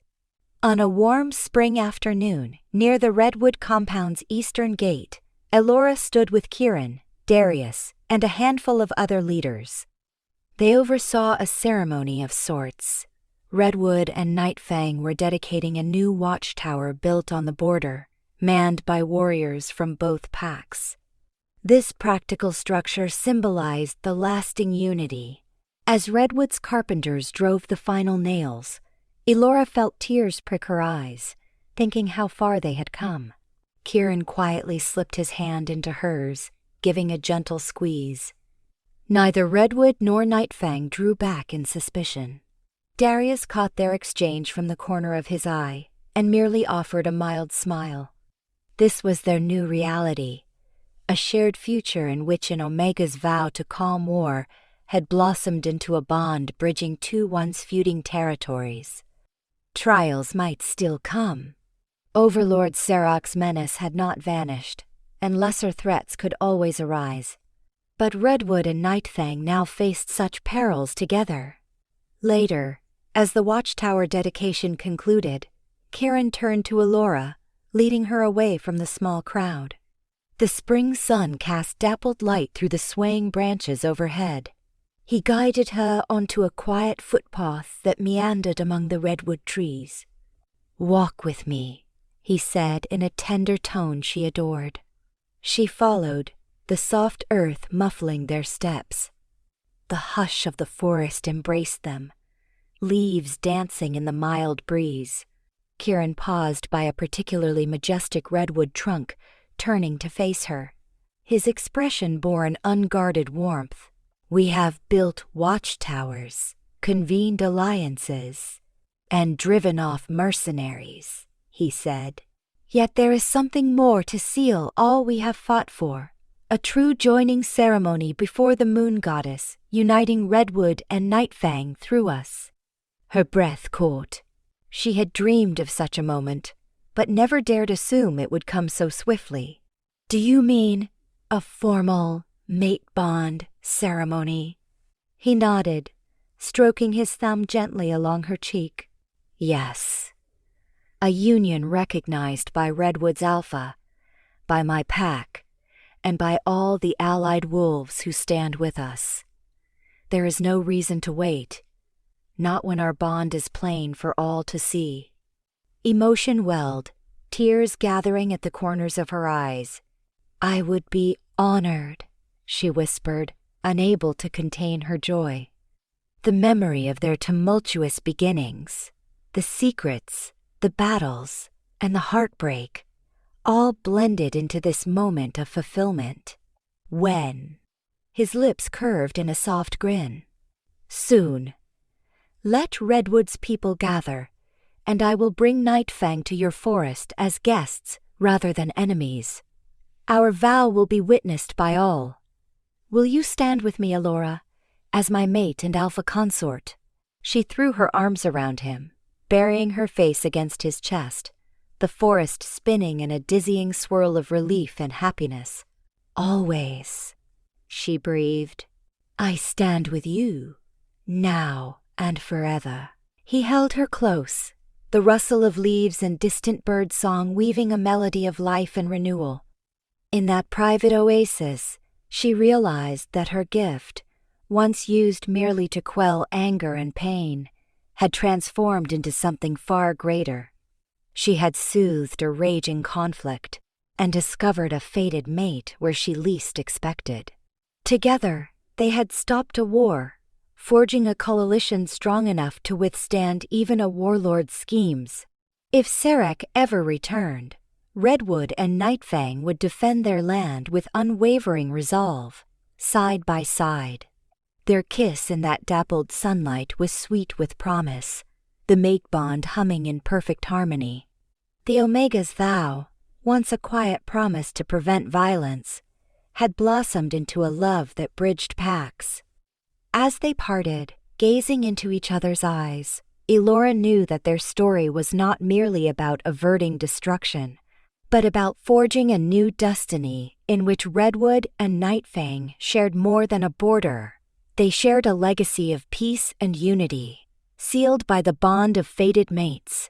On a warm spring afternoon, near the Redwood compound's eastern gate, Elora stood with Kieran, Darius, and a handful of other leaders. They oversaw a ceremony of sorts. Redwood and Nightfang were dedicating a new watchtower built on the border, manned by warriors from both packs. This practical structure symbolized the lasting unity. As Redwood's carpenters drove the final nails, Elora felt tears prick her eyes, thinking how far they had come. Kieran quietly slipped his hand into hers, giving a gentle squeeze. Neither Redwood nor Nightfang drew back in suspicion. Darius caught their exchange from the corner of his eye and merely offered a mild smile. This was their new reality, a shared future in which an Omega's vow to calm war had blossomed into a bond bridging two once feuding territories. Trials might still come. Overlord Serok's menace had not vanished, and lesser threats could always arise. But Redwood and Nightfang now faced such perils together. Later, as the watchtower dedication concluded, Kieran turned to Elora, leading her away from the small crowd. The spring sun cast dappled light through the swaying branches overhead. He guided her onto a quiet footpath that meandered among the redwood trees. "Walk with me," he said in a tender tone she adored. She followed, the soft earth muffling their steps. The hush of the forest embraced them, leaves dancing in the mild breeze. Kieran paused by a particularly majestic redwood trunk, turning to face her. His expression bore an unguarded warmth. "We have built watchtowers, convened alliances, and driven off mercenaries," he said. "Yet there is something more to seal all we have fought for. A true joining ceremony before the moon goddess, uniting Redwood and Nightfang through us." Her breath caught. She had dreamed of such a moment, but never dared assume it would come so swiftly. "Do you mean a formal mate bond ceremony?" He nodded, stroking his thumb gently along her cheek. "Yes. A union recognized by Redwood's Alpha, by my pack, and by all the allied wolves who stand with us. There is no reason to wait, not when our bond is plain for all to see." Emotion welled, tears gathering at the corners of her eyes. "I would be honored," she whispered, unable to contain her joy. The memory of their tumultuous beginnings, the secrets, the battles, and the heartbreak, all blended into this moment of fulfillment. "When?" His lips curved in a soft grin. "Soon. Let Redwood's people gather, and I will bring Nightfang to your forest as guests rather than enemies. Our vow will be witnessed by all. Will you stand with me, Elora, as my mate and alpha consort?" She threw her arms around him, burying her face against his chest, the forest spinning in a dizzying swirl of relief and happiness. "Always," she breathed. "I stand with you, now and forever." He held her close, the rustle of leaves and distant bird song weaving a melody of life and renewal. In that private oasis, she realized that her gift, once used merely to quell anger and pain, had transformed into something far greater. She had soothed a raging conflict, and discovered a fated mate where she least expected. Together, they had stopped a war, forging a coalition strong enough to withstand even a warlord's schemes. If Sarek ever returned, Redwood and Nightfang would defend their land with unwavering resolve, side by side. Their kiss in that dappled sunlight was sweet with promise, the mate bond humming in perfect harmony. The Omega's vow, once a quiet promise to prevent violence, had blossomed into a love that bridged pacts. As they parted, gazing into each other's eyes, Elora knew that their story was not merely about averting destruction, but about forging a new destiny in which Redwood and Nightfang shared more than a border. They shared a legacy of peace and unity, sealed by the bond of fated mates.